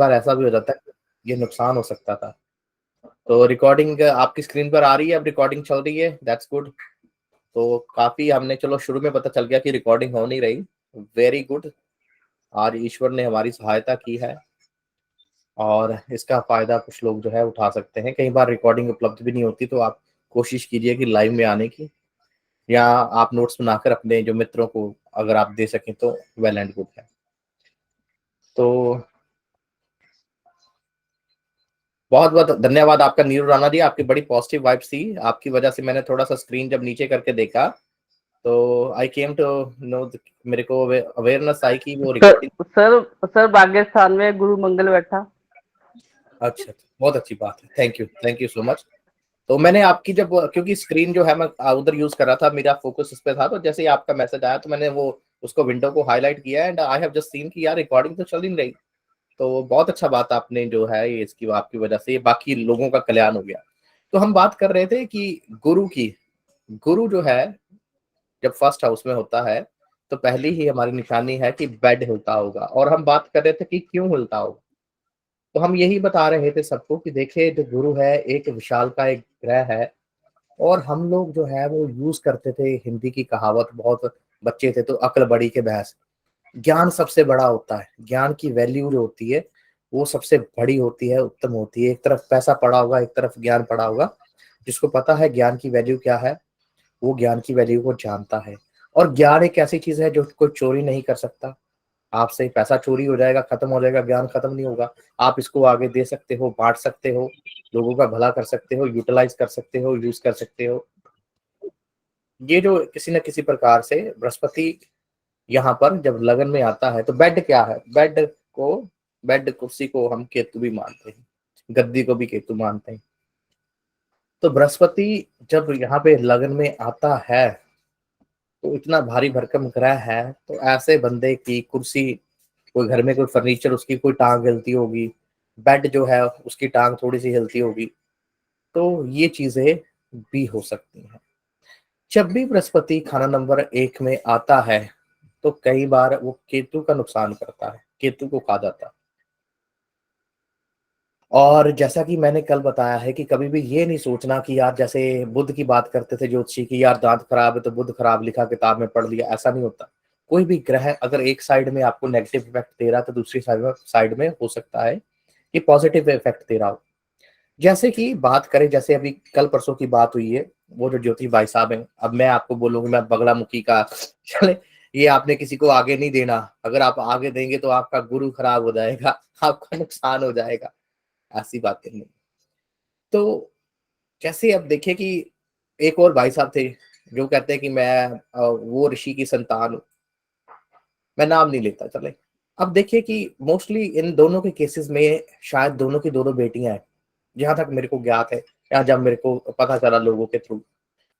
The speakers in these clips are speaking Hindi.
बार ऐसा भी हो जाता है कि ये नुकसान हो सकता था। तो रिकॉर्डिंग आपकी स्क्रीन पर आ रही है, अब रिकॉर्डिंग चल रही है, दैट्स गुड। तो काफ़ी हमने चलो शुरू में पता चल गया कि रिकॉर्डिंग हो नहीं रही, वेरी गुड। आज ईश्वर ने हमारी सहायता की है और इसका फ़ायदा कुछ लोग जो है उठा सकते हैं। कई बार रिकॉर्डिंग उपलब्ध भी नहीं होती, तो आप कोशिश कीजिए कि लाइव में आने की, या आप नोट्स बनाकर अपने जो मित्रों को अगर आप दे सकें तो वेल एंड गुड है। तो बहुत-बहुत धन्यवाद आपका नीरू राणा जी, आपकी बड़ी पॉजिटिव वाइब्स थी। आपकी वजह से मैंने थोड़ा-सा स्क्रीन जब नीचे करके देखा, तो आई केम टू नो द मेरे को अवेयरनेस आई कि वो सर रिकॉर्डिंग। सर सर बागेश्तान में गुरु मंगल बैठा। अच्छा, बहुत अच्छी बात है। Thank you so much. तो मैंने आपकी जब क्योंकि स्क्रीन जो है मैं उधर यूज़ कर रहा था, मेरा फ़ोकस इस पे था, तो जैसे ही आपका मैसेज आया तो मैंने वो उसको विंडो को हाइलाइट किया and I have just seen कि यार रिकॉर्डिंग तो चल ही नहीं रही। तो बहुत अच्छा बात आपने जो है ये इसकी आपकी वजह से बाकी लोगों का कल्याण हो गया। तो हम बात कर रहे थे कि गुरु जो है जब फर्स्ट हाउस में होता है, तो पहली ही हमारी निशानी है कि बेड हिलता होगा, और हम बात कर रहे थे कि क्यों हिलता होगा। तो हम यही बता रहे थे सबको कि देखिए जो गुरु है एक विशालकाय ग्रह है, और हम लोग जो है वो यूज़ करते थे हिंदी की कहावत, बहुत बच्चे थे तो अक्ल बड़ी के भैंस। ज्ञान सबसे बड़ा होता है, ज्ञान की वैल्यू जो होती है वो सबसे बड़ी होती है, उत्तम होती है। एक तरफ पैसा पड़ा होगा, एक तरफ ज्ञान पड़ा होगा। जिसको पता है ज्ञान की वैल्यू क्या है, वो ज्ञान की वैल्यू को जानता है। और ज्ञान एक ऐसी चीज़ है जो कोई चोरी नहीं कर सकता। आपसे पैसा चोरी हो जाएगा, खत्म हो जाएगा, ज्ञान खत्म नहीं होगा। आप इसको आगे दे सकते हो, बाँट सकते हो, लोगों का भला कर सकते हो, यूटिलाइज़ कर सकते हो, यूज़ कर सकते हो। ये जो किसी न किसी प्रकार से बृहस्पति यहाँ पर जब लगन में आता है, तो बेड क्या है? को बेड कुर्सी को हम केतु भी मानते हैं, गद्दी को भी केतु मानते हैं। तो बृहस्पति जब यहाँ पे लगन में आता है, तो इतना भारी भरकम ग्रह है, तो ऐसे बंदे की कुर्सी, कोई घर में कोई फर्नीचर उसकी कोई टाँग हिलती होगी, बेड जो है उसकी टाँग थोड़ी-सी हिलती होगी, तो ये चीज़ें भी हो सकती हैं। जब भी बृहस्पति खाना नंबर 1 में आता है, तो कई बार वो केतु का नुकसान करता है, केतु को खा जाता है। और जैसा कि मैंने कल बताया है कि कभी भी ये नहीं सोचना कि यार जैसे बुध की बात करते थे ज्योतिषी की, यार दाँत खराब है तो बुध खराब लिखा किताब में पढ़ लिया, ऐसा नहीं होता। कोई भी ग्रह अगर एक साइड में आपको नेगेटिव इफ़ेक्ट दे रहा है, तो दूसरी साइड में हो सकता है कि पॉजिटिव इफ़ेक्ट दे रहा हो। जैसे कि बात करें, जैसे अभी कल-परसों की बात हुई है, वो जो ज्योति भाई साहब हैं, अब मैं आपको बोलूँगा मैं बगलामुखी का चले, ये आपने किसी को आगे नहीं देना, अगर आप आगे देंगे तो आपका गुरु खराब हो जाएगा, आपका नुकसान हो जाएगा, ऐसी बातें नहीं। तो जैसे अब देखिए कि एक और भाई साहब थे, जो कहते हैं कि मैं वो ऋषि की संतान हूँ, मैं नाम नहीं लेता चले। अब देखिए कि मोस्टली इन दोनों के केसेस में शायद दोनों की दोनों बेटियाँ हैं, जहाँ तक मेरे को ज्ञात है, या जब मेरे को पता चला लोगों के थ्रू।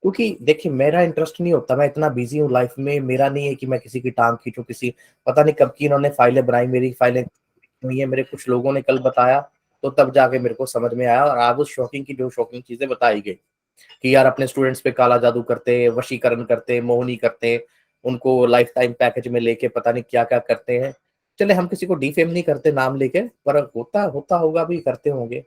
क्योंकि देखिए मेरा इंटरेस्ट नहीं होता, मैं इतना बिज़ी हूँ लाइफ़ में, मेरा नहीं है कि मैं किसी की टाँग खींचूँ, किसी पता नहीं कब की इन्होंने फाइलें बनाई, मेरी फाइलें हुई हैं, मेरे कुछ लोगों ने कल बताया, तो तब जाके मेरे को समझ में आया, और आई वाज़ शॉकिंग कि जो शॉकिंग चीज़ें बताई गई, कि यार अपने स्टूडेंट्स पे काला जादू करते, वशीकरण करते, मोहिनी करते, उनको लाइफ टाइम पैकेज में लेके पता नहीं क्या-क्या करते हैं। चले हम किसी को डिफेम नहीं करते नाम लेके, पर होता होता होगा भी, करते होंगे।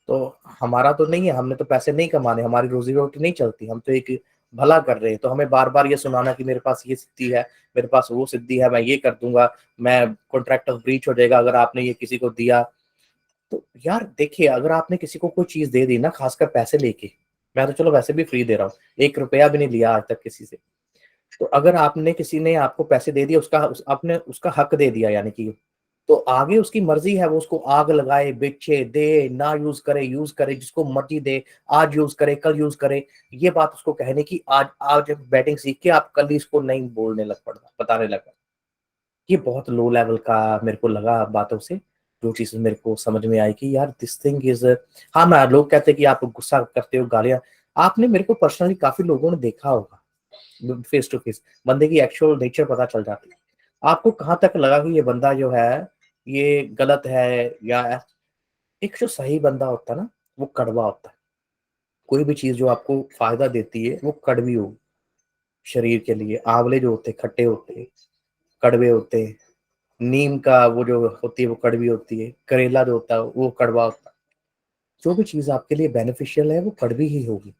तो हमारा तो नहीं है, हमने तो पैसे नहीं कमाने, हमारी रोज़ी-रोटी नहीं चलती, हम तो एक भला कर रहे हैं। तो हमें बार-बार ये सुनाना कि मेरे पास ये सिद्धि है, मेरे पास वो सिद्धि है, मैं ये कर दूँगा, मैं कॉन्ट्रैक्ट ऑफ ब्रीच हो जाएगा अगर आपने ये किसी को दिया। तो यार देखिए, अगर आपने किसी को कोई चीज़ दे दी ना, खासकर पैसे लेके, मैं तो चलो वैसे भी फ्री दे रहा हूँ, 1 रुपया भी नहीं लिया आज तक किसी से। तो अगर आपने किसी ने आपको पैसे दे दिए, आपने उसका हक दे दिया, यानी कि तो आगे उसकी मर्ज़ी है, वो उसको आग लगाए, बेचे, दे, ना यूज़ करे, जिसको मर्ज़ी दे, आज यूज़ करे, कल यूज़ करे। ये बात उसको कहने की, आज आज बैटिंग सीख के आप कल ही इसको नहीं बोलने लग पड़ना, बताने लगा। ये बहुत लो लेवल का मेरे को लगा बातों से, जो चीज़ मेरे को समझ में आई कि यार दिस थिंग इज़ हाँ, मैं लोग कहते हैं कि आप गुस्सा करते हो, गालियाँ, आपने मेरे को पर्सनली काफ़ी लोगों ने देखा होगा, फेस टू फेस, बंदे की एक्चुअल नेचर पता चल जाती है। आपको कहाँ तक लगा कि ये बंदा जो है, ये गलत है, या एक जो सही बंदा होता है ना, वो कड़वा होता है। कोई भी चीज़ जो आपको फ़ायदा देती है, वो कड़वी हो शरीर के लिए। आँवले जो होते हैं, खट्टे होते हैं, कड़वे होते हैं। नीम का वो जो होती है वो कड़वी होती है, करेला जो होता है वो कड़वा होता है। जो भी चीज़ आपके लिए बेनिफिशियल है वो कड़वी ही होगी।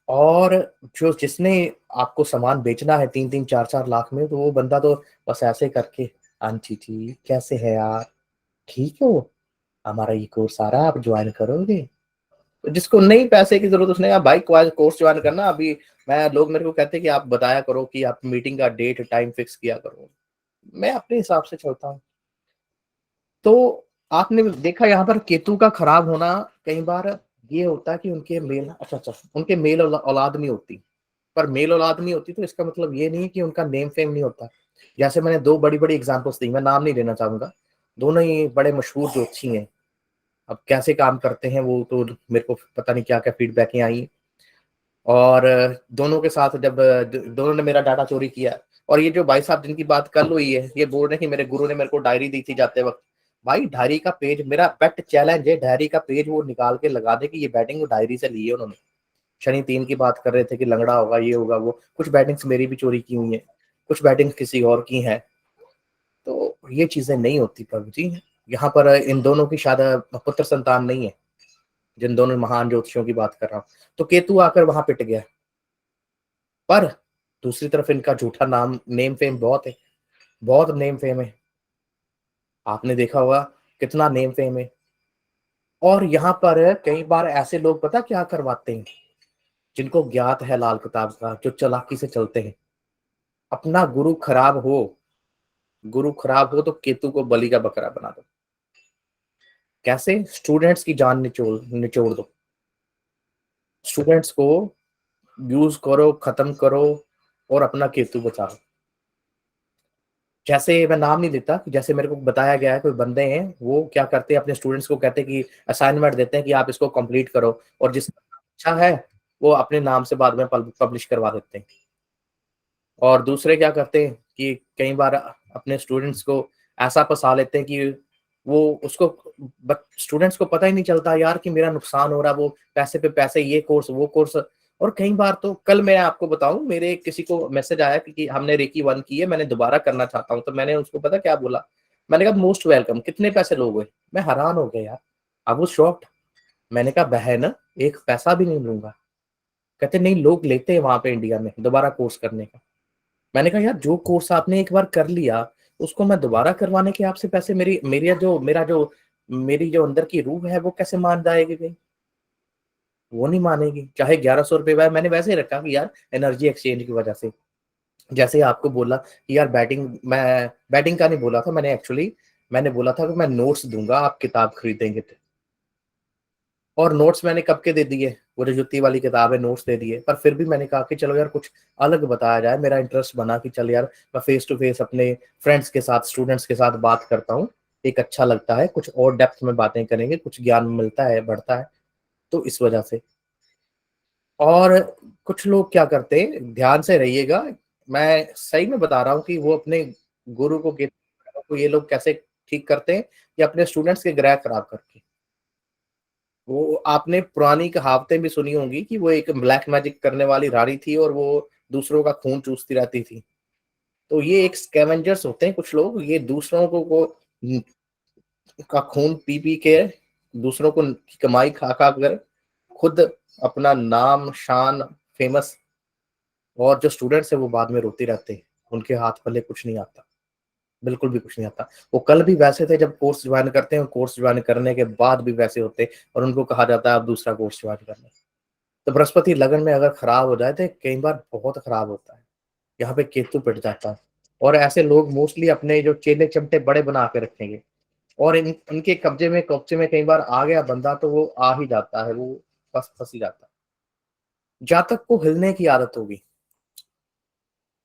और जो जिसने आपको सामान बेचना है 3-3 4-4 लाख में, तो वो बंदा तो बस ऐसे करके, आंटी जी कैसे हैं आप? ठीक हो? हमारा ये कोर्स आ रहा है, आप ज्वाइन करोगे? तो जिसको नहीं पैसे की ज़रूरत उसने कहा भाई कोर्स ज्वाइन करना अभी। मैं लोग मेरे को कहते हैं कि आप बताया करो कि आप मीटिंग का डेट टाइम फिक्स किया करो। मैं अपने हिसाब से चलता हूँ। तो आपने देखा यहाँ पर केतु का खराब होना कई बार ये होता है कि उनके मेल अच्छा, उनके मेल औलाद नहीं होती। पर मेल औलाद नहीं होती तो इसका मतलब ये नहीं है कि उनका नेम फेम नहीं होता। जैसे मैंने 2 बड़ी-बड़ी एग्ज़ाम्पल्स दी, मैं नाम नहीं लेना चाहूँगा। दोनों ही बड़े मशहूर ज्योतिषी हैं। अब कैसे काम करते हैं वो तो मेरे को पता नहीं क्या-क्या फीडबैकें आई। और दोनों के साथ जब दोनों ने मेरा डाटा चोरी किया। और ये जो भाई साहब जिनकी बात कल हुई है, ये बोल रहे हैं कि मेरे गुरु ने मेरे को डायरी दी थी जाते वक़्त। भाई डायरी का पेज मेरा पेट चैलेंज है, डायरी का पेज वो निकाल के लगा दे कि ये बैटिंग वो डायरी से ली है उन्होंने। शनि 3 की बात कर रहे थे कि लंगड़ा होगा, ये होगा, वो। कुछ बैटिंग्स मेरी भी चोरी की हुई हैं, कुछ बैटिंग्स किसी और की हैं। तो ये चीज़ें नहीं होती प्रभु जी। यहाँ पर इन दोनों की शायद पुत्र संतान नहीं है, जिन दोनों महान ज्योतिषियों की बात कर रहा हूँ। तो केतु आकर वहाँ पिट गया। पर दूसरी तरफ इनका झूठा नाम नेम फेम बहुत है, बहुत नेम फेम है। आपने देखा होगा कितना नेम फेम है। और यहाँ पर कई बार ऐसे लोग पता क्या करवाते हैं, जिनको ज्ञात है लाल किताब का, जो चालाकी से चलते हैं। अपना गुरु खराब हो तो केतु को बलि का बकरा बना दो। कैसे? स्टूडेंट्स की जान निचोड़ दो। स्टूडेंट्स को यूज करो, खत्म करो और अपना केतु बचाओ। जैसे मैं नाम नहीं लेता, जैसे मेरे को बताया गया है कोई बंदे हैं वो क्या करते हैं, अपने स्टूडेंट्स को कहते हैं कि असाइनमेंट देते हैं कि आप इसको कंप्लीट करो, और जिसका अच्छा है वो अपने नाम से बाद में पब्लिश करवा देते हैं। और दूसरे क्या करते हैं कि कई बार अपने स्टूडेंट्स को ऐसा फंसा लेते हैं कि वो उसको स्टूडेंट्स को पता ही नहीं चलता यार कि मेरा नुकसान हो रहा है, वो पैसे पे पैसे, ये कोर्स वो कोर्स। और कई बार तो कल मैं आपको बताऊं, मेरे किसी को मैसेज आया कि हमने रेकी 1 की है, मैंने दोबारा करना चाहता हूं। तो मैंने उसको पता क्या बोला, मैंने कहा मोस्ट वेलकम, कितने पैसे लोगे? मैं हैरान हो गया यार। अब वो शॉक्ड। मैंने कहा बहन, एक पैसा भी नहीं लूंगा। कहते नहीं, लोग लेते हैं वहां पे इंडिया में दोबारा कोर्स करने का। मैंने कहा यार जो कोर्स आपने एक बार कर लिया, उसको मैं दोबारा करवाने के आपसे पैसे, मेरी जो अंदर की रूह है वो कैसे मान जाएगी भाई? वो नहीं मानेगी, चाहे 1100 रुपए मैंने वैसे ही रखा कि यार एनर्जी एक्सचेंज की वजह से। जैसे आपको बोला कि यार मैं बैटिंग का नहीं बोला था मैंने, एक्चुअली मैंने बोला था कि मैं नोट्स दूंगा, आप किताब खरीदेंगे तो। और नोट्स मैंने कब के दे दिए, वो जो जुत्ती वाली किताब है, नोट्स दे दिए। पर फिर भी मैंने कहा कि चलो यार कुछ अलग बताया जाए। मेरा इंटरेस्ट बना कि चल यार मैं फेस टू फेस अपने फ्रेंड्स के साथ, स्टूडेंट्स के साथ बात करता हूँ, एक अच्छा लगता है, कुछ और डेप्थ में बातें करेंगे, कुछ ज्ञान मिलता है, बढ़ता है। तो इस वजह से। और कुछ लोग क्या करते हैं, ध्यान से रहिएगा, मैं सही में बता रहा हूँ कि वो अपने गुरु को ये लोग कैसे ठीक करते हैं, या अपने स्टूडेंट्स के ग्रह खराब करके। वो आपने पुरानी कहावतें भी सुनी होंगी कि वो एक ब्लैक मैजिक करने वाली रानी थी और वो दूसरों का खून चूसती रहती थी। तो ये एक स्कैवेंजर्स होते हैं कुछ लोग, ये दूसरों को का खून पी पी के, दूसरों को की कमाई खा खा कर खुद अपना नाम शान फेमस। और जो स्टूडेंट्स है वो बाद में रोते रहते हैं, उनके हाथ पल्ले कुछ नहीं आता, बिल्कुल भी कुछ नहीं आता। वो कल भी वैसे थे जब कोर्स ज्वाइन करते हैं, कोर्स ज्वाइन करने के बाद भी वैसे होते हैं, और उनको कहा जाता है आप दूसरा कोर्स ज्वाइन करना। तो बृहस्पति लगन में अगर खराब हो जाए तो कई बार बहुत खराब होता है। यहाँ पे केतु पिट जाता है। और ऐसे लोग मोस्टली अपने जो चेले चमटे बड़े बना के रखेंगे, और इनके कब्जे में कई बार आ गया बंदा तो वो आ ही जाता है, वो बस फंस ही जाता है। जातक को हिलने की आदत होगी।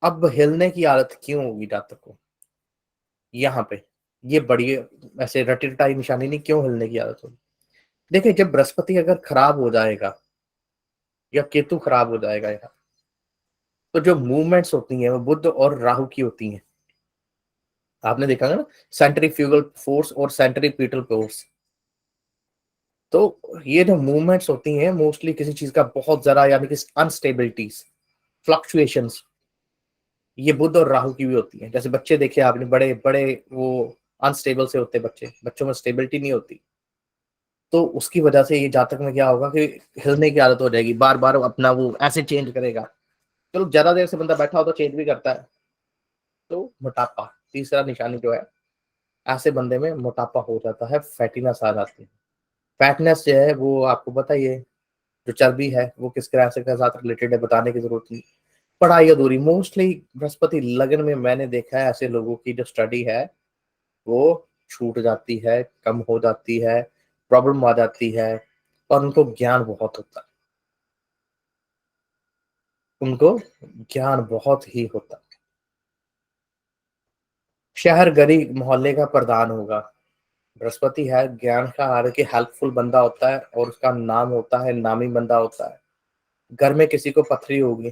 अब हिलने की आदत क्यों होगी जातक को? यहाँ पे ये बड़ी ऐसे रटी रटाई निशानी नहीं, क्यों हिलने की आदत होगी? देखिए जब बृहस्पति अगर खराब हो जाएगा या केतु खराब हो जाएगा यहाँ, तो जो मूवमेंट्स होती हैं वो बुध और राहु की होती हैं। आपने देखा ना, सेंट्रीफ्यूगल फोर्स और सेंट्रीपिटल फोर्स। तो ये जो मूवमेंट्स होती हैं मोस्टली किसी चीज का बहुत ज्यादा, यानी कि अनस्टेबिलिटीज, फ्लक्चुएशंस, ये बुध और राहु की भी होती है। जैसे बच्चे देखे आपने, बड़े बड़े वो अनस्टेबल से होते हैं बच्चे, बच्चों में स्टेबिलिटी नहीं होती, तो उसकी वजह से ये जातक में क्या होगा कि हिलने की आदत हो जाएगी, बार बार अपना वो ऐसे चेंज करेगा। चलो ज्यादा देर से बंदा बैठा हो तो चेंज भी करता है। तो मोटापा तीसरा निशानी जो है, ऐसे बंदे में मोटापा हो जाता है, फैटीनेस आ जाती है। फैटनेस जो है वो आपको पता ही है, जो चर्बी है वो किस तरह से के साथ रिलेटेड है, बताने की जरूरत नहीं। पढ़ाई अधूरी, मोस्टली बृहस्पति लगन में मैंने देखा है ऐसे लोगों की जो स्टडी है वो छूट जाती है, कम हो जाती है, प्रॉब्लम आ जाती है, और उनको ज्ञान बहुत होता है, उनको ज्ञान बहुत ही होता है। शहर गली मोहल्ले का प्रधान होगा, बृहस्पति है ज्ञान का, हालांकि हेल्पफुल बंदा होता है और उसका नाम होता है, नामी बंदा होता है। घर में किसी को पथरी होगी,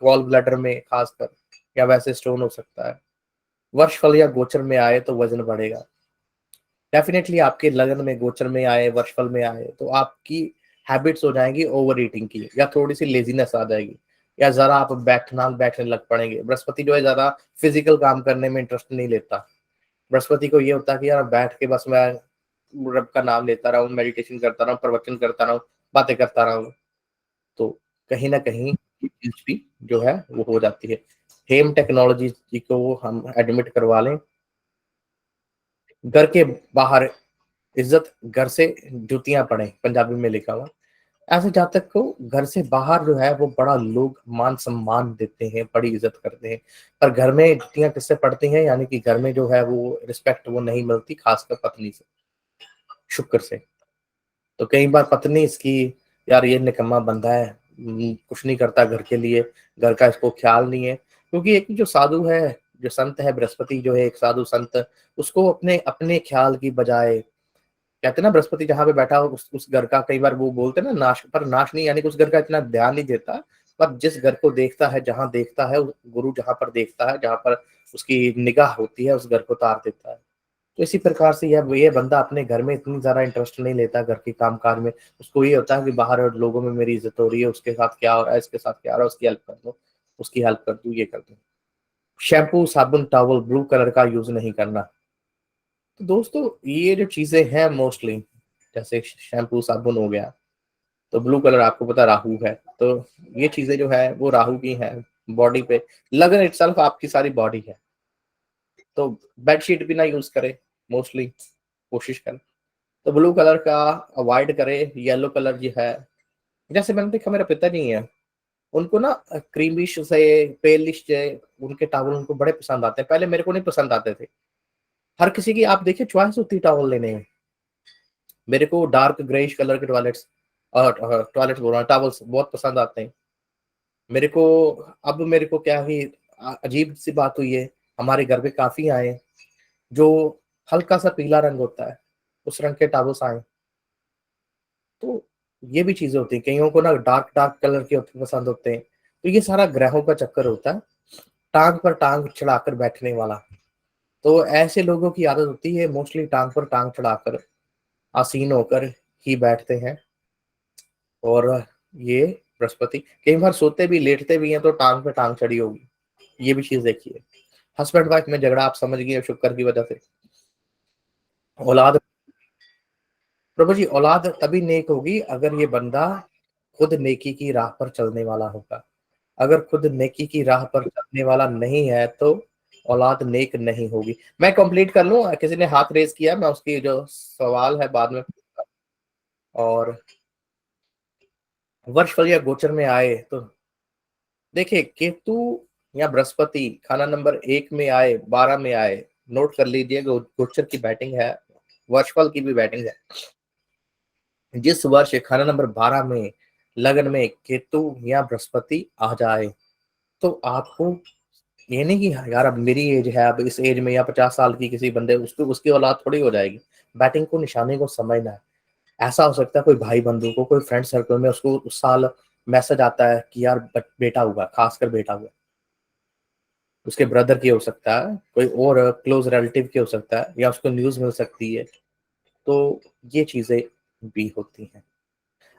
गॉल ब्लैडर में खासकर, या वैसे स्टोन हो सकता है। वर्षफल या गोचर में आए तो वजन बढ़ेगा। डेफिनेटली आपके लगन में, गोचर में आए, वर्षफल में आए तो आपकी हैबिट्स हो जाएंगी ओवर ईटिंग की, या थोड़ी सी लेजीनेस आ जाएगी, या जरा आप बैठने लग पड़ेंगे। बृहस्पति जो है ज्यादा फिजिकल काम करने में इंटरेस्ट नहीं लेता। बृहस्पति को ये होता है कि यार बैठ के बस मैं रब का नाम लेता रहूं, मेडिटेशन करता रहूं, प्रवचन करता रहूं, बातें करता रहूं। तो कहीं ना कहीं ये चीज भी जो है वो हो जाती है। हेम टेक्नोलॉजी जी को हम एडमिट करवा लें। घर के बाहर इज्जत, घर से जूतियां पड़े, पंजाबी में लिखा हुआ। ऐसे जातक को घर से बाहर जो है वो बड़ा लोग मान सम्मान देते हैं, बड़ी इज्जत करते हैं। पर घर में जूतियां किससे पड़ती हैं, यानी कि घर में जो है वो रिस्पेक्ट वो नहीं मिलती, खासकर पत्नी से, शुक्र से। तो कई बार पत्नी इसकी, यार ये निकम्मा बंदा है, कुछ नहीं करता घर के लिए, घर का इसको ख्याल नहीं है। क्योंकि एक जो साधु है, जो संत है, बृहस्पति जो है एक साधु संत, उसको अपने अपने ख्याल की बजाय, कहते हैं ना बृहस्पति जहां पे बैठा हो उस घर का, कई बार वो बोलते हैं ना नाश, पर नाश नहीं, यानी कि उस घर का इतना ध्यान नहीं देता। पर जिस घर को देखता है, जहां देखता है, गुरु जहां पर देखता है, जहां पर उसकी निगाह होती है, उस घर को तार देता है। तो इसी प्रकार से यह बंदा अपने घर में इतनी ज्यादा इंटरेस्ट नहीं लेता घर के काम काज में। उसको ये होता है कि बाहर लोगों में मेरी इज्जत हो रही है, उसके साथ क्या हो रहा है, इसके साथ क्या हो रहा है, उसकी हेल्प कर दो, उसकी हेल्प कर दूं, ये कर दूं। शैम्पू, साबुन, टॉवल ब्लू कलर का यूज नहीं करना। तो दोस्तों ये जो चीजें हैं मोस्टली, जैसे शैम्पू साबुन हो गया, तो ब्लू कलर आपको पता राहु है, तो ये चीजें जो है वो राहु की हैं बॉडी पे। लगन इटसेल्फ आपकी सारी बॉडी है, तो बेडशीट भी ना यूज करे, मोस्टली कोशिश करें। तो ब्लू कलर का अवॉइड करे। येलो कलर जो है, जैसे मैंने देखा मेरा पिताजी है, उनको ना क्रीमिश से पेलिश से उनके टावल उनको बड़े पसंद आते हैं। पहले मेरे को नहीं पसंद आते थे। हर किसी की आप देखिए चॉइस होती है टावल लेने में। मेरे को डार्क ग्रेइश कलर के टॉयलेट्स, टॉयलेट्स बोल रहा हूँ, टावल्स बहुत पसंद आते हैं मेरे को। अब मेरे को क्या ही अजीब सी बात हुई है, हमारे घर पे काफी आए जो हल्का सा पीला रंग होता है, उस रंग के टावल्स आए। तो ये भी चीजें होती हैं, कईयों को ना डार्क डार्क कलर के पसंद होते हैं। तो ये सारा ग्रहों का चक्कर होता है, टांग पर टांग चढ़ाकर बैठने वाला। तो ऐसे लोगों की आदत होती है मोस्टली टांग पर टांग चढ़ाकर आसीन होकर ही बैठते हैं। और ये बृहस्पति कई बार सोते भी, लेटते भी हैं तो टांग पे टांग चढ़ी होगी। ये भी चीज देखिए। हस्बैंड वाइफ में झगड़ा आप समझ गए, शुक्र की वजह से। औलाद, प्रभु जी औलाद तभी नेक होगी अगर ये बंदा खुद नेकी की राह पर चलने वाला होगा। अगर खुद नेकी की राह पर चलने वाला नहीं है तो औलाद नेक नहीं होगी। मैं कंप्लीट कर लूं, किसी ने हाथ रेज किया, मैं उसकी जो सवाल है बाद में पूछूंगा। और वर्षफल या गोचर में आए तो देखिए, केतु या बृहस्पति खाना नंबर 1 में आए, 12 में आए, नोट कर लीजिए, गोचर की बैटिंग है, वर्षफल की भी बैटिंग है। जिस वर्ष खाना नंबर 12 में लगन में केतु या बृहस्पति आ जाए, तो आपको ये नहीं कि यार अब मेरी एज है, अब इस एज में या 50 साल की किसी बंदे उसको उसकी औलाद थोड़ी हो जाएगी। बैटिंग को, निशाने को समझना है। ऐसा हो सकता है कोई भाई बंधु को, कोई फ्रेंड सर्कल में उसको उस साल मैसेज आता है कि यार बेटा हुआ, खासकर बेटा हुआ, उसके ब्रदर की हो सकता है, कोई और क्लोज रिलेटिव की हो सकता है, या उसको न्यूज मिल सकती है। तो ये चीजें भी होती हैं।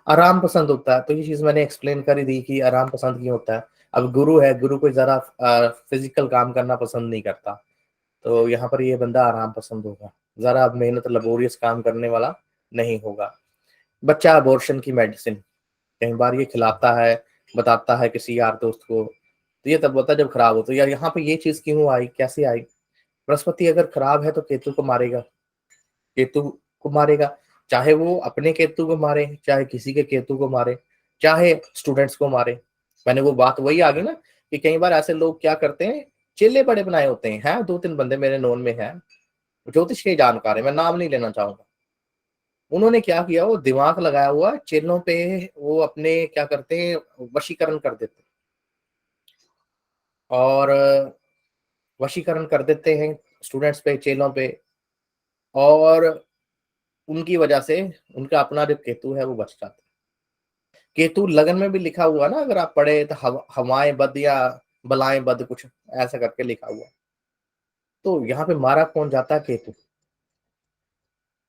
आराम पसंद होता है, तो ये चीज मैंने एक्सप्लेन कर ही दी कि आराम पसंद क्यों होता है। अब गुरु है, गुरु कोई जरा फिजिकल काम करना पसंद नहीं करता, तो यहाँ पर ये बंदा आराम पसंद होगा, जरा मेहनत लेबोरियस काम करने वाला नहीं होगा। बच्चा अबॉर्शन की मेडिसिन कई बार ये खिलाता है, बताता है किसी यार दोस्त को, तो ये तब होता है जब खराब हो। तो यार यहाँ पे ये चीज क्यों आई, कैसे आई? बृहस्पति अगर खराब है तो केतु को मारेगा, केतु को मारेगा, चाहे वो अपने केतु को मारे, चाहे किसी के केतु को मारे, चाहे स्टूडेंट्स को मारे। मैंने वो बात वही आ गई ना कि कई बार ऐसे लोग क्या करते हैं, चेले बड़े बनाए होते हैं। दो तीन बंदे मेरे नोन में हैं, ज्योतिष के जानकार है, मैं नाम नहीं लेना चाहूंगा। उन्होंने क्या किया, वो दिमाग लगाया हुआ चेलों पे, वो अपने क्या करते हैं, वशीकरण कर देते हैं, और वशीकरण कर देते हैं स्टूडेंट्स पे, चेलों पे, और उनकी वजह से उनका अपना जो केतु है वो बच जाता है। केतु लगन में भी लिखा हुआ ना, अगर आप पढ़े तो हवाएं बद या बलाएं बद, कुछ ऐसा करके लिखा हुआ। तो यहाँ पे मारा कौन जाता है, केतु।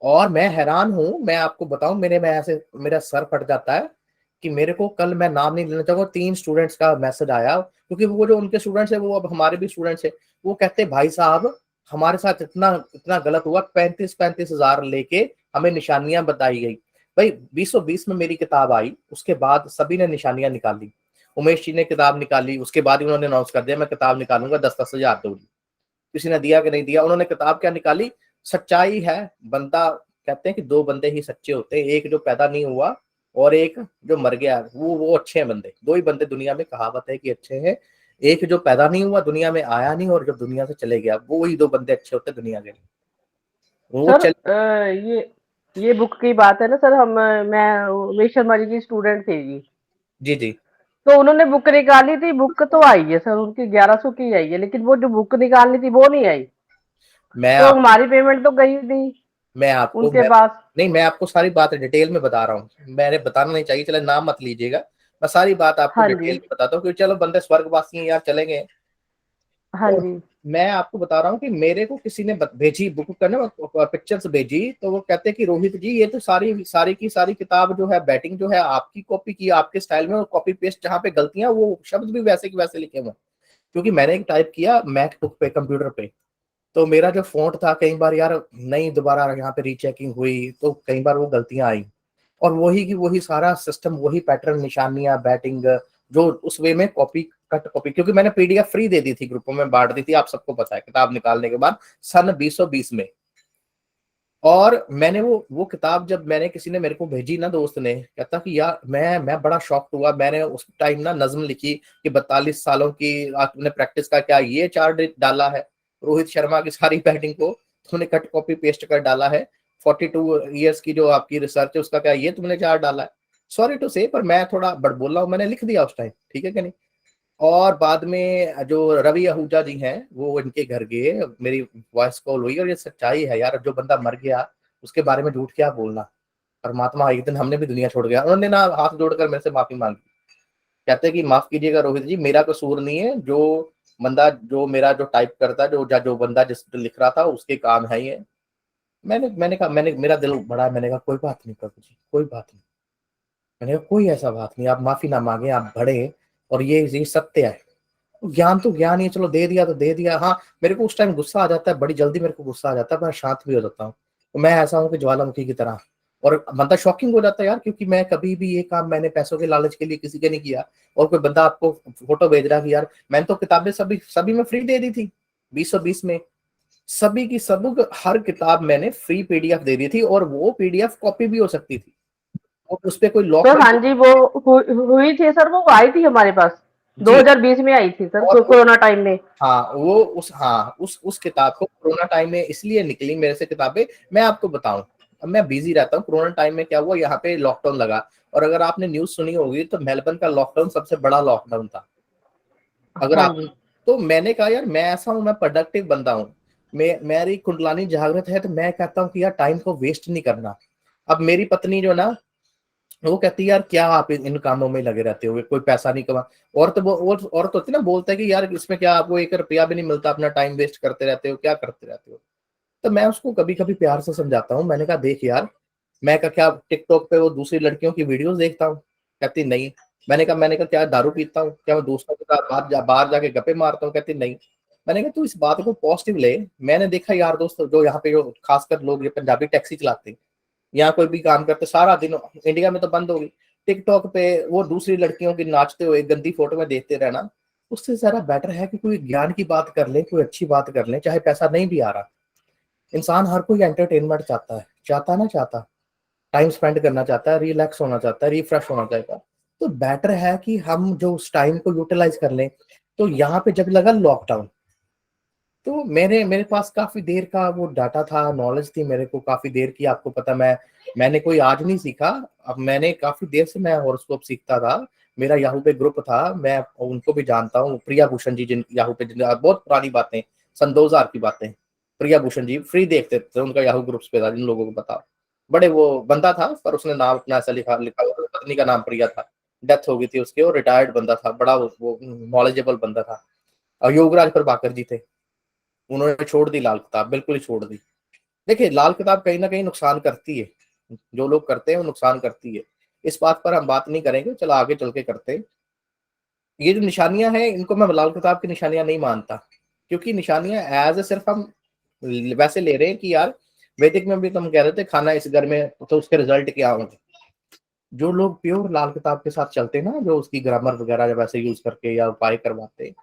और मैं हैरान हूं, मैं आपको बताऊं, मेरे में ऐसे मेरा सर फट जाता है कि मेरे को कल, मैं नाम नहीं लेना चाहूंगा, 3 स्टूडेंट्स का मैसेज आया, क्योंकि वो जो उनके स्टूडेंट्स है वो अब हमारे भी स्टूडेंट्स है। वो कहते भाई साहब हमारे साथ इतना इतना गलत हुआ, 35-35 हजार लेके हमें निशानियां बताई गई। भाई 2020 में मेरी किताब आई, उसके बाद सभी ने निशानियां निकाली। उमेश जी ने किताब निकाली, उसके बाद ही उन्होंने अनाउंस कर दिया मैं किताब निकालूंगा, 10-10 हजार दोगी। किसी ने दिया कि नहीं दिया, उन्होंने किताब क्या निकाली, सच्चाई है। बंदा, कहते हैं कि 2 बंदे ही सच्चे होते हैं, एक जो पैदा नहीं हुआ और एक जो मर गया, वो अच्छे हैं बंदे। 2 ही बंदे दुनिया में कहावत है कि अच्छे हैं, एक जो पैदा नहीं हुआ, दुनिया में आया नहीं, और जो दुनिया से चले गया, वो ही 2 बंदे अच्छे होते हैं दुनिया के। वो सर चल ये बुक की बात है ना सर, मैं उमेश शर्मा जी की स्टूडेंट थी जी। जी जी। तो उन्होंने बुक निकाली थी, बुक तो आई है सर, उनकी 1100 की आई है, लेकिन वो जो बुक निकालनी थी वो नहीं आई। मैं तो आप हमारी पेमेंट तो गई नहीं मैं आपको उनके मैं पास। नहीं, मैं आपको सारी बात डिटेल में बता रहा हूँ। मैंने बताना नहीं चाहिए, चले नाम मत लीजिएगा। मैं सारी बात आपको हाँ डिटेल जी। में बताता हूँ, क्योंकि चलो बंदे स्वर्गवासी हैं यार, चले गए। हाँ तो जी। मैं आपको बता रहा हूँ कि मेरे को किसी ने भेजी बुक करने, पिक्चर्स भेजी, तो वो कहते हैं कि रोहित जी ये तो सारी सारी की सारी किताब जो है, बैटिंग जो है आपकी कॉपी की, आपके स्टाइल में, और कॉपी पेस्ट जहाँ पे गलतियां, वो शब्द भी वैसे के वैसे लिखे हुए हैं। क्योंकि मैंने एक टाइप किया मैकबुक पे, कंप्यूटर पे, तो मेरा जो फॉन्ट था, कई बार यार नहीं, दोबारा यहाँ पे रीचेकिंग हुई तो कई बार वो गलतियां आई, और वही की वही सारा सिस्टम, वही पैटर्न, निशानियां, बैटिंग, जो उस वे में कॉपी कट कॉपी, क्योंकि मैंने पीडीएफ फ्री दे दी थी, ग्रुपों में बांट दी थी, आप सबको पता है, किताब निकालने के बाद सन 2020 में। और मैंने वो किताब जब मैंने, किसी ने मेरे को भेजी ना, दोस्त ने, कहता कि यार मैं बड़ा शॉक्ड हुआ। मैंने उस टाइम ना नज्म लिखी कि 42 सालों की आपने प्रैक्टिस का क्या ये चार्ट डाला है, रोहित शर्मा की सारी बैटिंग को तुमने कट कॉपी पेस्ट कर डाला है, 42 ईयर्स की जो आपकी रिसर्च है उसका क्या ये तुमने चार्ट डाला है। सॉरी टू से, पर मैं थोड़ा बड़बोला हूँ, मैंने लिख दिया उस टाइम, ठीक है कि नहीं। और बाद में जो रवि आहूजा जी हैं, वो इनके घर गए, मेरी वॉइस कॉल हुई, और ये सच्चाई है यार, जो बंदा मर गया उसके बारे में झूठ क्या बोलना। परमात्मा एक दिन, हमने भी दुनिया छोड़ गया, उन्होंने ना हाथ जोड़कर मेरे से माफी मांगी। कहते हैं कि माफ कीजिएगा रोहित जी, मेरा कसूर नहीं है, जो बंदा, जो मेरा जो टाइप करता, जो बंदा जिस जो लिख रहा था उसके काम है ये। मैंने कहा, मैंने, मेरा दिल बढ़ा, मैंने कहा कोई बात नहीं प्रभु जी, कोई बात नहीं। मैंने कहा कोई ऐसा बात नहीं, आप माफी ना मांगे, आप बढ़े, और ये सत्य है। ज्ञान तो ज्ञान ही है, चलो दे दिया तो दे दिया। हाँ, मेरे को उस टाइम गुस्सा आ जाता है, बड़ी जल्दी मेरे को गुस्सा आ जाता है, मैं शांत भी हो जाता हूँ। तो मैं ऐसा हूँ कि ज्वालामुखी की तरह, और बंदा शॉकिंग हो जाता है यार, क्योंकि मैं कभी भी ये काम मैंने पैसों के लालच के लिए किसी के नहीं किया। और कोई बंदा आपको फोटो भेज रहा है कि यार मैंने तो किताबें सभी सभी में फ्री दे दी थी, 2020 में, सभी की सब, हर किताब मैंने फ्री पीडीएफ दे दी थी, और वो पीडीएफ कॉपी भी हो सकती थी, और उस पर कोई लॉक सर हाँ नहीं। जी, वो हुई थी सर, वो आई थी हमारे पास, जी। 2020 में आई थी सर, और कोरोना टाइम में। उस किताब को कोरोना टाइम में इसलिए निकली मेरे से किताबें, मैं आपको बताऊं, अब मैं बिजी रहता हूँ। कोरोना टाइम में क्या हुआ, यहाँ पे लॉकडाउन लगा, और अगर आपने न्यूज सुनी होगी तो मेलबर्न का लॉकडाउन सबसे बड़ा लॉकडाउन था, अगर हाँ आप। जी। तो मैंने कहा यार मैं ऐसा हूँ, मैं प्रोडक्टिव बंदा हूँ, मेरी कुंडलानी जागृत है, तो मैं कहता हूँ कि यार टाइम को वेस्ट नहीं करना। अब मेरी पत्नी जो ना, वो कहती है यार क्या आप इन कामों में लगे रहते हो, कोई पैसा नहीं कमा। और तो वो और तो होती है ना, बोलता है कि यार इसमें क्या, आपको 1 रुपया भी नहीं मिलता, अपना टाइम वेस्ट करते रहते हो, क्या करते रहते हो। तो मैं उसको कभी कभी प्यार से समझाता हूँ, मैंने कहा देख यार, मैं क्या टिकटॉक पे वो दूसरी लड़कियों की वीडियोस देखता हूँ? कहती नहीं। मैंने कहा क्या दारू पीता हूँ, क्या मैं दोस्तों के साथ बाहर जाके गप्पे मारता हूँ? कहती नहीं। मैंने कहा तू इस बात को पॉजिटिव ले। मैंने देखा यार दोस्त जो यहाँ पे जो खासकर लोग ये पंजाबी टैक्सी चलाते हैं, यहाँ कोई भी काम करते सारा दिन, इंडिया में तो बंद होगी, टिकटॉक पे वो दूसरी लड़कियों की नाचते हुए गंदी फोटो में देखते रहना, उससे ज्यादा बेटर है कि कोई ज्ञान की बात कर ले, कोई अच्छी बात कर ले, चाहे पैसा नहीं भी आ रहा। इंसान हर कोई एंटरटेनमेंट चाहता है, चाहता ना चाहता, टाइम स्पेंड करना चाहता है, रिलैक्स होना चाहता है, रिफ्रेश होना चाहता है। तो बेटर है कि हम जो उस टाइम को यूटिलाइज कर लें। तो यहाँ पे जब लगा लॉकडाउन, तो मेरे मेरे पास काफी देर का वो डाटा था, नॉलेज थी मेरे को काफी देर की। आपको पता, मैंने कोई आज नहीं सीखा, अब मैंने काफी देर से मैं हॉरोस्कोप सीखता था। मेरा याहू पे ग्रुप था, मैं उनको भी जानता हूँ, प्रिया भूषण जी, जिन याहू पे बहुत पुरानी बातें, सन 2000 की बातें। प्रिया भूषण जी फ्री देखते थे, उनका याहू ग्रुप्स पे था, जिन लोगों को बताओ। बड़े वो बंदा था, पर उसने नाम अपना ऐसा लिखा लिखा हुआ, पत्नी का नाम प्रिया था, डेथ हो गई थी उसकी, और रिटायर्ड बंदा था, बड़ा वो नॉलेजेबल बंदा था। और योगराज प्रभाकर जी थे, उन्होंने छोड़ दी लाल किताब, बिल्कुल ही छोड़ दी। देखिए लाल किताब कहीं ना कहीं नुकसान करती है, जो लोग करते हैं वो नुकसान करती है। इस बात पर हम बात नहीं करेंगे, चलो आगे चल के करते हैं। ये जो निशानियां हैं, इनको मैं लाल किताब की निशानियां नहीं मानता, क्योंकि निशानियां एज ए सिर्फ हम वैसे ले रहे हैं कि यार वैदिक में भी तुम कह रहे थे खाना इस घर में, तो उसके रिजल्ट क्या होंगे। जो लोग प्योर लाल किताब के साथ चलते हैं ना, जो उसकी ग्रामर वगैरह जब ऐसे यूज करके या उपाय करवाते हैं,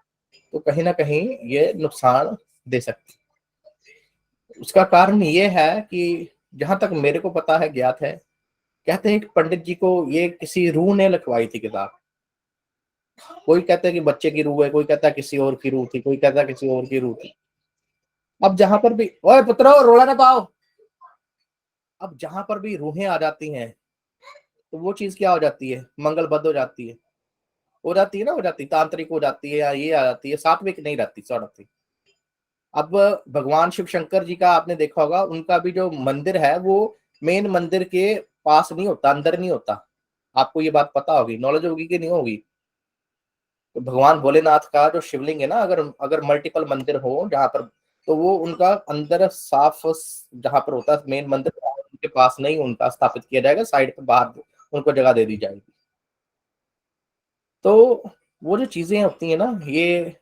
तो कहीं ना कहीं ये नुकसान दे सकते हैं। उसका कारण ये है कि जहां तक मेरे को पता है, ज्ञात है, कहते हैं कि पंडित जी को ये किसी रूह ने लिखवाई थी किताब। कोई कहता है कि बच्चे की रूह है, कोई कहता है किसी और की रूह थी, कोई कहता है किसी और की रूह थी। अब जहां पर भी, ओए पुत्रो रोला ना पाओ, अब जहां पर भी रूहें आ जाती हैं, तो वो चीज क्या हो जाती है, मंगल बद हो जाती है, हो जाती है ना, हो जाती तांत्रिक हो जाती है, या ये आ जाती है, सात्विक नहीं रहती, सड़ती। अब भगवान शिव शंकर जी का आपने देखा होगा, उनका भी जो मंदिर है वो मेन मंदिर के पास नहीं होता, अंदर नहीं होता। आपको ये बात पता होगी, नॉलेज होगी कि नहीं होगी। तो भगवान भोलेनाथ का जो शिवलिंग है ना, अगर अगर मल्टीपल मंदिर हो जहां पर, तो वो उनका अंदर साफ जहां पर होता है मेन मंदिर, उनके पास नहीं उनका स्थापित किया जाएगा, साइड पे बाहर उनको जगह दे दी जाएगी। तो वो जो चीजें होती है ना, ये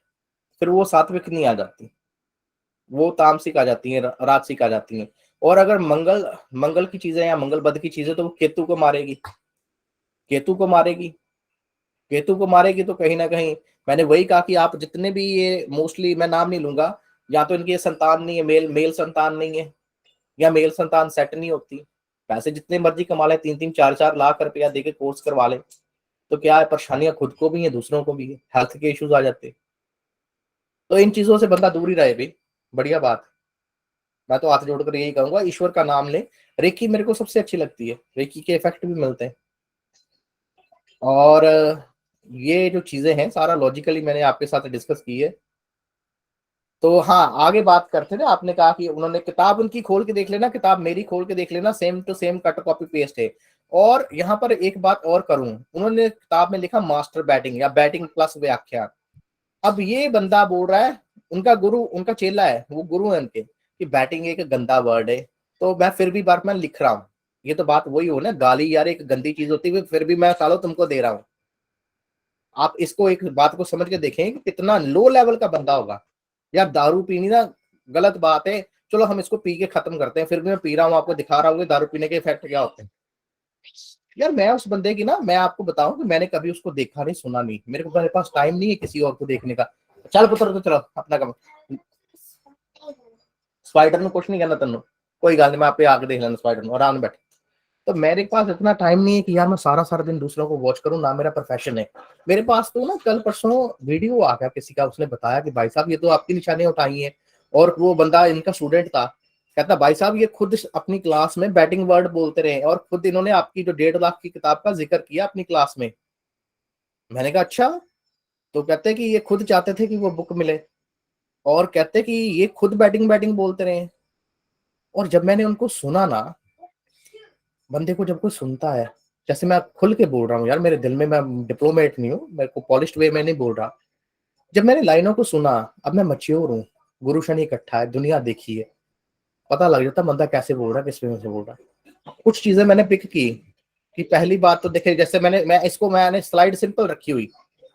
फिर वो सात्विक नहीं आ जाती, वो तामसिक आ जाती है, राजसिक आ जाती है। और अगर मंगल मंगल की चीजें या मंगल बद की चीजें, तो वो केतु को मारेगी, केतु को मारेगी, केतु को मारेगी। तो कहीं ना कहीं मैंने वही कहा कि आप जितने भी ये, मोस्टली मैं नाम नहीं लूंगा, या तो इनकी संतान नहीं है, मेल मेल संतान नहीं है, या मेल संतान सेट नहीं होती। पैसे जितने मर्जी कमा ले, 3-3 4-4 लाख रुपया देके कोर्स करवा ले, तो क्या है, परेशानियां खुद को भी है, दूसरों को भी है, हेल्थ के इश्यूज आ जाते। तो इन चीजों से बंदा दूर ही रहे भी, बढ़िया बात। मैं तो हाथ जोड़कर यही कहूंगा, ईश्वर का नाम ले। रेकी मेरे को सबसे अच्छी लगती है, रेकी के इफेक्ट भी मिलते हैं। और ये जो चीजें हैं सारा लॉजिकली मैंने आपके साथ डिस्कस की है। तो हाँ, आगे बात करते थे, आपने कहा कि उन्होंने किताब उनकी खोल के देख लेना, किताब मेरी खोल के देख लेना, same to same cut copy paste है। और यहाँ पर एक बात और करूं, उन्होंने किताब में लिखा मास्टर बैटिंग या बैटिंग प्लस व्याख्या। अब ये बंदा बोल रहा है, उनका गुरु, उनका चेला है, वो गुरु है उनके, कि बैटिंग एक गंदा वर्ड है। तो मैं फिर भी बार मैं लिख रहा हूँ, ये तो बात वही हो ना, गाली यार एक गंदी चीज होती है, फिर भी मैं सालो तुमको दे रहा हूँ। आप इसको एक बात को समझ के देखें कि कितना लो लेवल का बंदा होगा। यार दारू पीनी ना गलत बात है, चलो हम इसको पी के खत्म करते हैं, फिर भी मैं पी रहा हूँ, आपको दिखा रहा हूँ कि दारू पीने के इफेक्ट क्या होते हैं। यार मैं उस बंदे की ना, मैं आपको बताऊं कि मैंने कभी उसको देखा नहीं, सुना नहीं, मेरे पास टाइम नहीं है किसी और को देखने का। चल पुत्र, तो चलो अपना काम। स्पाइडर ਨੂੰ कुछ नहीं कहना तेन, कोई गल नहीं, मैं आपे आके देख लेना स्पाइडर ਨੂੰ, आराम बैठ। तो मेरे पास इतना टाइम नहीं है कि यार मैं सारा सारा दिन दूसरों को वॉच करूं, ना मेरा प्रोफेशन है। मेरे पास तो ना कल परसों वीडियो आ गया किसी का, उसने बताया कि भाई साहब ये तो आपकी निशानियां उठाई हैं। और वो बंदा इनका स्टूडेंट था, कहता भाई साहब ये खुद अपनी क्लास में बैटिंग वर्ड बोलते रहे, और खुद इन्होंने आपकी जो 1.5 लाख की किताब का जिक्र किया अपनी क्लास में। मैंने कहा अच्छा। तो कहते कि ये खुद चाहते थे कि वो बुक मिले, और कहते कि ये खुद बैटिंग बैटिंग बोलते रहे। और जब मैंने उनको सुना ना, बंदे को जब कोई सुनता है, जैसे मैं खुल के बोल रहा हूँ यार, मेरे दिल में, मैं डिप्लोमेट नहीं हूँ, मेरे को पॉलिश्ड वे में नहीं बोल रहा। जब मैंने लाइनों को सुना, अब मैं मैच्योर हूँ, गुरु शनि इकट्ठा है, दुनिया देखी है, पता लग जाता बंदा कैसे बोल रहा है, किस वे में से बोल रहा है। कुछ चीजें मैंने पिक की कि पहली बात तो देखिए, जैसे मैंने स्लाइड सिंपल रखी हुई,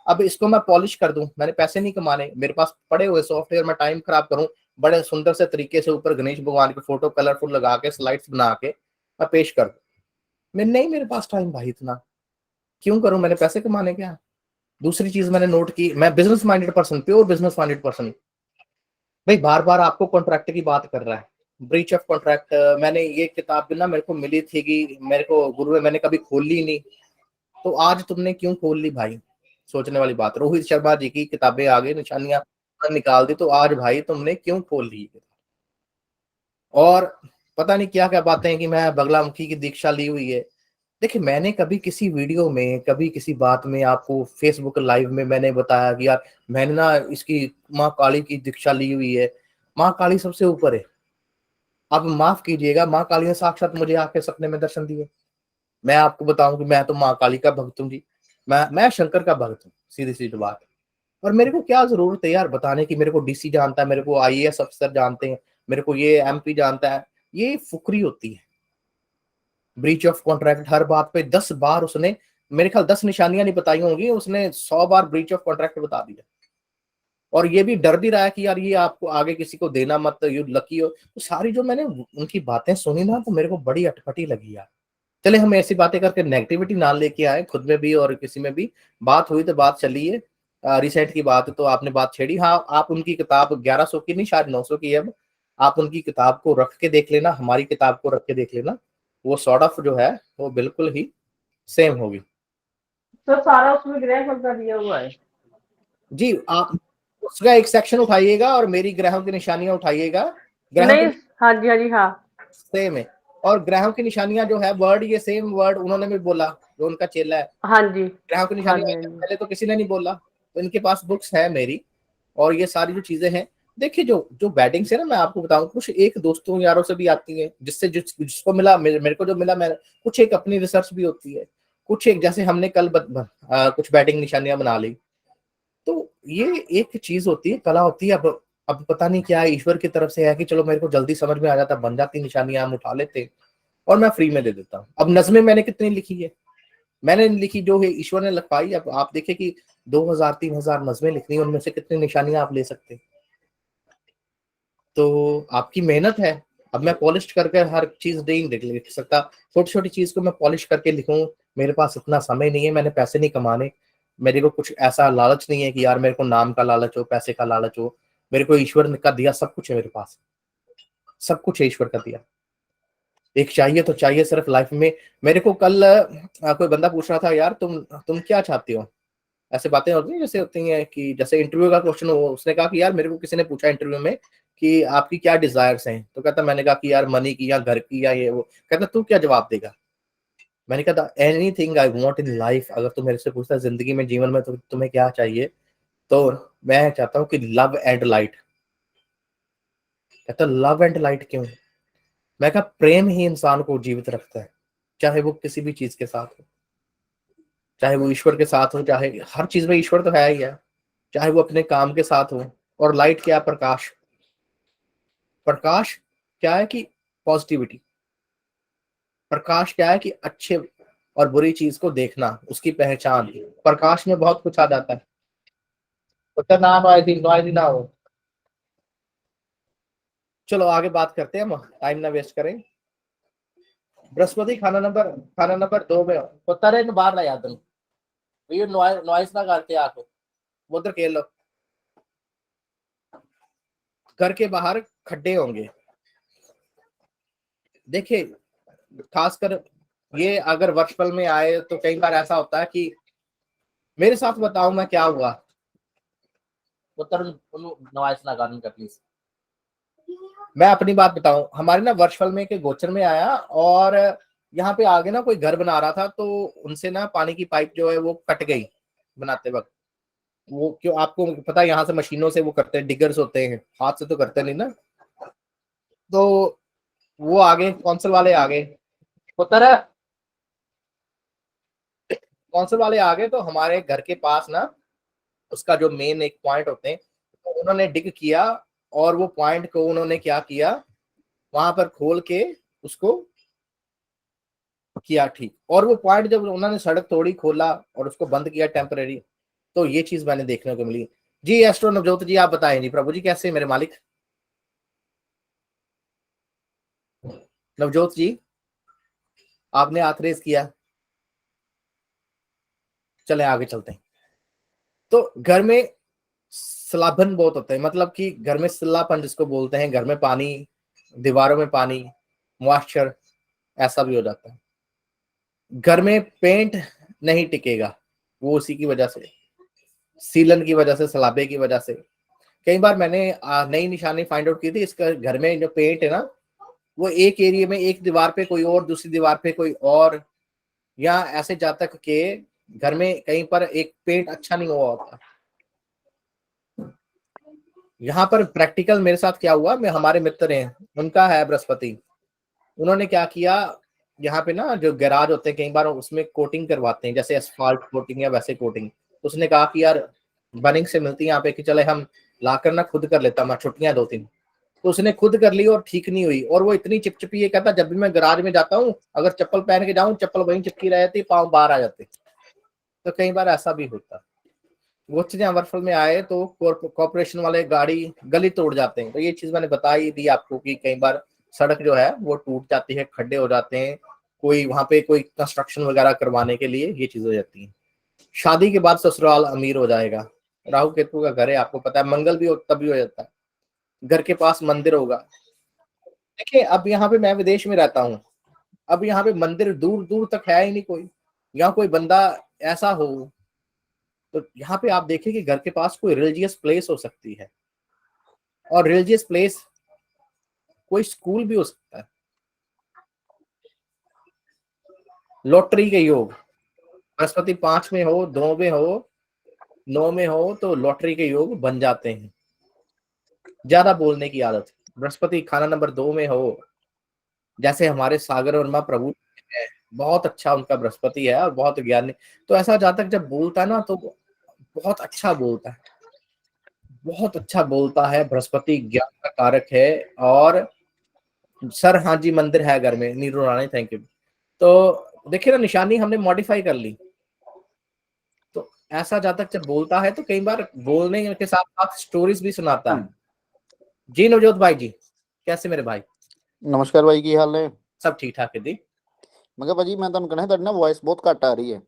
अब इसको मैं पॉलिश कर दूं, मैंने पैसे नहीं कमाने, मेरे पास पड़े हुए सॉफ्टवेयर, मैं टाइम खराब करूं, बड़े सुंदर से तरीके से ऊपर गणेश भगवान की फोटो कलरफुल लगा के स्लाइड्स बना के मैं पेश कर दूं, मैं नहीं, मेरे पास टाइम भाई इतना क्यों करूं, मैंने पैसे कमाने क्या। दूसरी चीज मैंने नोट की, मैं business minded person, pure business minded person, भाई बार बार आपको कॉन्ट्रैक्ट की बात कर रहा है, ब्रीच ऑफ कॉन्ट्रैक्ट। मैंने ये किताब भी ना मेरे को मिली थी कि मेरे को गुरु ने, मैंने कभी खोल ली नहीं, तो आज तुमने क्यों खोल ली भाई, सोचने वाली बात। रोहित शर्मा जी की किताबें आ गई, निशानियां निकाल दी, तो आज भाई तुमने क्यों खोल ली। और पता नहीं क्या क्या बातें हैं कि मैं बगलामुखी की दीक्षा ली हुई है। देखिए, मैंने कभी किसी वीडियो में, कभी किसी बात में आपको फेसबुक लाइव में मैंने बताया कि यार मैंने ना इसकी माँ काली की दीक्षा ली हुई है, माँ काली सबसे ऊपर है। अब माफ कीजिएगा, माँ काली ने साक्षात मुझे आके सपने में दर्शन दिए। मैं आपको बताऊं कि मैं तो माँ काली का भक्त हूँ जी, मैं शंकर का भक्त हूँ, सीधी सीधी बात। और मेरे को क्या जरूरत है यार बताने की, मेरे को डीसी जानता है, मेरे को आईएएस अफसर जानते हैं, मेरे को ये एमपी जानता है, ये फुकरी होती है। ब्रीच ऑफ कॉन्ट्रैक्ट हर बात पे 10 बार उसने, मेरे ख्याल 10 निशानियां नहीं बताई होंगी, उसने 100 बार ब्रीच ऑफ कॉन्ट्रैक्ट बता दिया। और ये भी डर भी रहा है कि यार ये आपको आगे किसी को देना मत, यू लकी हो। तो सारी जो मैंने उनकी बातें सुनी ना, तो मेरे को बड़ी अटपटी लगी यार। चले हम ऐसी बातें करके नेगेटिविटी ना लेके आए खुद में भी और किसी में भी। बात हुई तो बात चली है, रिसेंट की बात, तो आपने बात छेड़ी। हाँ, आप उनकी किताब 1100 की नहीं, शायद 900 की है अब, आप उनकी किताब को रख के देख लेना, हमारी किताब को रख के देख लेना, वो सॉर्ट ऑफ जो है वो बिल्कुल ही सेम होगी। सर सारा उसमें ग्रह फल का दिया हुआ है। जी, आप उसका एक सेक्शन उठाइएगा और मेरी ग्रहों की निशानियां उठाइएगा। ग्रहों की नहीं, हाँ जी, हाँ जी, हाँ। सेम है, और ग्रहों की निशानियां जो है, वर्ड ये सेम वर्ड उन्होंने भी बोला, जो उनका चेला है। हाँ जी, ग्रहों की हाँ निशानियां जी, हाँ जी। पहले तो किसी ने नहीं बोला, तो इनके पास बुक्स है मेरी, और ये सारी जो चीजें हैं। देखिए, जो जो बैटिंग से ना, मैं आपको बताऊं, कुछ एक दोस्तों यारों से भी आती है, जिसको मिला, मेरे को जो मिला, मैं कुछ एक अपनी रिसर्च भी होती है, कुछ एक जैसे हमने कल कुछ बैटिंग निशानियां बना ली। तो ये एक चीज होती है, कला होती है। अब पता नहीं क्या है, ईश्वर की तरफ से है कि चलो मेरे को जल्दी समझ में आ जाता, बन जाती निशानियां, हम उठा लेते और मैं फ्री में दे देता हूँ। अब नज़में मैंने कितनी लिखी है, मैंने लिखी जो है ईश्वर ने लिखवाई। अब आप देखिए कि 2000-3000 नज़में लिखनी, उनमें से कितनी निशानियां आप ले सकते हैं, तो आपकी मेहनत है। अब मैं पॉलिश करके हर चीज नहीं लिख सकता, छोटी छोटी चीज को मैं पॉलिश करके लिखूं, मेरे पास इतना समय नहीं है, मैंने पैसे नहीं कमाने, मेरे को कुछ ऐसा लालच नहीं है कि यार मेरे को नाम का लालच हो, पैसे का लालच हो। मेरे को ईश्वर का दिया सब कुछ है, मेरे पास सब कुछ है ईश्वर का दिया। एक चाहिए तो चाहिए सिर्फ लाइफ में। मेरे को कल कोई बंदा पूछ रहा था, यार तुम क्या चाहते हो, ऐसे बातें होती हैं जैसे होती हैं कि जैसे इंटरव्यू का क्वेश्चन हो, उसने कहा कि यार मेरे को किसी ने पूछा इंटरव्यू में कि आपकी क्या डिजायर्स हैं, तो कहता, मैंने कहा कि यार मनी की या घर की या ये वो। कहता, तू क्या जवाब देगा। मैंने कहा था, anything I want in life, अगर तू मेरे से पूछता जिंदगी में, जीवन में, तो तुम्हें क्या चाहिए, तो मैं चाहता हूँ कि लव एंड लाइट। कहता, लव एंड लाइट क्यों। मैं कहा, प्रेम ही इंसान को जीवित रखता है, चाहे वो किसी भी चीज के साथ हो, चाहे वो ईश्वर के साथ हो, चाहे हर चीज में ईश्वर तो है ही है, चाहे वो अपने काम के साथ हो। और लाइट क्या है, प्रकाश। प्रकाश क्या है कि पॉजिटिविटी। प्रकाश क्या है कि अच्छे और बुरी चीज को देखना, उसकी पहचान। प्रकाश में बहुत कुछ आ जाता है। तो ना नॉइजी ना हो। चलो आगे बात करते हैं, हम टाइम ना वेस्ट करें। बृहस्पति खाना नंबर 2 में हो, तो तरह बाहर ला याद ये नॉइस ना करते आको, उधर खेल लो। घर के बाहर खड्डे होंगे, देखिए, खासकर ये अगर वर्षफल में आए तो कई बार ऐसा होता है कि, मेरे साथ बताऊं मैं क्या हुआ, उत्तर नवाइस ना गार्डन का प्लीज। मैं अपनी बात बताऊं, हमारे ना वर्षफल में के गोचर में आया, और यहाँ पे आगे ना कोई घर बना रहा था, तो उनसे ना पानी की पाइप जो है वो कट गई बनाते वक्त। वो क्यों, आपको पता है, यहाँ से मशीनों से वो करते हैं, डिगर्स होते हैं, हाथ से तो करते नहीं ना। तो वो आगे कौंसल वाले आगे, पुत्र कौंसल वाले आगे, तो हमारे घर के पास ना उसका जो मेन एक पॉइंट होते हैं, तो उन्होंने डिग किया, और वो पॉइंट को उन्होंने क्या किया, वहां पर खोल के उसको किया ठीक। और वो पॉइंट जब उन्होंने सड़क तोड़ी, खोला और उसको बंद किया टेम्परेरी, तो ये चीज मैंने देखने को मिली। जी एस्ट्रो नवजोत जी आप बताएं जी, प्रभु जी कैसे मेरे मालिक? नवजोत जी आपने हाथ रेस किया, चले आगे चलते हैं। तो घर में सलाभन बहुत होते हैं, मतलब कि घर में सिल्लापन जिसको बोलते हैं, घर में पानी, दीवारों में पानी, मॉइस्चर, ऐसा भी हो जाता है। घर में पेंट नहीं टिकेगा, वो उसी की वजह से, सीलन की वजह से, सलाबे की वजह से। कई बार मैंने नई निशानी फाइंड आउट की थी, इसका घर में जो पेंट है ना, वो एक एरिया में एक दीवार पे कोई और, दूसरी दीवार पे कोई और, या ऐसे जब तक के घर में कहीं पर एक पेंट अच्छा नहीं हुआ होता। यहाँ पर प्रैक्टिकल मेरे साथ क्या हुआ, मैं, हमारे मित्र हैं, उनका है बृहस्पति, उन्होंने क्या किया, यहाँ पे ना जो गैराज होते हैं कई बार उसमें कोटिंग करवाते हैं, जैसे एसफाल्ट कोटिंग या वैसे कोटिंग। उसने कहा कि यार बनिंग से मिलती है यहाँ पे, कि चले हम लाकर ना खुद कर लेता, मैं छुट्टियां 2 3। तो उसने खुद कर ली और ठीक नहीं हुई, और वो इतनी चिपचिपी, ये कहता जब भी मैं गैराज में जाता हूँ अगर चप्पल पहन के जाऊं, चप्पल वहीं चिपकी रहती, पाँव बाहर आ जाते। तो कई बार ऐसा भी होता। वो चीजें अमरफल में आए तो कॉर्पोरेशन वाले गाड़ी गली तोड़ जाते हैं। तो ये चीज मैंने बता ही दी आपको कि कई बार सड़क जो है वो टूट जाती है, खड्डे हो जाते हैं, कोई वहां पे कोई कंस्ट्रक्शन वगैरह करवाने के लिए ये चीजें हो जाती हैं। शादी के बाद ससुराल अमीर हो जाएगा, राहु केतु का घर है, आपको पता है। मंगल भी तभी हो जाता है, घर के पास मंदिर होगा। देखिए अब यहाँ पे मैं विदेश में रहता हूँ, अब यहाँ पे मंदिर दूर दूर तक है ही नहीं कोई, यहाँ कोई बंदा ऐसा हो, तो यहाँ पे आप देखिए कि घर के पास कोई रिलीजियस प्लेस हो सकती है, और रिलीजियस प्लेस कोई स्कूल भी हो सकता है। लॉटरी के योग, बृहस्पति 5 में हो, 2 में हो, 9 में हो, तो लॉटरी के योग बन जाते हैं। ज्यादा बोलने की आदत, बृहस्पति खाना नंबर 2 में हो, जैसे हमारे सागर वर्मा प्रभु है, बहुत अच्छा उनका बृहस्पति है और बहुत ज्ञानी। तो ऐसा जातक जब बोलता है ना तो बहुत अच्छा बोलता है, बहुत अच्छा बोलता है। बृहस्पति ज्ञान का कारक है। और सर हाँ जी मंदिर है घर में, नीरू रानी, थैंक यू। तो देखिए ना, निशानी हमने मॉडिफाई कर ली। तो ऐसा जातक जब बोलता है तो कई बार बोलने के साथ साथ स्टोरीज भी सुनाता है। जी नवजोत भाई जी कैसे मेरे भाई? नमस्कार भाई, की हाल है? सब ठीक ठाक है जी। मैं कहा भाजी मैं ਤੁਹਾਨੂੰ कहना ਤੁਹਾਡੀ ਨਾ ਵੌਇਸ ਬਹੁਤ ਘੱਟ ਆ ਰਹੀ ਹੈ।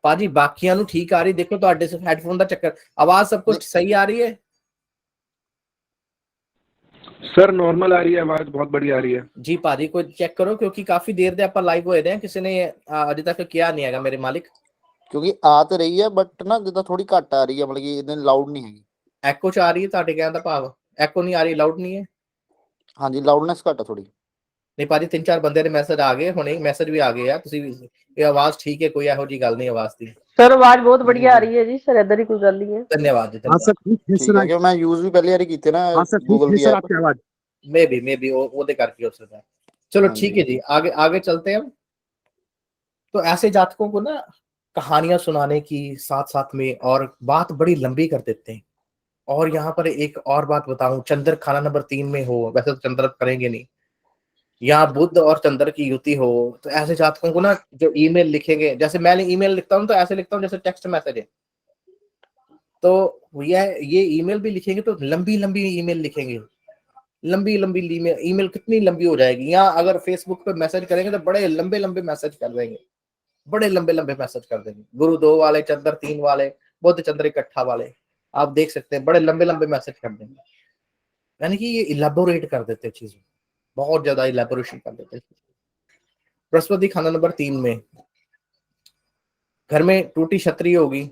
पाजी बाकियां ਨੂੰ ठीक आ रही, देखो ਤੁਹਾਡੇ से हेडफोन ਦਾ ਚੱਕਰ, आवाज सब कुछ सही आ रही है? सर नॉर्मल आ रही है, आवाज बहुत बढ़िया आ रही है जी पाजी को चेक करो, क्योंकि काफी देर ਦੇ ਆਪਾਂ ਲਾਈਵ ਹੋਏ ਦੇ, ਕਿਸੇ ਨੇ ਅਜੇ ਤੱਕ किया नहीं हैगा मेरे मालिक। ਕਿਉਂਕਿ ਆ ਤਾਂ ਰਹੀ ਹੈ ਬਟ ਨਾ ਜਿੱਦਾਂ ਥੋੜੀ ਘੱਟ ਆ ਰਹੀ ਹੈ, ਮਤਲਬ ਕਿ ਇਦਾਂ ਲਾਊਡ ਨਹੀਂ ਹੈਗੀ। ਐਕੋ ਚ ਆ ਰਹੀ ਹੈ ਤੁਹਾਡੇ ਕਹਿਣ ਦਾ ਭਾਵ? ਐਕੋ ਨਹੀਂ ਆ ਰਹੀ, ਲਾਊਡ ਨਹੀਂ ਹੈ? ਹਾਂਜੀ ਲਾਊਡਨੈਸ ਘੱਟ ਆ ਥੋੜੀ। ਨਹੀਂ ਭਾਜੀ 3 4 ਬੰਦੇ ਦੇ ਮੈਸੇਜ ਆ ਗਏ, ਹੁਣੇ ਮੈਸੇਜ ਵੀ ਆ ਗਏ ਆ, ਤੁਸੀਂ ਇਹ ਆਵਾਜ਼ ਠੀਕ ਹੈ, ਕੋਈ ਇਹੋ ਜੀ ਗੱਲ ਨਹੀਂ ਆਵਾਜ਼ ਦੀ। सर आवाज बहुत बढ़िया आ रही है जी सर, इधर ही कोई गल नहीं है। धन्यवाद जी, हाँ सर धन्यवाद। ठीक है ठीक सर। है कि मैं यूज भी पहली बार कीते ना हाँ सर ठीक गूगल है की सर ऐप। आपकी आवाज। मे भी ਉਹਦੇ ਕਰਕੇ हो सकता है। चलो हाँ ठीक जी। है जी, आगे आगे चलते हैं। तो ऐसे जातकों को ना कहानियां सुनाने की साथ साथ में और बात बड़ी लंबी कर देते हैं। और यहाँ पर एक और बात बताऊं, चंद्र खाना नंबर 3 में हो, वैसे तो चंद्र करेंगे नहीं, यहाँ बुध और चंद्र की युति हो, तो ऐसे जातकों को ना जो ईमेल लिखेंगे, जैसे मैंने ईमेल लिखता हूँ तो ऐसे लिखता हूँ जैसे टेक्स्ट मैसेज है। तो ये ईमेल भी लिखेंगे तो लंबी लंबी ईमेल लिखेंगे, लंबी लंबी ईमेल कितनी लंबी हो जाएगी। या अगर फेसबुक पे मैसेज करेंगे तो बड़े लंबे लंबे मैसेज कर देंगे, बड़े लंबे लंबे मैसेज कर देंगे। गुरु 2 वाले, चंद्र 3 वाले, बुध चंद्र इकट्ठा वाले, आप देख सकते हैं बड़े लंबे लंबे मैसेज कर देंगे। यानी कि ये इलेबोरेट कर देते हैं चीजें, बहुत ज्यादा इलेबोरेशन कर देते हैं। बृहस्पति खाना नंबर 3 में, घर में टूटी छतरी होगी,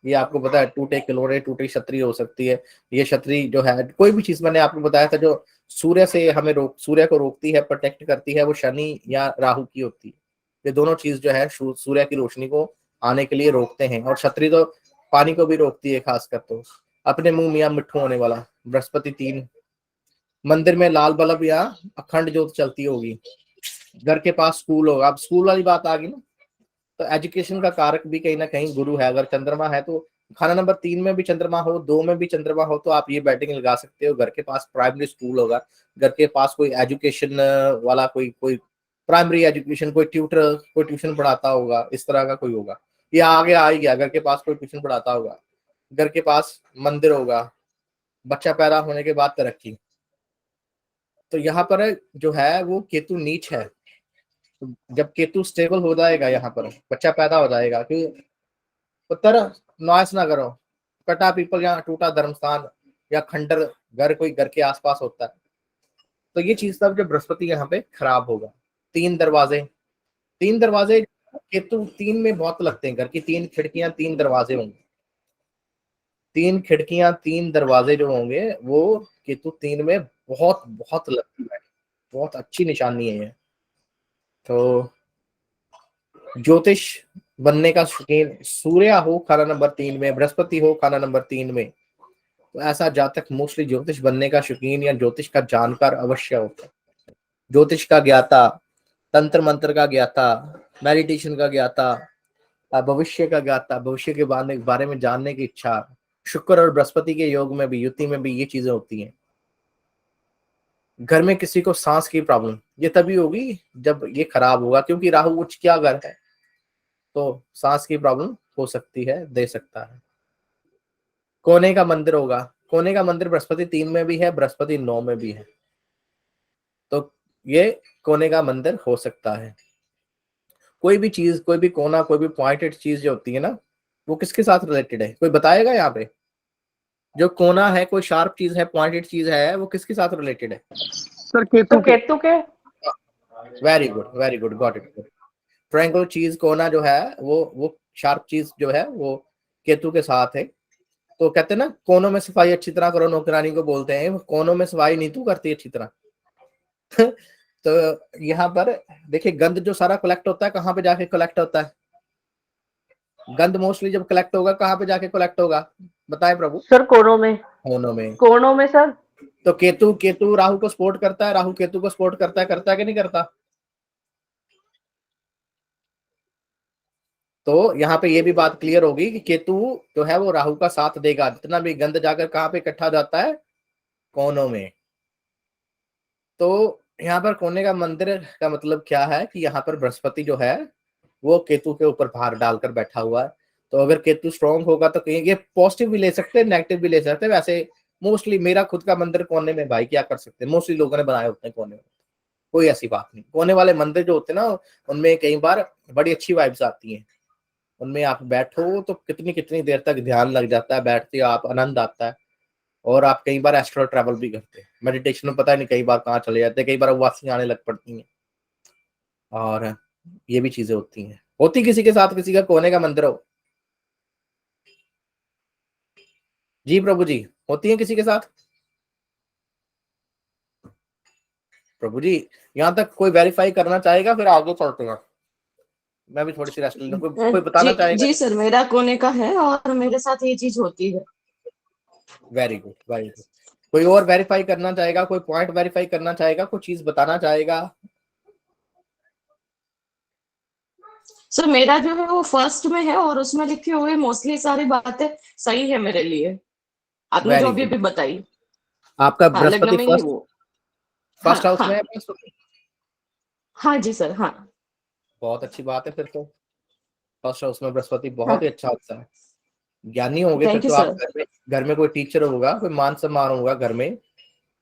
ये आपको पता है, टूटे खिलौने टूटी छतरी हो सकती है। ये छतरी जो है, कोई भी चीज मैंने आपको बताया था जो सूर्य से हमें सूर्य को रोकती है, प्रोटेक्ट करती है, वो शनि या राहु की होती है। ये दोनों चीज जो है सूर्य की रोशनी को आने के लिए रोकते हैं। और छतरी तो पानी को भी रोकती है खासकर। तो अपने मुंह मियाँ मिट्ठू होने वाला, बृहस्पति 3। मंदिर में लाल बल्ब या अखंड ज्योत चलती होगी, घर के पास स्कूल होगा। अब स्कूल वाली बात आ गई ना, तो एजुकेशन का कारक भी कहीं ना कहीं गुरु है। अगर चंद्रमा है तो खाना नंबर 3 में भी चंद्रमा हो, 2 में भी चंद्रमा हो, तो आप ये बैटिंग लगा सकते हो। घर के पास प्राइमरी स्कूल होगा, घर के पास कोई एजुकेशन वाला कोई प्राइमरी एजुकेशन, कोई ट्यूटर, कोई ट्यूशन पढ़ाता होगा, इस तरह का कोई होगा, या आगे आ ही गया, घर के पास कोई ट्यूशन पढ़ाता होगा, घर के पास मंदिर होगा, बच्चा पैदा होने के बाद तरक्की। तो यहाँ पर जो है वो केतु नीच है। तो जब केतु स्टेबल हो जाएगा, यहाँ पर बच्चा पैदा हो जाएगा कि पुत्र नॉइस ना करो, कटा पीपल या टूटा धर्मस्थान या खंडर घर कोई घर के आसपास होता है, तो ये चीज तब जब बृहस्पति यहाँ पे खराब होगा। तीन दरवाजे केतु 3 में बहुत लगते हैं, घर की 3 खिड़कियां 3 दरवाजे होंगे, 3 खिड़कियां 3 दरवाजे जो होंगे वो केतु 3 में बहुत बहुत लगती है, बहुत अच्छी निशानी है ये। तो ज्योतिष बनने का शौकीन, सूर्य हो खाना नंबर 3 में, बृहस्पति हो खाना नंबर 3 में, तो ऐसा जातक मोस्टली ज्योतिष बनने का शौकीन या ज्योतिष का जानकार अवश्य होता है। ज्योतिष का ज्ञाता, तंत्र मंत्र का ज्ञाता, मेडिटेशन का ज्ञाता, भविष्य का ज्ञाता, भविष्य के बारे में जानने की इच्छा। शुक्र और बृहस्पति के योग में भी, युति में भी ये चीजें होती हैं। घर में किसी को सांस की प्रॉब्लम, ये तभी होगी जब ये खराब होगा, क्योंकि राहु उच्च क्या घर है, तो सांस की प्रॉब्लम हो सकती है, दे सकता है। कोने का मंदिर होगा, कोने का मंदिर बृहस्पति 3 में भी है, बृहस्पति 9 में भी है, तो ये कोने का मंदिर हो सकता है। कोई भी चीज, कोई भी कोना, कोई भी पॉइंटेड चीज जो होती है ना, वो किसके साथ रिलेटेड है, कोई बताएगा यहाँ पे? जो कोना है, कोई शार्प चीज है, पॉइंटेड चीज है, वो किसके साथ रिलेटेड है? सर केतु तो केतु के। Very good, got it. Triangle चीज, कोना जो है वो शार्प चीज जो है वो केतु के साथ है। तो कहते हैं ना, कोनों में सफाई अच्छी तरह करो, नौकरानी को बोलते हैं, कोनों में सफाई नहीं तू करती अच्छी तरह। तो यहाँ पर देखिए, गंद जो सारा कलेक्ट होता है, कहाँ पे जाके कलेक्ट होता है? गंद मोस्टली जब कलेक्ट होगा, कहाँ पे जाके कलेक्ट होगा, बताएं प्रभु? सर कोनों में। कोनों में सर। तो केतु राहु को सपोर्ट करता है, राहु केतु को सपोर्ट करता है कि नहीं करता? तो यहाँ पे ये भी बात क्लियर होगी कि केतु जो है वो राहु का साथ देगा। जितना भी गंद जाकर कहाँ पे इकट्ठा जाता है? कोनों में। तो यहाँ पर कोने का मंदिर का मतलब क्या है कि यहाँ पर बृहस्पति जो है वो केतु के ऊपर भार डालकर बैठा हुआ है। तो अगर केतु स्ट्रांग होगा तो कहीं ये पॉजिटिव भी ले सकते हैं, नेगेटिव भी ले सकते हैं। वैसे मोस्टली मेरा खुद का मंदिर कोने में, भाई क्या कर सकते हैं, मोस्टली लोगों ने बनाए होते हैं कोने में, कोई ऐसी बात नहीं। कोने वाले मंदिर जो होते हैं ना, उनमें कई बार बड़ी अच्छी वाइब्स आती हैं। उनमें आप बैठो तो कितनी कितनी देर तक ध्यान लग जाता है, बैठते हो आप, आनंद आता है। और आप कई बार एस्ट्रल ट्रैवल भी करते हैं मेडिटेशन में, पता नहीं कई बार कहाँ चले जाते हैं, कई बार उबासियां आने लग पड़ती हैं, और ये भी चीजें होती हैं। होती किसी के साथ, किसी का कोने का मंदिर हो जी प्रभु जी, होती है किसी के साथ? प्रभु जी, यहाँ तक कोई वेरीफाई करना चाहेगा, फिर आगे चलते हैं। मैं भी थोड़ी सी रेस्ट ले लूं। कोई बताना चाहेगा? जी सर, मेरा कोने का है और मेरे साथ ये चीज होती है। Very good, very good. कोई और वेरीफाई करना चाहेगा, कोई पॉइंट वेरीफाई करना चाहेगा, कोई चीज बताना चाहेगा? सर मेरा जो है वो फर्स्ट में है और उसमें लिखी हुई मोस्टली सारी बातें सही है मेरे लिए, आपने जो अभी बताई। आपका हाँ, लग्न बृहस्पति में ही वो फर्स्ट हाउस हाँ, में है? हाँ जी सर, हाँ। बहुत अच्छी बात है फिर तो। फर्स्ट हाउस में बृहस्पति हाँ, बहुत ही अच्छा होता है। ज्ञानी होंगे फिर थैंक यू तो आप। सर। घर में कोई टीचर होगा, कोई मान सम्मान होगा घर में,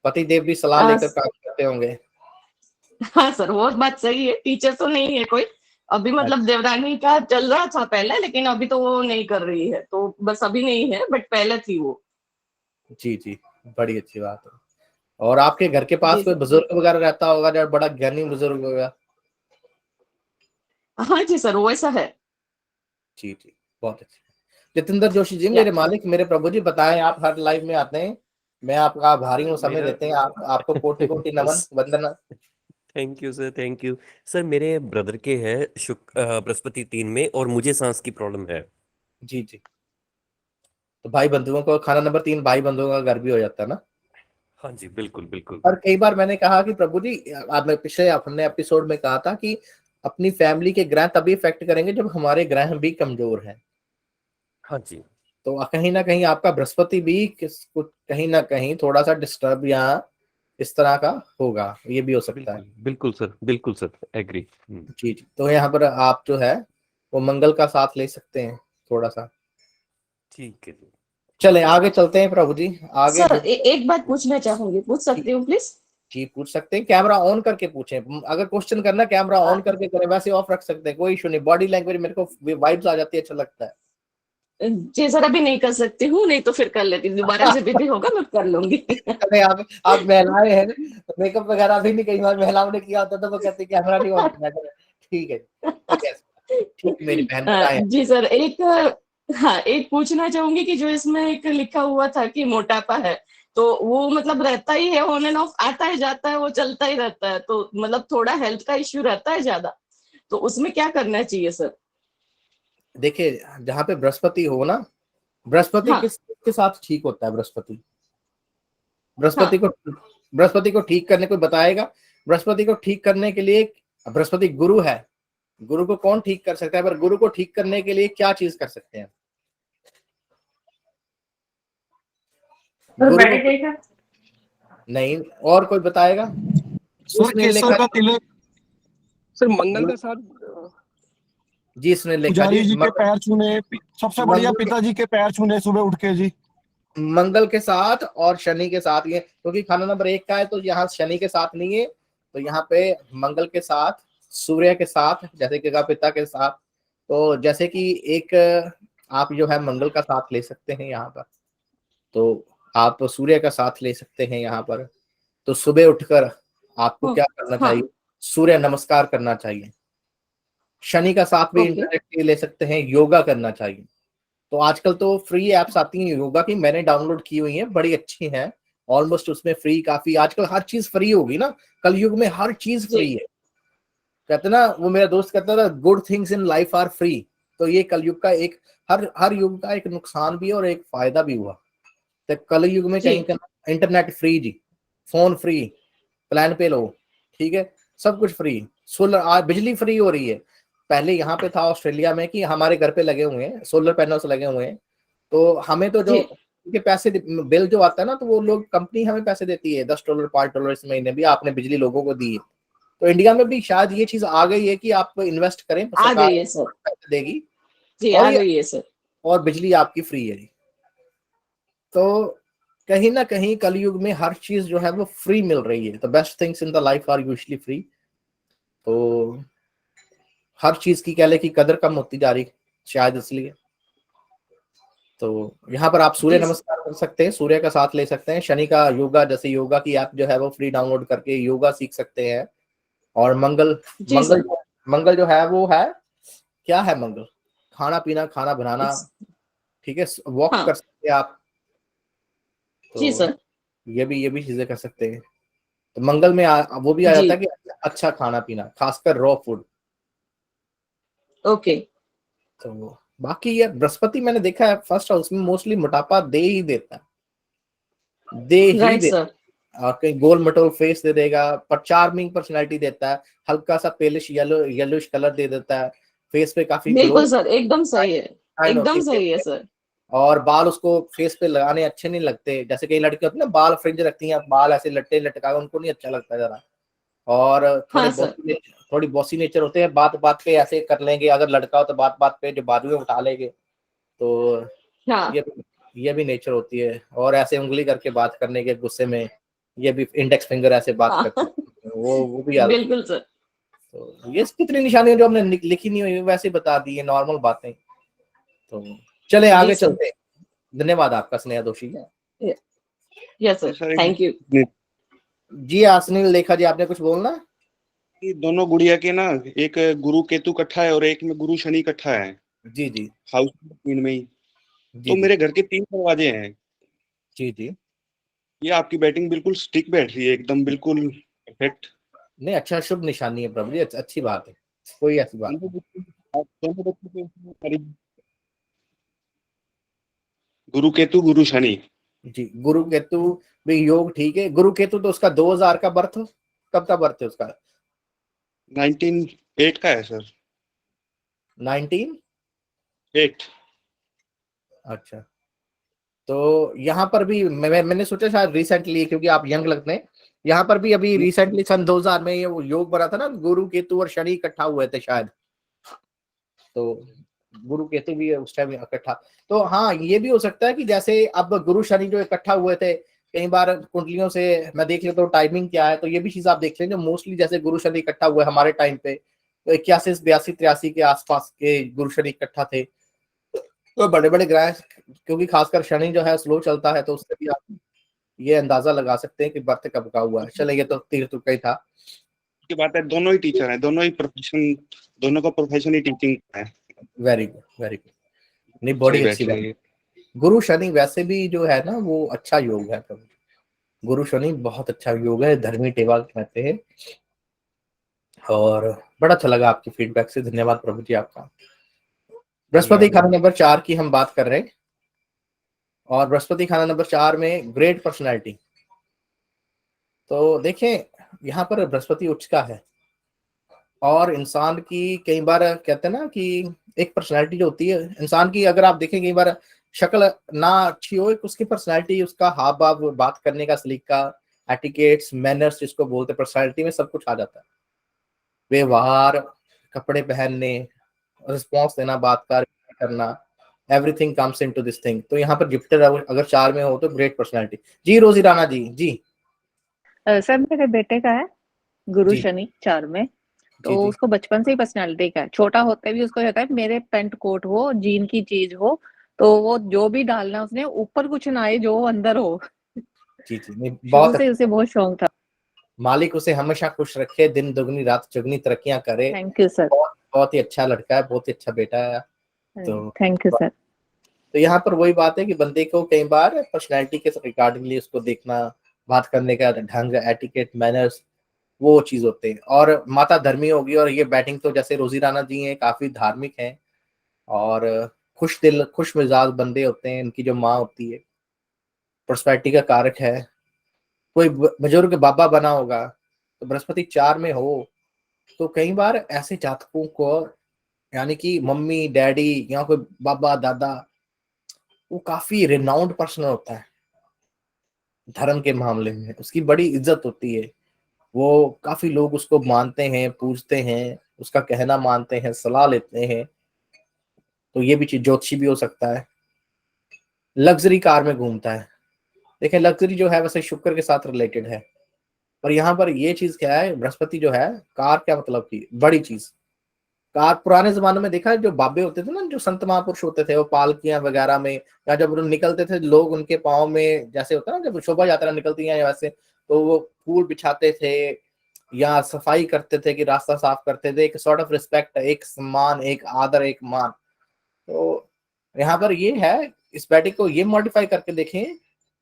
पति देव भी सलाह लेकर काम करते होंगे। हाँ सर, वो बात सही है। टीचर तो नहीं है कोई अभी, मतलब देवरानी का चल रहा था पहले, लेकिन अभी तो वो नहीं कर रही है, तो बस अभी नहीं है, बट पहले थी वो। जी जी, बड़ी अच्छी बात है। और आपके घर के पास जी कोई सर। बुजुर्ग वगैरह रहता होगा, जो बड़ा ज्ञानी बुजुर्ग होगा? हाँ जी सर, वैसा है। जी जी, बहुत अच्छी। जितेंद्र जोशी जी, या मेरे मालिक, मेरे प्रभु जी, बताएं, आप हर लाइव में आते हैं, मैं आपका आभारी हूँ, समय देते हैं। आपको कोटि कोटि नमन, वंदना। Thank you sir, thank you sir. मेरे ब्रदर के है बृहस्पति 3 में, और मुझे सांस की प्रॉब्लम है। जी जी, तो भाई बंधुओं को खाना नंबर 3 भाई बंधुओं का घर भी हो जाता है ना। हाँ जी, बिल्कुल बिल्कुल। और कई बार मैंने कहा कि प्रभु जी, आपने पिछले अपने एपिसोड में कहा था कि अपनी फैमिली के ग्रह तभी इफेक्ट करेंगे जब हमारे ग्रह भी कमजोर हैं। हाँ जी। तो कहीं ना कहीं आपका बृहस्पति भी कहीं ना कहीं थोड़ा सा डिस्टर्ब या इस तरह का होगा, ये भी हो सकता है। बिल्कुल सर, एग्री। जी जी, तो यहाँ पर आप जो है वो मंगल का साथ ले सकते हैं थोड़ा सा। ठीक है जी। चले आगे चलते हैं प्रभु जी, आगे सर बुक। एक बात पूछना चाहूंगी, पूछ सकती हूँ प्लीज? जी पूछ सकते हैं, कैमरा ऑन करके पूछें। अगर क्वेश्चन करना कैमरा ऑन करके करें, वैसे ऑफ रख सकते हैं, कोई इशू नहीं। बॉडी लैंग्वेज मेरे को वाइब्स आ जाती है, अच्छा लगता है। जी सर, अभी नहीं कर सकती हूँ, नहीं तो फिर कर लेती हूँ, दोबारा जब भी होगा मैं कर लूंगी। अरे आप महिलाएं हैं, मेकअप वगैरह भी नहीं, कई बार महिलाओं ने किया होता तो वो कहते कैमरा नहीं ऑन करना। ठीक है ठीक है, ठीक मेरी बहन बताएं। जी सर, हाँ, एक पूछना चाहूंगी कि जो इसमें एक लिखा हुआ था कि मोटापा है, तो वो मतलब रहता ही है, ऑन एंड ऑफ आता है जाता है, वो चलता ही रहता है, तो मतलब थोड़ा हेल्थ का इश्यू रहता है ज्यादा, तो उसमें क्या करना चाहिए सर? देखिए जहाँ पे बृहस्पति हो ना, बृहस्पति हाँ के साथ ठीक होता है। बृहस्पति हाँ। बृहस्पति को बृहस्पति को ठीक करने को बताएगा। बृहस्पति को ठीक करने के लिए, बृहस्पति गुरु है, गुरु को कौन ठीक कर सकता है, पर गुरु को ठीक करने के लिए क्या चीज कर सकते हैं? गुरु को नहीं, और कोई बताएगा? सर उसने केसर लिखा का तिलक, सर मंगल के साथ जी, इसने लिखा पुजारी जी के मंगल, पैर छूने, सबसे बढ़िया मंगल पिताजी के पैर छूने सुबह उठ के जी। मंगल के साथ और शनि के साथ, ये क्योंकि खाना नंबर 1 का है तो यहाँ शनि के साथ नहीं है, तो यहाँ पे मंगल के साथ, सूर्य के साथ, जैसे कि पिता के साथ। तो जैसे कि एक आप जो है मंगल का साथ ले सकते हैं यहाँ पर, तो आप सूर्य का साथ ले सकते हैं यहाँ पर। तो सुबह उठकर आपको क्या करना हाँ। चाहिए? सूर्य नमस्कार करना चाहिए। शनि का साथ भी ओके। इंटरनेट ले सकते हैं, योगा करना चाहिए। तो आजकल तो फ्री एप्स आती हैं योगा की, मैंने डाउनलोड की हुई हैं, बड़ी अच्छी हैं। ऑलमोस्ट उसमें फ्री काफी, आजकल हर चीज फ्री होगी ना, कलयुग में हर चीज जी फ्री है। कहते ना, वो मेरा दोस्त कहता था good things in life are free. तो ये कलयुग का एक, हर युग का एक नुकसान भी और एक फायदा भी हुआ। तो कलयुग में जी। कहीं इंटरनेट फ्री जी, फोन फ्री, प्लान पे लो, ठीक है, सब कुछ फ्री। सोलर, आज बिजली फ्री हो रही है। पहले यहाँ पे था ऑस्ट्रेलिया में कि हमारे घर पे लगे हुए हैं सोलर पैनल्स लगे हुए हैं, तो हमें तो जो जी के पैसे बिल जो आता है ना, तो वो लोग, कंपनी हमें पैसे देती है $10 $5 इस महीने भी आपने बिजली लोगों को दी है। तो इंडिया में भी शायद ये चीज आ गई है कि आप इन्वेस्ट करें, आ सरकार गई है सर। पैसे देगी जी और आ ये, गई है सर। और बिजली आपकी फ्री है। तो कहीं ना कहीं कलयुग में हर चीज जो है वो फ्री मिल रही है। तो best things in the life are usually free. तो हर चीज की कह ले की कदर कम होती जा रही, शायद इसलिए। तो यहाँ पर आप सूर्य जी नमस्कार कर सकते हैं, सूर्य का साथ ले सकते हैं। शनि का योगा, जैसे योगा की ऐप जो है वो फ्री डाउनलोड करके योगा सीख सकते हैं। और मंगल, जी मंगल सर। मंगल जो है वो है, क्या है मंगल? खाना पीना, खाना बनाना, इट्स ठीक है, वॉक हाँ। कर सकते हैं आप। जी तो सर। ये भी चीजें कर सकते हैं। तो मंगल में वो भी आ जी जाता है कि अच्छा खाना पीना, खासकर रॉ फूड। ओके। तो बाकी ये बृहस्पति मैंने देखा है फर्स्ट हाउस में मोस्टली मोटापा दे ही देता है, दे ही राइट देता सर। है। और कहीं गोल मटोल फेस दे देगा, पर चार्मिंग पर्सनैलिटी देता है, हल्का सा पेलिश येलोइश कलर दे देता है, फेस पे काफी ग्लो बिल्कुल सर, एकदम सही है। शाइन होती एकदम है face सही है पे। सर। और बाल उसको फेस पे लगाने अच्छे नहीं लगते, जैसे कई लड़के होते हैं ना बाल फ्रिंज रखती हैं, बाल ऐसे लट्टे लटका, उनको नहीं अच्छा लगता जरा। और हाँ सर। थोड़ी बॉसी नेचर होते हैं, बात बात पे ऐसे कर लेंगे, अगर लड़का हो तो बात बात पे जो बाजुएं उठा लेंगे। तो हाँ ये ये भी नेचर होती है। और ऐसे उंगली करके बात करने के गुस्से में, ये भी इंडेक्स फिंगर ऐसे बात हाँ। करते हैं, वो भी आदत। बिल्कुल सर। तो ये कितनी निशानियां जो हमने लिखी नहीं हुई वैसे बता दी है, नॉर्मल बातें। तो चले जी आगे सर। चलते हैं। धन्यवाद आपका Sneha Doshi. Yes sir, sir thank you. जी आसनील लेखा जी, आपने कुछ बोलना? दोनों गुड़िया के ना, एक गुरु केतु इकट्ठा है और एक में गुरु शनि इकट्ठा है, जी जी हाउस तीन में ही। जी तो जी मेरे घर के 3 दरवाजे हैं। जी जी। ये आपकी बैटिंग बिल्कुल स्टिक बैठ रही है, एकदम बिल्कुल परफेक्ट। नहीं, अच्छा शुभ निशानी है प्रभु जी, अच्छी बात है, कोई ऐसी बात नहीं। दोनों बच्चों के इसमें करीब गुरु केतु गुरु शनि। जी, गुरु केतु भी योग ठीक है। गुरु केतु तो उसका 2000 का बर्थ, कब का बर्थ है उसका? 1908 का है सर। 19? 8। अच्छा, तो यहाँ पर भी मैंने सोचा शायद रिसेंटली, क्योंकि आप यंग लगते हैं, यहाँ पर भी अभी रिसेंटली सन 2000 में ये वो योग बना था ना, गुरु केतु और शनि इकट्ठा हुए थे शायद, तो गुरु केतु भी उस टाइम इकट्ठा। तो हाँ, ये भी हो सकता है कि जैसे अब गुरु शनि जो इकट्ठा हुए थे, कई बार कुंडलियों से मैं देख लेता हूँ टाइमिंग क्या है, तो ये भी चीज आप देख लेंगे। मोस्टली जैसे गुरु शनि इकट्ठा हुए हमारे टाइम पे, तो 81 82 83 के आसपास के गुरु शनि इकट्ठा थे, तो बड़े बड़े ग्रह, क्योंकि खासकर शनि जो है स्लो चलता है, तो उससे भी आप ये अंदाजा लगा सकते हैं कि बर्थ कब का हुआ है। चले, ये तो तीर तुक्का ही था। की बात है, दोनों ही टीचर हैं, दोनों ही प्रोफेशन, दोनों का प्रोफेशन ही टीचिंग है। Very good, very good. नहीं, बड़ी अच्छी बात। गुरु शनि वैसे भी जो है ना वो अच्छा योग है, गुरु शनि बहुत अच्छा योग है, धर्मी टेवा कहते हैं। और बड़ा अच्छा लगा आपकी फीडबैक से, धन्यवाद प्रभु जी आपका। बृहस्पति खाना नंबर 4 की हम बात कर रहे हैं, और बृहस्पति खाना नंबर 4 में ग्रेट पर्सनैलिटी। तो देखें, यहाँ पर बृहस्पति उच्च का है, और इंसान की कई बार कहते हैं ना कि एक पर्सनैलिटी जो होती है इंसान की, अगर आप देखें कई बार शक्ल ना अच्छी हो, एक उसकी पर्सनैलिटी, उसका हाव भाव, बात करने का सलीका, एटिकेट्स, मैनर्स जिसको बोलते हैं, पर्सनैलिटी में सब कुछ आ जाता है। व्यवहार, कपड़े पहनने, रिस्पॉन्स देना, बात करना, everything comes into this thing. तो यहाँ पर जुपिटर अगर 4 में हो तो ग्रेट पर्सनैलिटी। जी रोजी राणा जी। जी सर मेरे बेटे का है गुरु जी शनि 4 में, तो जी जी उसको बचपन से ही पर्सनालिटी का है, छोटा होते भी उसको रहता है मेरे पैंट कोट हो, जीन की चीज हो, तो वो जो भी डालना है उसने ऊपर कुछ ना आए, जो अंदर हो। जी जी नहीं, शुरू बहुत से उसे बहुत शौक था। मालिक उसे हमेशा खुश रखे, दिन दुगनी रात चौगनी तरक्कियां करे। Thank you sir. बहुत बहुत ही अच्छा लड़का है, बहुत ही अच्छा बेटा है। तो थैंक यू सर। तो यहाँ पर वही बात है कि बंदे को कई बार पर्सनैलिटी के रिगार्डिंगली उसको देखना, बात करने का ढंग, एटिकेट, मैनर्स, वो चीज होते हैं। और माता धर्मी होगी, और ये बैटिंग तो जैसे रोजी राणा जी हैं, काफी धार्मिक हैं, और खुश दिल खुश मिजाज बंदे होते हैं। इनकी जो माँ होती है पर्सनैलिटी का कारक है, कोई बुजुर्ग बाबा बना होगा, तो बृहस्पति 4 में हो, तो कई बार ऐसे जातकों को, यानी कि मम्मी डैडी या कोई बाबा दादा, वो काफी रिनाउंड पर्सन होता है धर्म के मामले में, उसकी बड़ी इज्जत होती है, वो काफी लोग उसको मानते हैं, पूजते हैं, उसका कहना मानते हैं, सलाह लेते हैं। तो ये भी चीज, ज्योतिषी भी हो सकता है। लग्जरी कार में घूमता है। देखें, लग्जरी जो है वैसे शुक्र के साथ रिलेटेड है, पर यहाँ पर ये चीज क्या है, बृहस्पति जो है, कार क्या मतलब की बड़ी चीज। कार पुराने जमाने में देखा है, जो बाबे होते थे ना, जो संत महापुरुष होते थे, वो पालकियां वगैरह में, या जब वो निकलते थे लोग, उनके पाँव में जैसे होता है ना, जब शोभा यात्रा निकलती है वैसे, तो वो फूल बिछाते थे या सफाई करते थे, कि रास्ता साफ करते थे, एक सॉर्ट ऑफ रिस्पेक्ट, एक सम्मान, एक आदर, एक मान। तो यहाँ पर ये है, इस बैटिंग को ये मॉडिफाई करके देखें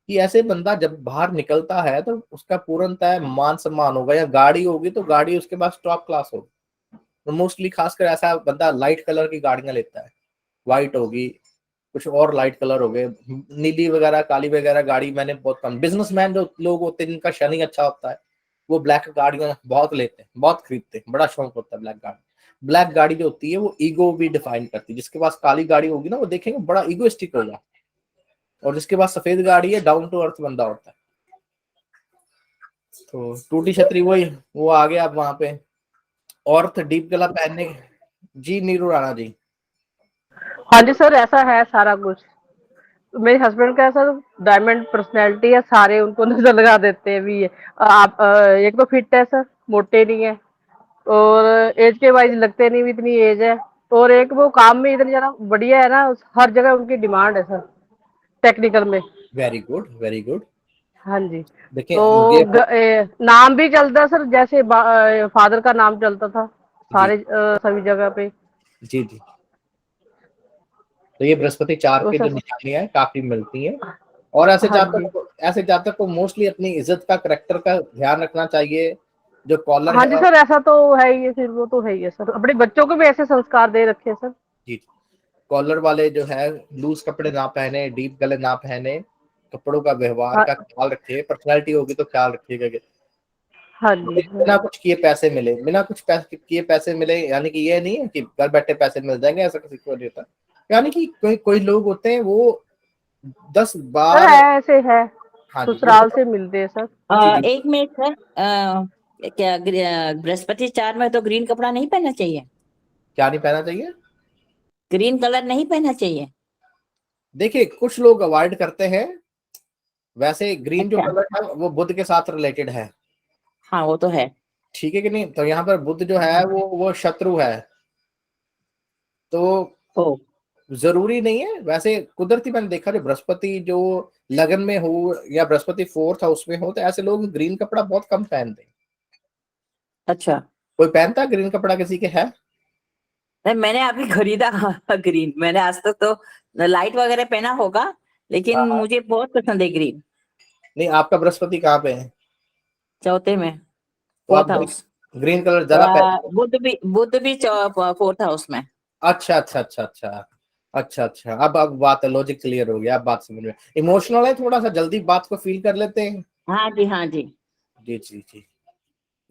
कि ऐसे बंदा जब बाहर निकलता है तो उसका पूर्णतः मान सम्मान होगा, या गाड़ी होगी तो गाड़ी उसके पास टॉप क्लास होगी। तो मोस्टली खासकर ऐसा बंदा लाइट कलर की गाड़ियां लेता है, व्हाइट होगी, कुछ और लाइट कलर हो गए, नीली वगैरह, काली वगैरह गाड़ी मैंने बहुत कम। बिजनेसमैन जो लोग होते हैं जिनका शनि अच्छा होता है, वो ब्लैक गाड़ियां बहुत लेते हैं, बहुत खरीदते हैं, बड़ा शौक होता है ब्लैक गाड़ी। ब्लैक गाड़ी जो होती है वो ईगो भी डिफाइन करती है। जिसके पास काली गाड़ी होगी ना, वो देखेंगे बड़ा ईगोइस्टिक होगा, और जिसके पास सफेद गाड़ी है, डाउन टू अर्थ बंदा होता है। तो टूटी छतरी वही, वो आ गया अब वहां पे। औरत डीप गला पहनने। जी नीरू राणा जी। हाँ जी सर, ऐसा है सारा कुछ। मेरे हस्बैंड का ऐसा डायमंड पर्सनैलिटी है, सारे उनको नजर लगा देते हैं भी। आप एक तो फिट है सर, मोटे नहीं है, और एज के वाइज लगते नहीं भी इतनी एज है, और एक वो काम में इतनी ज्यादा बढ़िया है ना, हर जगह उनकी डिमांड है सर, टेक्निकल में। Very good, very good. हाँ जी। देखिए तो नाम भी चलता है सर, जैसे फादर का नाम चलता था जी सारे सभी जगह पे। जी जी। तो ये बृहस्पति 4 तो के जो सर, निशानियां हैं काफी मिलती हैं, और हाँ जी, ऐसे जातक को मोस्टली अपनी इज्जत का, करेक्टर का ध्यान रखना चाहिए। जो कॉलर हाँ जी है, सर, ऐसा तो है ही है, फिर वो तो है ही है सर, अपने बच्चों को भी ऐसे संस्कार दे रखे हैं सर। जी, कॉलर वाले जो है लूज कपड़े ना पहने, डीप गले ना पहने, कपड़ों का, व्यवहार हाँ, का ख्याल रखिए। पर्सनैलिटी होगी तो ख्याल रखिएगा कि हाँ जी, बिना कुछ किए पैसे मिले, बिना कुछ किए पैसे मिले, यानी कि ये नहीं है कि घर बैठे पैसे मिल जाएंगे, ऐसा किसी को नहीं होता। यानी कि कोई कोई लोग होते हैं वो 10 सर बार है, ऐसे है। हाँ जी, ससुराल से मिलते हैं सर। जी, जी। एक मिनट सर, क्या बृहस्पति 4 में तो ग्रीन कपड़ा नहीं पहनना चाहिए? क्या नहीं पहनना चाहिए? ग्रीन कलर नहीं पहनना चाहिए? देखिए, कुछ लोग अवॉइड करते हैं, वैसे ग्रीन जो अच्छा, कलर है वो बुध के साथ रिलेटेड है, हाँ वो तो है। ठीक है कि नहीं? तो यहाँ पर बुध जो है वो शत्रु है, तो ओ, जरूरी नहीं है। वैसे कुदरती मैंने देखा, जो बृहस्पति जो लगन में हो या बृहस्पति फोर्थ हाउस में हो, तो ऐसे लोग ग्रीन कपड़ा बहुत कम पहनते हैं। अच्छा। कोई पहनता है ग्रीन कपड़ा, किसी के है? नहीं, मैंने अभी खरीदा ग्रीन। मैंने आज तक तो लाइट वगैरह पहना होगा, लेकिन हाँ, मुझे बहुत पसंद है ग्रीन। नहीं, आपका बृहस्पति कहाँ पे है? चौथे में, तो आप 4th हाउस। ग्रीन कलर जरा पहन। बुध भी 4th हाउस में। अच्छा, अच्छा, अच्छा, अच्छा, अच्छा, अच्छा। अब बात लॉजिक क्लियर हो गया, अब बात समझ में। इमोशनल है, थोड़ा सा जल्दी बात को फील कर लेते हैं। हाँ जी, हाँ जी। जी, जी, जी।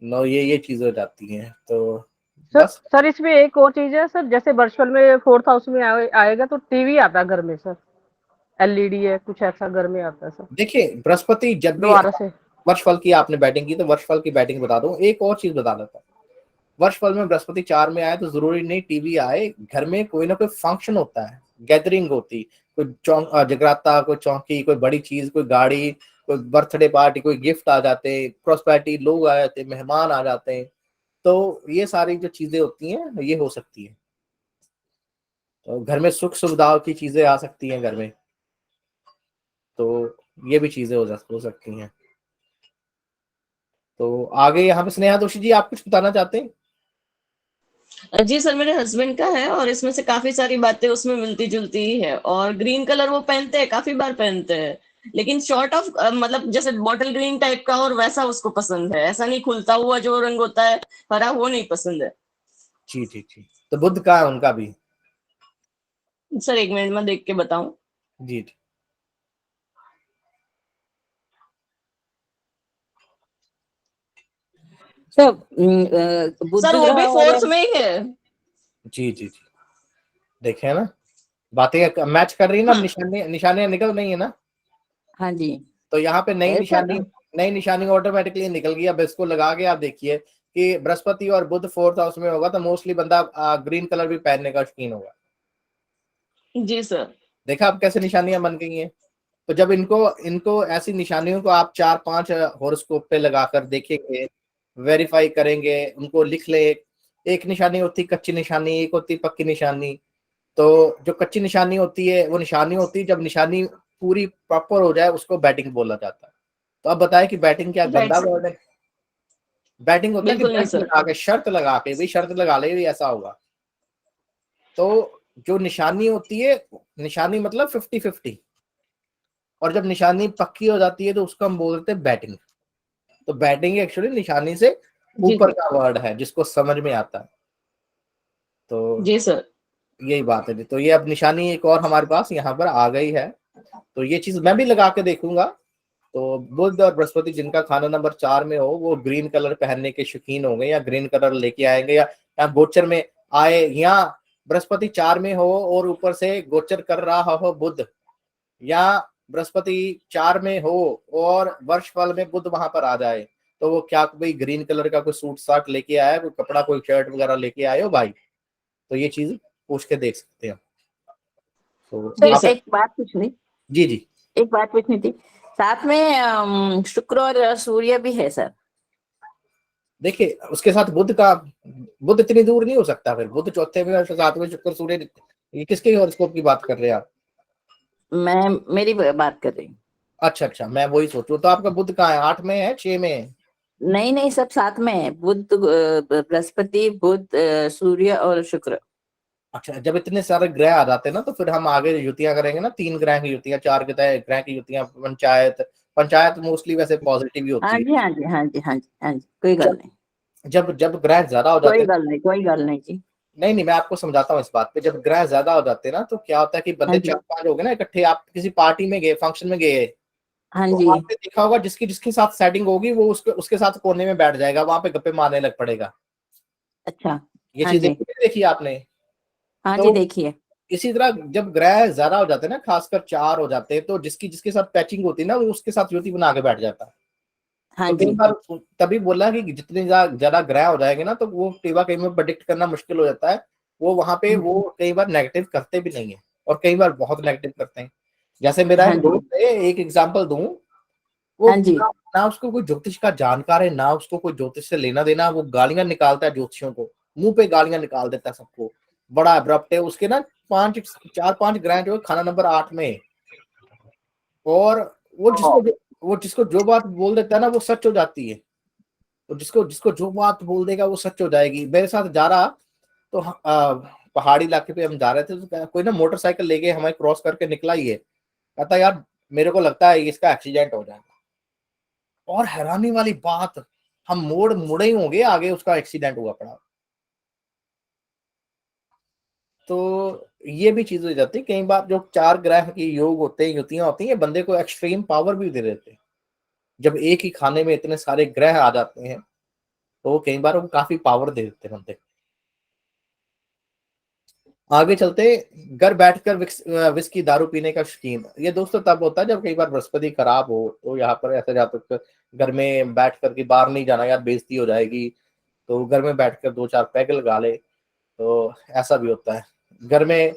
नो, ये चीज हो जाती है, तो सर बस। सर इसमें एक और चीज है सर, जैसे वर्चुअल में 4th हाउस में आएगा तो टीवी आता है घर में सर, एलईडी है कुछ ऐसा घर में आता है सर देखिए, बृहस्पति जब भी दोबारा से। वर्षफल की आपने बैटिंग की, तो वर्षफल की बैटिंग बता दूं, एक और चीज बता देता हूं। वर्षफल में बृहस्पति 4 में आए तो जरूरी नहीं टीवी आए, घर में कोई ना कोई फंक्शन होता है, गैदरिंग होती, कोई जगराता, कोई चौकी, कोई बड़ी चीज, कोई गाड़ी, कोई बर्थडे पार्टी, कोई गिफ्ट आ जाते, प्रॉस्पेरिटी, लोग आ जाते, मेहमान आ जाते हैं। तो ये सारी जो चीजें होती हैं ये हो सकती है, तो घर में सुख सुविधाओं की चीजें आ सकती हैं घर में, तो ये भी चीजें हो सकती हैं। तो आगे यहाँ पे स्नेहा दोषी जी, आप कुछ बताना चाहते हैं? जी सर, मेरे हस्बैंड का है और इसमें से काफी सारी बातें उसमें मिलती जुलती ही है। और ग्रीन कलर वो पहनते हैं, काफी बार पहनते हैं, लेकिन शॉर्ट ऑफ मतलब जैसे बॉटल ग्रीन टाइप का, और वैसा उसको पसंद है। ऐसा नहीं खुलता हुआ जो रंग होता है हरा, वो नहीं पसंद है। जी, जी, जी। तो बुध का है उनका भी? सर एक मिनट में देख के बताऊं। जी, जी। सर बुध सर वो ग्रह भी और 4th में ही है। जी, जी, जी। देखे ना, बातें मैच कर रही है ना, हाँ, निशानियां निकल रही है ना। हाँ जी। तो यहाँ पे ऐसा नई निशानी ऑटोमेटिकली निकल गई। अब इसको लगा के आप देखिए कि बृहस्पति और बुध 4th हाउस में होगा, तो मोस्टली बंदा ग्रीन कलर भी पहनने का शौकीन होगा। जी सर। देखा अब कैसे निशानियां बन गई हैं। तो जब इनको इनको ऐसी निशानियों को आप 4-5 हॉरोस्कोप पे लगाकर देखेंगे, वेरीफाई करेंगे, उनको लिख ले। एक निशानी होती कच्ची निशानी, एक होती पक्की निशानी। तो जो कच्ची निशानी होती है वो निशानी होती है, जब निशानी पूरी प्रॉपर हो जाए उसको बैटिंग बोला जाता है। तो अब बताएं कि बैटिंग क्या राइट गंदा सर, वर्ड है? बैटिंग होता है कि बिल्कुल नहीं बेट सर। लगा के, शर्त लगा के, भाई शर्त लगा ले भी ऐसा होगा। तो जो निशानी होती है, निशानी मतलब 50-50, और जब निशानी पक्की हो जाती है तो उसको हम बोलते हैं बैटिंग। तो बैटिंग एक्चुअली निशानी से जी ऊपर सर। का वर्ड है जिसको समझ में आता है। तो जी सर। यही बात है। तो ये अब निशानी एक और हमारे पास यहाँ पर आ गई है, तो ये चीज मैं भी लगा के देखूंगा। तो बुध और बृहस्पति जिनका खाना नंबर 4 में हो, वो ग्रीन कलर पहनने के शौकीन होंगे, या ग्रीन कलर लेके आएंगे, या गोचर में आए, या बृहस्पति 4 में हो और ऊपर से गोचर कर रहा हो बुध, या बृहस्पति 4 में हो और वर्षफल में बुध वहां पर आ जाए, तो वो क्या भाई ग्रीन कलर का कोई सूट साट लेके आया, कोई कपड़ा, कोई शर्ट वगैरह लेके आए हो भाई, तो ये चीज पूछ के देख सकते हैं। तो जी सर आप। सर। एक बात पूछनी जी, जी। एक बात पूछनी थी। साथ में शुक्र और सूर्य भी है सर। देखिए, उसके साथ बुध इतनी दूर नहीं हो सकता, फिर बुध चौथे में और 7वें, शुक्र सूर्य, ये किसके हॉरोस्कोप की बात कर रहे हैं आप? मैं मेरी बात कर रही हूँ। अच्छा, अच्छा, मैं वही सोचूं। तो आपका बुध कहाँ है? 8 में है, 6 में है? नहीं नहीं, सब साथ में है। बुध, बृहस्पति, बुध, सूर्य और शुक्र। अच्छा, जब इतने सारे ग्रह आ जाते हैं ना, तो फिर हम आगे युतियां करेंगे ना, 3 ग्रह की युतियां, 4 ग्रह की युतियां, पंचायत। पंचायत मोस्टली वैसे पॉजिटिव ही हाँ होती जी, हाँ जी, हाँ जी, हाँ जी, हाँ जी, कोई है। गल नहीं। जब जब ग्रह ज्यादा हो जाते कोई हैं। गल नहीं, कोई गल नहीं जी। नहीं, नहीं, मैं आपको समझाता हूँ इस बात पे। जब ग्रह ज्यादा हो जाते हैं ना, तो क्या होता है कि हाँ बंदे जी, 4-5 हो गए ना इकट्ठे, आप किसी पार्टी में गए, फंक्शन में गए, हाँ तो जी। आपने देखा होगा जिसकी जिसके साथ सेटिंग होगी वो उसके साथ कोने में बैठ जाएगा, वहां पे गप्पे मारने लग पड़ेगा। अच्छा। ये हाँ चीज जी, देखी आपने? हाँ जी, तो देखिए। इसी तरह जब ग्रह ज्यादा हो जाते हैं ना, खासकर 4 हो जाते हैं, तो जिसकी जिसके साथ पैचिंग होती है ना, वो उसके साथ युति बना के बैठ जाता है। हाँ तो कई जी। बार तभी बोला कि जितने ज्यादा ग्रह हो जाएंगे ना, तो वो कई में प्रेडिक्ट करना मुश्किल हो जाता है। वो वहां पे वो कई बार नेगेटिव करते भी नहीं है, और कई बार बहुत नेगेटिव करते हैं। जैसे मेरा हाँ एक जी। दोस्त है, एक एग्जांपल दूं, वो हाँ जी। ना उसको कोई ज्योतिष का जानकार है, ना उसको कोई ज्योतिष से लेना देना, वो गालियां निकालता है ज्योतिषियों को, मुंह पे गालियां निकाल देता है सबको, बड़ा अब्रप्ट है। उसके ना 4-5 ग्रह जो है खाना नंबर 8 में है। और वो जिसको जो बात बोल देता है ना, वो सच हो जाती है। तो जिसको जिसको जो बात बोल देगा वो सच हो जाएगी। मेरे साथ जा रहा, तो पहाड़ी इलाके पे हम जा रहे थे, तो कोई ना मोटरसाइकिल लेके हमें क्रॉस करके निकला ही है। कहता यार मेरे को लगता है इसका एक्सीडेंट हो जाएगा। और हैरानी वाली बात, हम मुड़े ही होंगे, आगे उसका एक्सीडेंट हुआ पड़ा। तो ये भी चीज हो जाती है। कई बार जो 4 ग्रह के योग होते हैं, युतियां होती हैं, बंदे को एक्सट्रीम पावर भी दे देते हैं। जब एक ही खाने में इतने सारे ग्रह आ जाते हैं, तो कई बार वो काफी पावर दे देते हैं बंदे को। आगे चलते, घर बैठकर विस्की दारू पीने का शौकीन। ये दोस्तों तब होता है जब कई बार बृहस्पति खराब हो, तो यहाँ पर ऐसा जातक घर में बैठ कर के, बाहर नहीं जाना यार बेइज्जती हो जाएगी, तो घर में बैठकर 2-4 पैग लगा ले, तो ऐसा भी होता है। घर में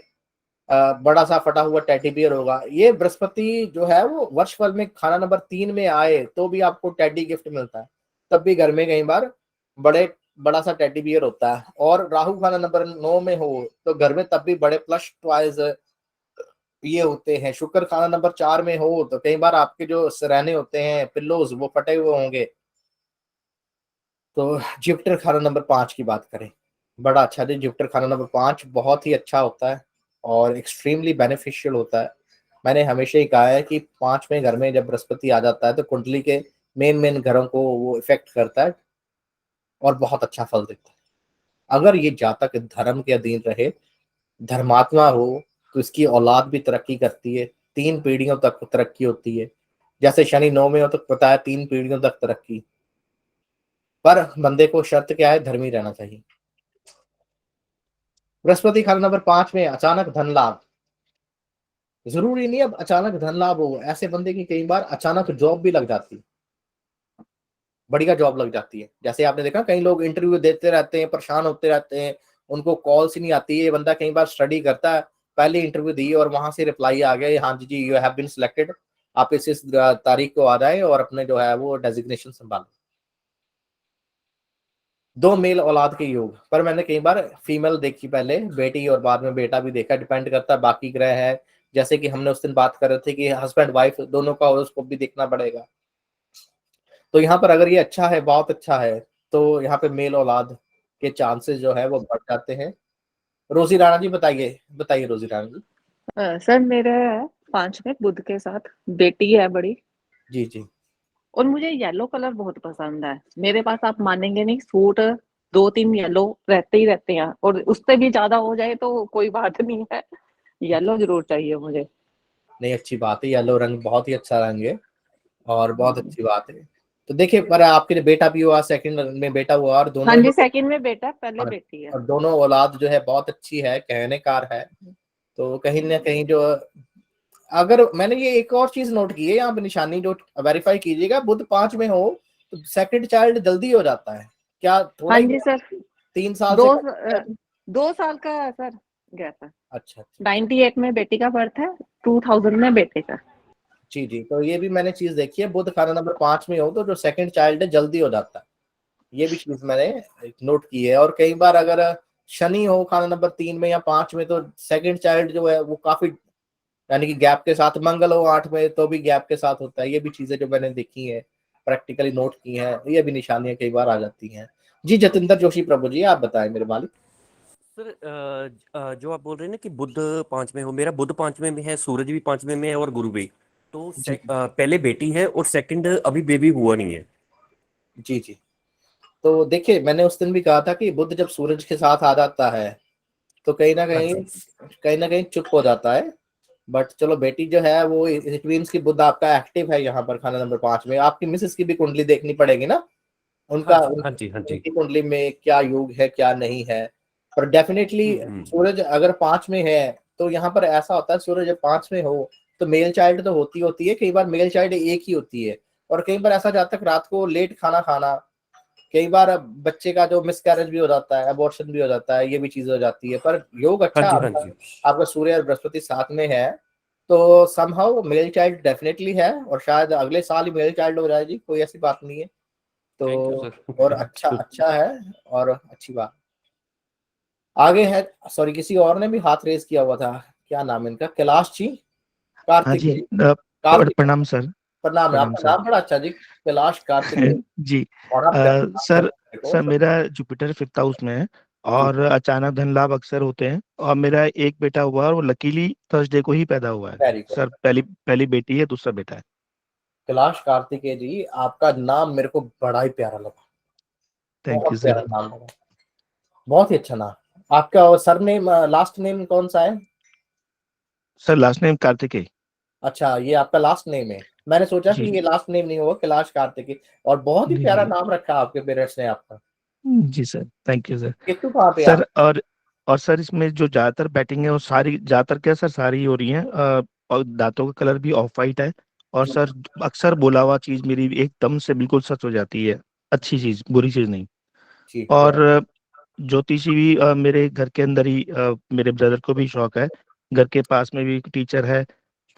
बड़ा सा फटा हुआ टेडी बियर होगा। ये बृहस्पति जो है वो वर्ष फल में खाना नंबर 3 में आए तो भी आपको टेडी गिफ्ट मिलता है, तब भी घर में कई बार बड़ा सा टेडी बियर होता है। और राहु खाना नंबर 9 में हो तो घर में तब भी बड़े प्लस टॉयज ये होते हैं। शुक्र खाना नंबर 4 में हो तो कई बार आपके जो सिरहाने होते हैं, पिल्लोज, वो फटे हुए होंगे। तो जुपिटर खाना नंबर 5 की बात करें, बड़ा अच्छा है। जुपिटर खाना नंबर 5 बहुत ही अच्छा होता है और एक्सट्रीमली बेनिफिशियल होता है। मैंने हमेशा ही कहा है कि 5वें घर में जब बृहस्पति आ जाता है, तो कुंडली के मेन घरों को वो इफेक्ट करता है और बहुत अच्छा फल देता है। अगर ये जातक धर्म के अधीन रहे, धर्मात्मा हो, तो इसकी औलाद भी तरक्की करती है, 3 पीढ़ियों तक तरक्की होती है। जैसे शनि 9 में हो तो पता है 3 पीढ़ियों तक तरक्की। पर बंदे को शर्त क्या है, धर्मी रहना चाहिए। बृहस्पति खाना नंबर 5 में अचानक धन लाभ। जरूरी नहीं अब अचानक धन लाभ हो, ऐसे बंदे की कई बार अचानक जॉब भी लग जाती है, बढ़िया जॉब लग जाती है। जैसे आपने देखा कई लोग इंटरव्यू देते रहते हैं, परेशान होते रहते हैं, उनको कॉल्स ही नहीं आती है। बंदा कई बार स्टडी करता है, पहले इंटरव्यू दी और वहां से रिप्लाई आ गया, हाँ जी यू हैव बीन सिलेक्टेड, आप इस तारीख को आ जाए और अपने जो है वो डेजिग्नेशन संभालें। 2 मेल औलाद के योग, पर मैंने कई बार फीमेल देखी, पहले बेटी और बाद में बेटा भी देखा। डिपेंड करता है बाकी ग्रह है, जैसे कि हमने उस दिन बात कर रहे थे कि हस्बैंड वाइफ दोनों का हॉरोस्कोप भी देखना पड़ेगा। तो यहाँ पर अगर ये अच्छा है, बहुत अच्छा है, तो यहाँ पे मेल औलाद के चांसेस जो है वो बढ़ जाते हैं। रोजी राणा जी बताइए, बताइए रोजी राणा जी। सर मेरे 5 में बुध के साथ बेटी है बड़ी, जी जी। और मुझे येलो कलर बहुत पसंद है। मेरे पास आप मानेंगे नहीं, सूट 2-3 येलो रहते ही रहते हैं, और उससे भी ज्यादा हो जाए तो कोई बात नहीं है, येलो जरूर चाहिए मुझे। नहीं अच्छी बात है, येलो रंग बहुत ही अच्छा रंग है और बहुत अच्छी बात है। तो देखिए, पर आपके बेटा भी हुआ, सेकंड में बेटा हुआ, और हाँ दोनों जी, सेकंड में बेटा, पहले बेटी है। और दोनों औलाद जो है बहुत अच्छी है, कहने कार है। तो कहीं ना कहीं जो, अगर मैंने ये एक और चीज नोट की है यहाँ पे, निशानी जो वेरीफाई कीजिएगा, बुध 5 में हो तो सेकंड चाइल्ड जल्दी हो जाता है। क्या थोड़ा हाँ ही जी सर, 3 साल दो से? 2 साल का सर गैप है। अच्छा 98 में बेटी का बर्थ है, 2000 में बेटे का। जी जी। तो ये भी मैंने चीज देखी है, बुध खाना नंबर 5 में हो तो जो सेकंड चाइल्ड है जल्दी हो जाता है, ये भी चीज मैंने नोट की है। और कई बार अगर शनि हो खाना नंबर 3 में या 5 में, तो सेकंड चाइल्ड जो है वो काफी, यानी कि गैप के साथ। मंगल हो 8 में तो भी गैप के साथ होता है। ये भी चीजें जो मैंने देखी है, प्रैक्टिकली नोट की हैं, ये भी निशानियां कई बार आ जाती हैं। जी जतिंदर जोशी प्रभु जी, आप बताएं मेरे मालिक। सर जो आप बोल रहे हैं ना कि बुध 5 में हो, मेरा बुध 5 में है, सूरज भी 5 में है और गुरु भी। तो पहले बेटी है और सेकंड अभी बेबी हुआ नहीं है। जी जी। तो देखिए, मैंने उस दिन भी कहा था कि बुध जब सूरज के साथ आ जाता है तो कहीं ना कहीं चुप हो जाता है। बट चलो, बेटी जो है वो, इट मींस की बुध आपका एक्टिव है यहाँ पर खाना नंबर 5 में। आपकी मिसेस की भी कुंडली देखनी पड़ेगी ना, उनका हाँ जी हाँ जी। उनकी कुंडली में क्या योग है क्या नहीं है। पर डेफिनेटली सूरज अगर 5 में है तो यहाँ पर ऐसा होता है सूर्य जब 5 में हो तो मेल चाइल्ड तो होती है, कई बार मेल चाइल्ड एक ही होती है, और कई बार ऐसा जाता है कि रात को लेट खाना खाना, कई बार बच्चे का जो मिसकैरेज भी हो जाता है, अबॉर्शन भी हो जाता है, ये भी चीजें हो जाती है। पर योग हाँ अच्छा जी, हाँ आपका, जी। आपका सूर्य और बृहस्पति साथ में है, तो समहाउ मेल चाइल्ड डेफिनेटली है, और शायद अगले साल ही मेल चाइल्ड हो जाए जी, कोई ऐसी बात नहीं है। थैंक यू तो सर। और अच्छा अच्छा है, और अच्छी बात आगे है। सॉरी, किसी और ने भी हाथ रेज किया हुआ था, क्या नाम है इनका, कैलाश जी, हाँ जी, कार्तिक, कार्तिक, प्रणाम सर। प्रणाम है, प्रणाम आपका सर। नाम बड़ा अच्छा जी, कैलाश कार्तिक, जी। और आप प्यारा नाम सर, है मेरे को। मेरा जुपिटर 5th हाउस में है, जी और अचानक धन लाभ अक्सर होते हैं, और मेरा एक बेटा हुआ और वो लकीली थर्सडे को ही पैदा हुआ है। Very good. सर, पहली पहली बेटी है, दूसरा बेटा है। कैलाश कार्तिकेय जी, आपका नाम मेरे को बड़ा ही प्यारा लगा, थैंक यू बहुत सर। प्यारा नाम लगा, बहुत ही अच्छा नाम। आपका सर नेम, लास्ट नेम कौन सा है? Sir, last name Kartikeya. अच्छा, ये आपका लास्ट नेम है, मैंने सोचा कि जी। ये लास्ट नेम नहीं होगा, कैलाश कार्तिकेय, और बहुत ही जी प्यारा जी। नाम रखा आपके पेरेंट्स ने आपका। जी sir, thank you sir. Ketu कहाँ पे आप? सर, और सर, इसमें जो ज्यादातर बैटिंग है वो सारी, ज्यादातर क्या सर, सारी ही हो रही है, और दांतों का कलर भी ऑफ वाइट है। और सर, अक्सर बोला हुआ चीज मेरी एकदम से बिल्कुल सच हो जाती है, अच्छी चीज, बुरी चीज नहीं। ठीक है। और ज्योतिषी भी मेरे घर के अंदर ही, मेरे ब्रदर को भी शौक है, घर के पास में भी एक टीचर है।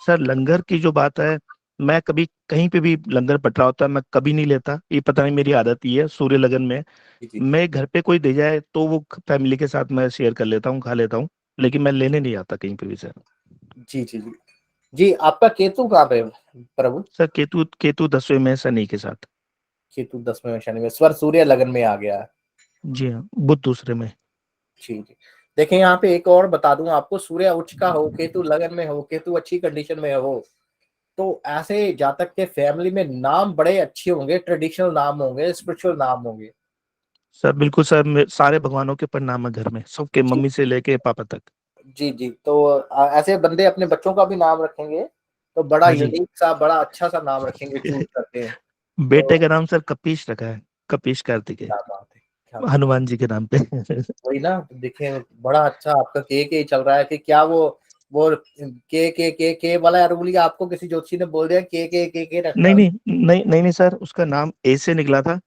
सर, लंगर की जो बात है, मैं कभी कहीं पे भी लंगर बट रहा होता है, मैं कभी नहीं लेता, ये पता नहीं मेरी आदत ही है, सूर्य लगन में। जी जी मैं घर पे कोई दे जाए तो वो फैमिली के साथ मैं शेयर कर लेता हूँ, खा लेता हूँ, लेकिन मैं लेने नहीं आता कहीं पे भी सर। जी जी जी जी। आपका केतु कहाँ पे है प्रभु? सर, केतु केतु 10वें में शनि के साथ। केतु 10वें में शनि में, स्वर सूर्य लगन में आ गया है। जी हाँ, बुध दूसरे में। जी जी। देखें यहाँ पे एक और बता दूं आपको, सूर्य उच्च का हो, केतु लगन में हो, केतु अच्छी कंडीशन में हो, तो ऐसे जातक के फैमिली में नाम बड़े अच्छे होंगे, ट्रेडिशनल नाम होंगे, स्पिरिचुअल नाम होंगे। सर बिल्कुल सर, सारे भगवानों के प्रणाम है घर में, सबके, जी मम्मी से लेके पापा तक। जी जी। तो ऐसे बंदे अपने बच्चों का भी नाम रखेंगे तो बड़ा हाँ जी। यूनिक सा, बड़ा अच्छा सा नाम रखेंगे, चूज करते हैं। बेटे तो का नाम सर कपीश रखा है, कपीश कार्तिकेय, क्या बात है, क्या बात। हनुमान जी के नाम पे। वही ना, देखें बड़ा अच्छा आपका के चल रहा है, कि क्या वो के वाला अरगुली आपको किसी ज्योतिषी ने बोल दिया के नहीं रखना? नहीं नहीं नहीं नहीं सर, उसका नाम ए से निकला था,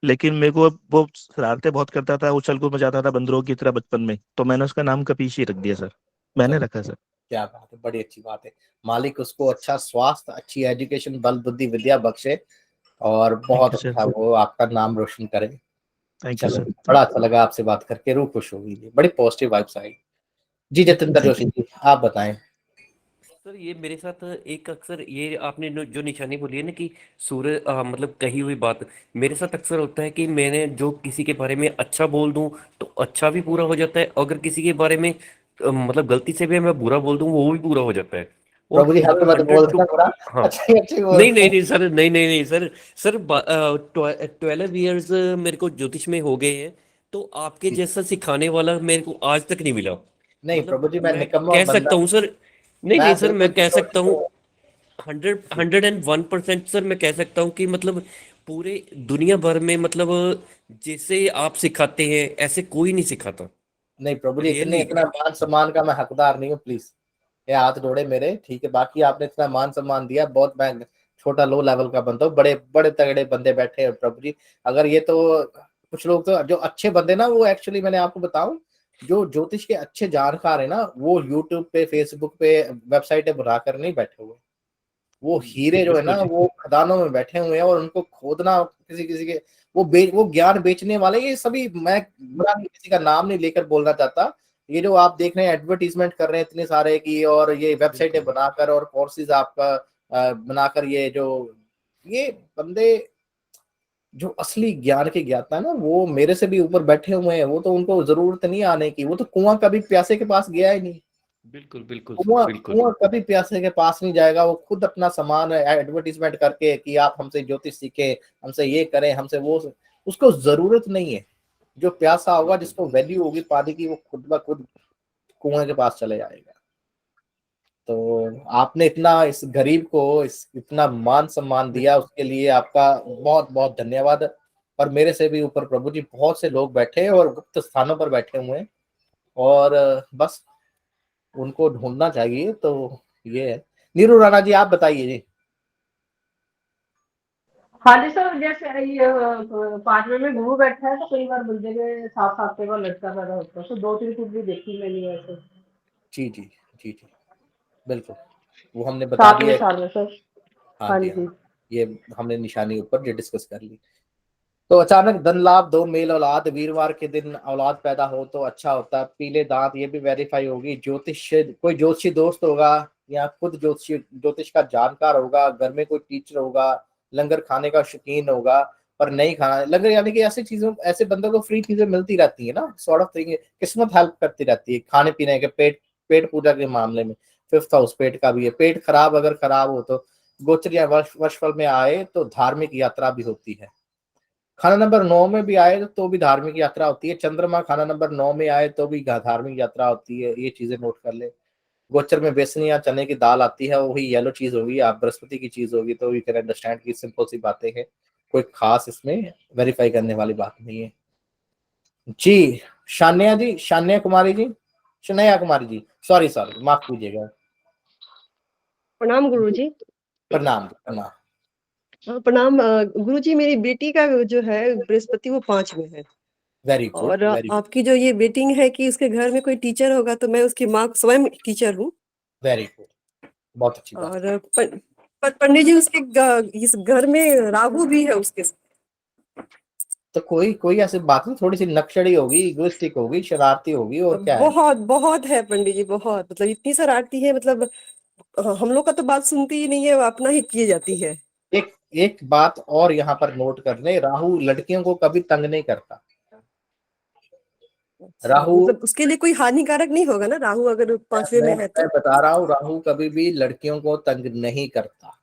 लेकिन मेरे को वो शरारतें बहुत करता था, उछल कूद मचाता था बंदरों की तरह बचपन में, तो मैंने उसका नाम कपीश ही रख दिया सर, मैंने चलो, रखा सर। क्या बात है, बड़ी अच्छी बात है। मालिक उसको अच्छा स्वास्थ्य, अच्छी एजुकेशन, बल बुद्धि विद्या बख्शे, और थैंक बहुत यू सर। अच्छा वो आपका नाम रोशन करे। थैंक यू चलो, सर। बड़ा अच्छा लगा आपसे बात करके, रूह खुश हो गई, बड़ी पॉजिटिव वाइब्स आई। जी जतिंदर थैंक जोशी यू। जी, आप बताएं। सर ये मेरे साथ एक अक्सर ये आपने जो निशानी बोली है ना कि सूर्य मतलब कही हुई बात, मेरे साथ अक्सर होता है कि मैंने जो किसी के बारे में अच्छा बोल दूं तो अच्छा भी पूरा हो जाता है, अगर किसी के बारे में मतलब गलती से भी मैं बुरा बोल दूं वो भी पूरा हो जाता है। और प्रभु जी हमें मतलब मत बोल 100 टू, देना बुरा, हाँ। अच्छा ही अच्छी नहीं बोलते नहीं हैं। नहीं सर, नहीं नहीं नहीं सर। सर 12 ईयर्स मेरे को ज्योतिष में हो गए हैं, तो आपके जी। जैसा सिखाने वाला मेरे को आज तक नहीं मिला। नहीं मतलब प्रभु जी, मैं मैं निकम्मा कह बंदा, सकता हूँ सर, नहीं नहीं मैं सर, बिल्कुल मैं कह सकता हूँ ज्योतिष को। 101% सर, मैं कह सकता हूँ कि मतलब पूरे दुनिया भर में मतलब जैसे आप सिखाते हैं ऐसे कोई नहीं सिखाता, नहीं प्रभु जी, इतने रियली। इतना मान सम्मान का मैं हकदार नहीं हूँ, प्लीज। ये हाथ जोड़े मेरे, ठीक है, बाकी आपने इतना मान सम्मान दिया, बहुत मैं छोटा लो लेवल का बंदा हूँ, बड़े बड़े तगड़े बंदे बैठे हैं प्रभु जी। अगर ये तो कुछ लोग तो जो अच्छे बंदे ना, वो एक्चुअली मैंने आपको बताऊं, जो ज्योतिष के अच्छे जानकार है ना, वो यूट्यूब पे, फेसबुक पे, वेबसाइट बना कर नहीं बैठे हुए, वो हीरे जो है ना, बिल्कुल जी। वो खदानों में बैठे हुए हैं, और उनको खोदना किसी किसी के, वो ज्ञान बेचने वाले, ये सभी, मैं बुरा नहीं, किसी का नाम नहीं लेकर बोलना चाहता, ये जो आप देख रहे हैं एडवर्टीजमेंट कर रहे हैं इतने सारे की, और ये वेबसाइटें बिल्कुल बनाकर और कोर्सेज आपका बनाकर, ये बंदे जो असली ज्ञान के ज्ञाता है ना, वो मेरे से भी ऊपर बैठे हुए हैं, वो तो उनको जरूरत नहीं आने की, वो तो कुआं कभी प्यासे के पास गया ही नहीं। बिल्कुल बिल्कुल सर, कुआं बिल्कुल। कुआं कभी प्यासे के पास नहीं जाएगा, वो खुद अपना सामान एडवर्टीजमेंट करके कि आप हमसे ज्योतिष सीखे, हमसे ये करें, हमसे वो, उसको जरूरत नहीं है। जो प्यासा होगा, बिल्कुल जिसको वैल्यू होगी पानी की, वो खुद ब खुद कुएं के पास चले जाएगा। तो आपने इतना इस गरीब को इतना मान सम्मान दिया, उसके लिए आपका बहुत बहुत धन्यवाद। और मेरे से भी ऊपर प्रभु जी बहुत से लोग बैठे हैं, और गुप्त स्थानों पर बैठे हुए हैं, और बस उनको ढूंढना चाहिए। तो ये है। नीरू राणा जी आप बताइए जी। हाँ जी सर, जैसे ये 5वें में गुरु बैठा है तो कई बार बंदे के 7 साल के बाद लड़का पैदा होता है, तो 2-3 कुंडली देखी मैंने ऐसे जी जी जी जी बिल्कुल, वो हमने बता 7वें दिया। साल में सर। हाँ हाँ जी हाँ, जी। ये हमने निशानी ऊपर जो डिस्कस कर ली। तो अचानक धन लाभ, 2 मेल औलाद, वीरवार के दिन औलाद पैदा हो तो अच्छा होता है। पीले दांत, ये भी वेरीफाई होगी। ज्योतिष, कोई ज्योतिषी दोस्त होगा या खुद ज्योतिष का जानकार होगा, घर में कोई टीचर होगा, लंगर खाने का शौकीन होगा पर नहीं खाना लंगर, यानी कि ऐसी चीजों, ऐसे बंदों को फ्री चीजें मिलती रहती है ना, सॉर्ट ऑफ थिंग। किस्मत हेल्प करती रहती है खाने पीने के, पेट पेट पूजा के मामले में। 5th हाउस पेट का भी है। पेट खराब अगर खराब हो तो गोचर या वर्षफल में आए तो धार्मिक यात्रा भी होती है। खाना नंबर 9 में भी आए तो भी धार्मिक यात्रा होती है। चंद्रमा खाना नंबर 9 में आए तो भी धार्मिक यात्रा होती है। ये चीजें नोट कर ले। गोचर में बेसन या चने की दाल आती है, वही येलो चीज होगी, आप बृहस्पति की चीज होगी, तो यू कैन अंडरस्टैंड की सिंपल सी बातें हैं, कोई खास इसमें वेरीफाई करने वाली बात नहीं है जी। शान्या जी, शान्या कुमारी जी, शनया कुमारी जी, सॉरी सॉरी माफ कीजिएगा। प्रणाम गुरुजी। प्रणाम प्रणाम। प्रणाम गुरुजी, मेरी बेटी का जो है बृहस्पति वो 5 में है। वेरी गुड और वेरी गुड आपकी जो ये बेटिंग है कि उसके घर में कोई टीचर होगा, तो मैं उसकी माँ स्वयं टीचर हूँ। वेरी गुड, बहुत अच्छी बात। और पर पंडित जी उसके इस घर में राहु भी है उसके साथ। तो कोई कोई ऐसी बात नहीं, थोड़ी सी नक्सड़ी होगी, इगोइस्टिक होगी, शरारती होगी, और क्या है। बहुत बहुत है पंडित जी, बहुत, मतलब इतनी शरारती है, मतलब हम लोग का तो बात सुनती ही नहीं है, वो अपना ही किए जाती है। एक एक बात और यहाँ पर नोट कर ले, राहु लड़कियों को कभी तंग नहीं करता। राहु, मतलब उसके लिए कोई हानिकारक नहीं होगा ना, राहु अगर 5वें में है मैं तो। बता रहा हूँ, राहु कभी भी लड़कियों को तंग नहीं करता।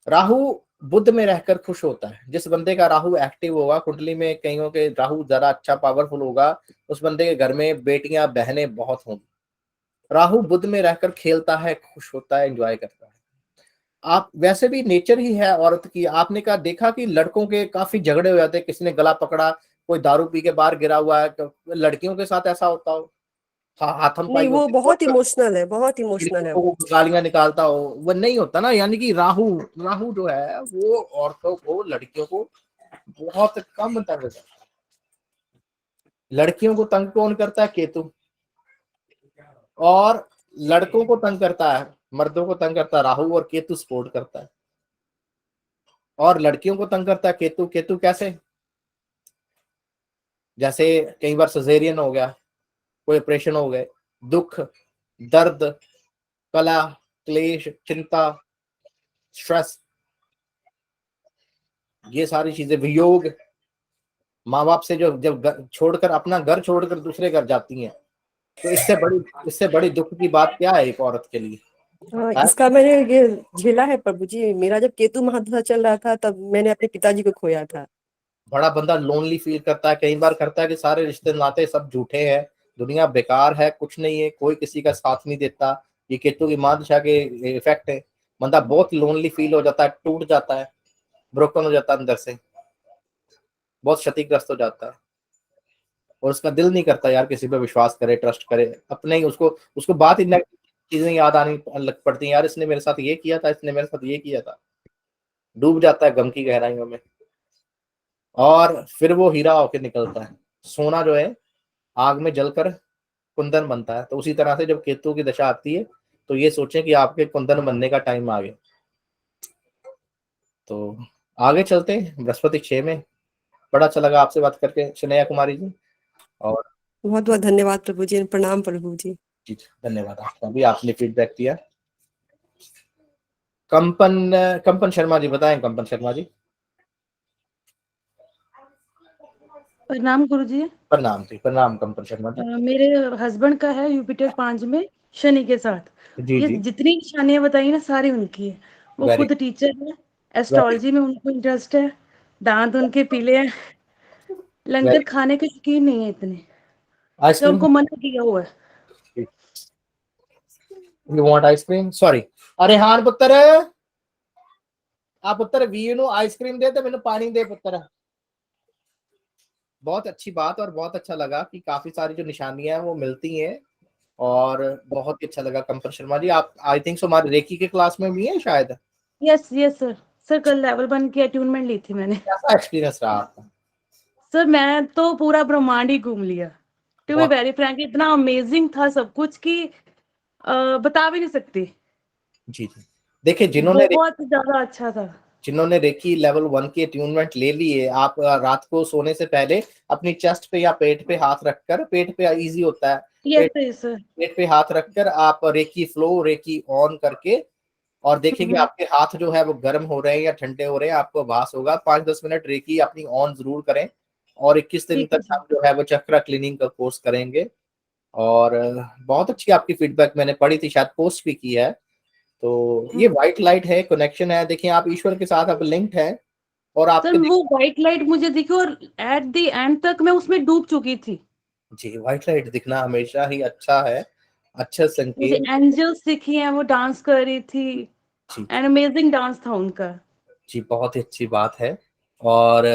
राहु बुध में रहकर खुश होता है। जिस बंदे का राहु एक्टिव होगा कुंडली में, कईयों के राहु जरा अच्छा पावरफुल होगा, उस बंदे के घर में बेटियां बहनें बहुत होंगी। राहु बुध में रहकर खेलता है, खुश होता है, एंजॉय करता है। आप वैसे भी नेचर ही है औरत की, आपने कहा देखा कि लड़कों के काफी झगड़े हो जाते हैं, किसी ने गला पकड़ा, कोई दारू पी के बाहर गिरा हुआ है, तो लड़कियों के साथ ऐसा होता हो, हाथम नहीं, पाई वो होती बहुत है, इमोशनल है, बहुत इमोशनल है वो। को गालियां निकालता हो, वो नहीं होता ना। यानी कि राहु राहु जो है वो औरतों को, लड़कियों को बहुत कम तंग करता है। लड़कियों को तंग कौन करता है? केतु। और लड़कों को तंग करता है, मर्दों को तंग करता है राहु, और केतु सपोर्ट करता है। और लड़कियों को तंग करता है केतु। केतु कैसे? जैसे कई बार सजेरियन हो गया, कोई ऑपरेशन हो गए, दुख, दर्द, कला, क्लेश, चिंता, स्ट्रेस, ये सारी चीजें, वियोग, माँ बाप से जो जब छोड़कर, अपना घर छोड़कर दूसरे घर जाती हैं, तो इससे बड़ी दुख की बात क्या है एक औरत के लिए? हाँ, है? इसका मैंने ये झेला है प्रभु जी। मेरा जब केतु महादशा चल रहा था, तब मैंने अपने पिताजी को खोया था। बड़ा बंदा लोनली फील करता है, कई बार करता है कि सारे रिश्ते नाते सब झूठे हैं, दुनिया बेकार है, कुछ नहीं है, कोई किसी का साथ नहीं देता। ये केतु की महादशा के इफेक्ट है। बंदा बहुत लोनली फील हो जाता है, टूट जाता है, ब्रोकन हो जाता है अंदर से, बहुत क्षतिग्रस्त हो जाता है, और उसका दिल नहीं करता यार किसी पे विश्वास करे, ट्रस्ट करे। अपने ही उसको उसको बात ही चीजें याद आनी लग पड़ती हैं, यार इसने मेरे साथ ये किया था, इसने मेरे साथ ये किया था, डूब जाता है गम की गहराइयों में। और फिर वो हीरा होकर निकलता है। सोना जो है आग में जलकर कुंदन बनता है, तो उसी तरह से जब केतु की दशा आती है तो ये सोचें कि आपके कुंदन बनने का टाइम आ गया। तो आगे चलते हैं बृहस्पति 6 में। बड़ा अच्छा लगा आपसे बात करके शनैया कुमारी जी, और बहुत बहुत धन्यवाद प्रभु जी, प्रणाम प्रभु जी। जी धन्यवाद आपका भी, आपने फीडबैक दिया। कंपन शर्मा जी बताएं। कंपन शर्मा जी। प्रणाम गुरुजी। प्रणाम जी, प्रणाम कंपन शर्मा जी। मेरे हस्बैंड का है यूपिटर 5 में शनि के साथ। जी ये जी जितनी निशानियां बताई ना, सारी उनकी है। वो वेरी खुद टीचर है, वेरी एस्ट्रोलॉजी में उनको इंटरेस्ट है, दांत उनके पीले हैं, लंगर वेरी खाने के शौकीन नहीं है इतने, तो आइसक्रीम। उनको मना किया हुआ है। You want ice cream? सॉरी। अरे हान पुत्र, आ पुत्र वीर नु आइसक्रीम दे ते मैनू पानी दे पुत्र। बहुत अच्छी बात, और बहुत अच्छा लगा कि काफी सारी जो निशानियां हैं वो मिलती हैं, और बहुत ही अच्छा लगा। कंपन शर्मा जी, आप आई थिंक सो हमारे रेकी के क्लास में भी हैं शायद। Yes yes sir. सर कल लेवल 1 की अट्यूनमेंट ली थी मैंने। कैसा एक्सपीरियंस रहा आपका? सर मैं तो पूरा ब्रह्मांड ही घूम लिया। टू बी बहुत वेरी फ्रैंक, इतना अमेजिंग था सब कुछ कि बता भी नहीं सकती। जी जी। देखिए, बहुत ज्यादा अच्छा था। जिन्होंने रेकी लेवल 1 की अट्यूनमेंट ले ली है, आप रात को सोने से पहले अपनी चेस्ट पे या पेट पे हाथ रखकर, पेट पे इजी होता है, यस पेट सर। पेट पे हाथ रखकर आप रेकी फ्लो, रेकी ऑन करके, और देखेंगे आपके हाथ जो है वो गर्म हो रहे हैं या ठंडे हो रहे हैं, आपको आभास होगा। 5-10 मिनट रेकी अपनी ऑन जरूर करें। और 21 दिन ठीक है तक सर। हम जो है वो चक्रा क्लीनिंग का कोर्स करेंगे। और बहुत अच्छी आपकी फीडबैक मैंने पढ़ी थी, शायद पोस्ट भी की है। तो ये व्हाइट लाइट है, कनेक्शन है, देखिए आप ईश्वर के साथ आप लिंक्ड हैं। और सर आपके वो व्हाइट लाइट मुझे दिखी और एट द एंड तक मैं उसमें डूब चुकी थी। जी, व्हाइट लाइट दिखना हमेशा ही अच्छा है, अच्छा मुझे संकेत। एंजल्स दिखी हैं, वो डांस कर रही थी। जी एंड अमेजिंग डांस था उनका। जी, बहुत ही अच्छी बात है। और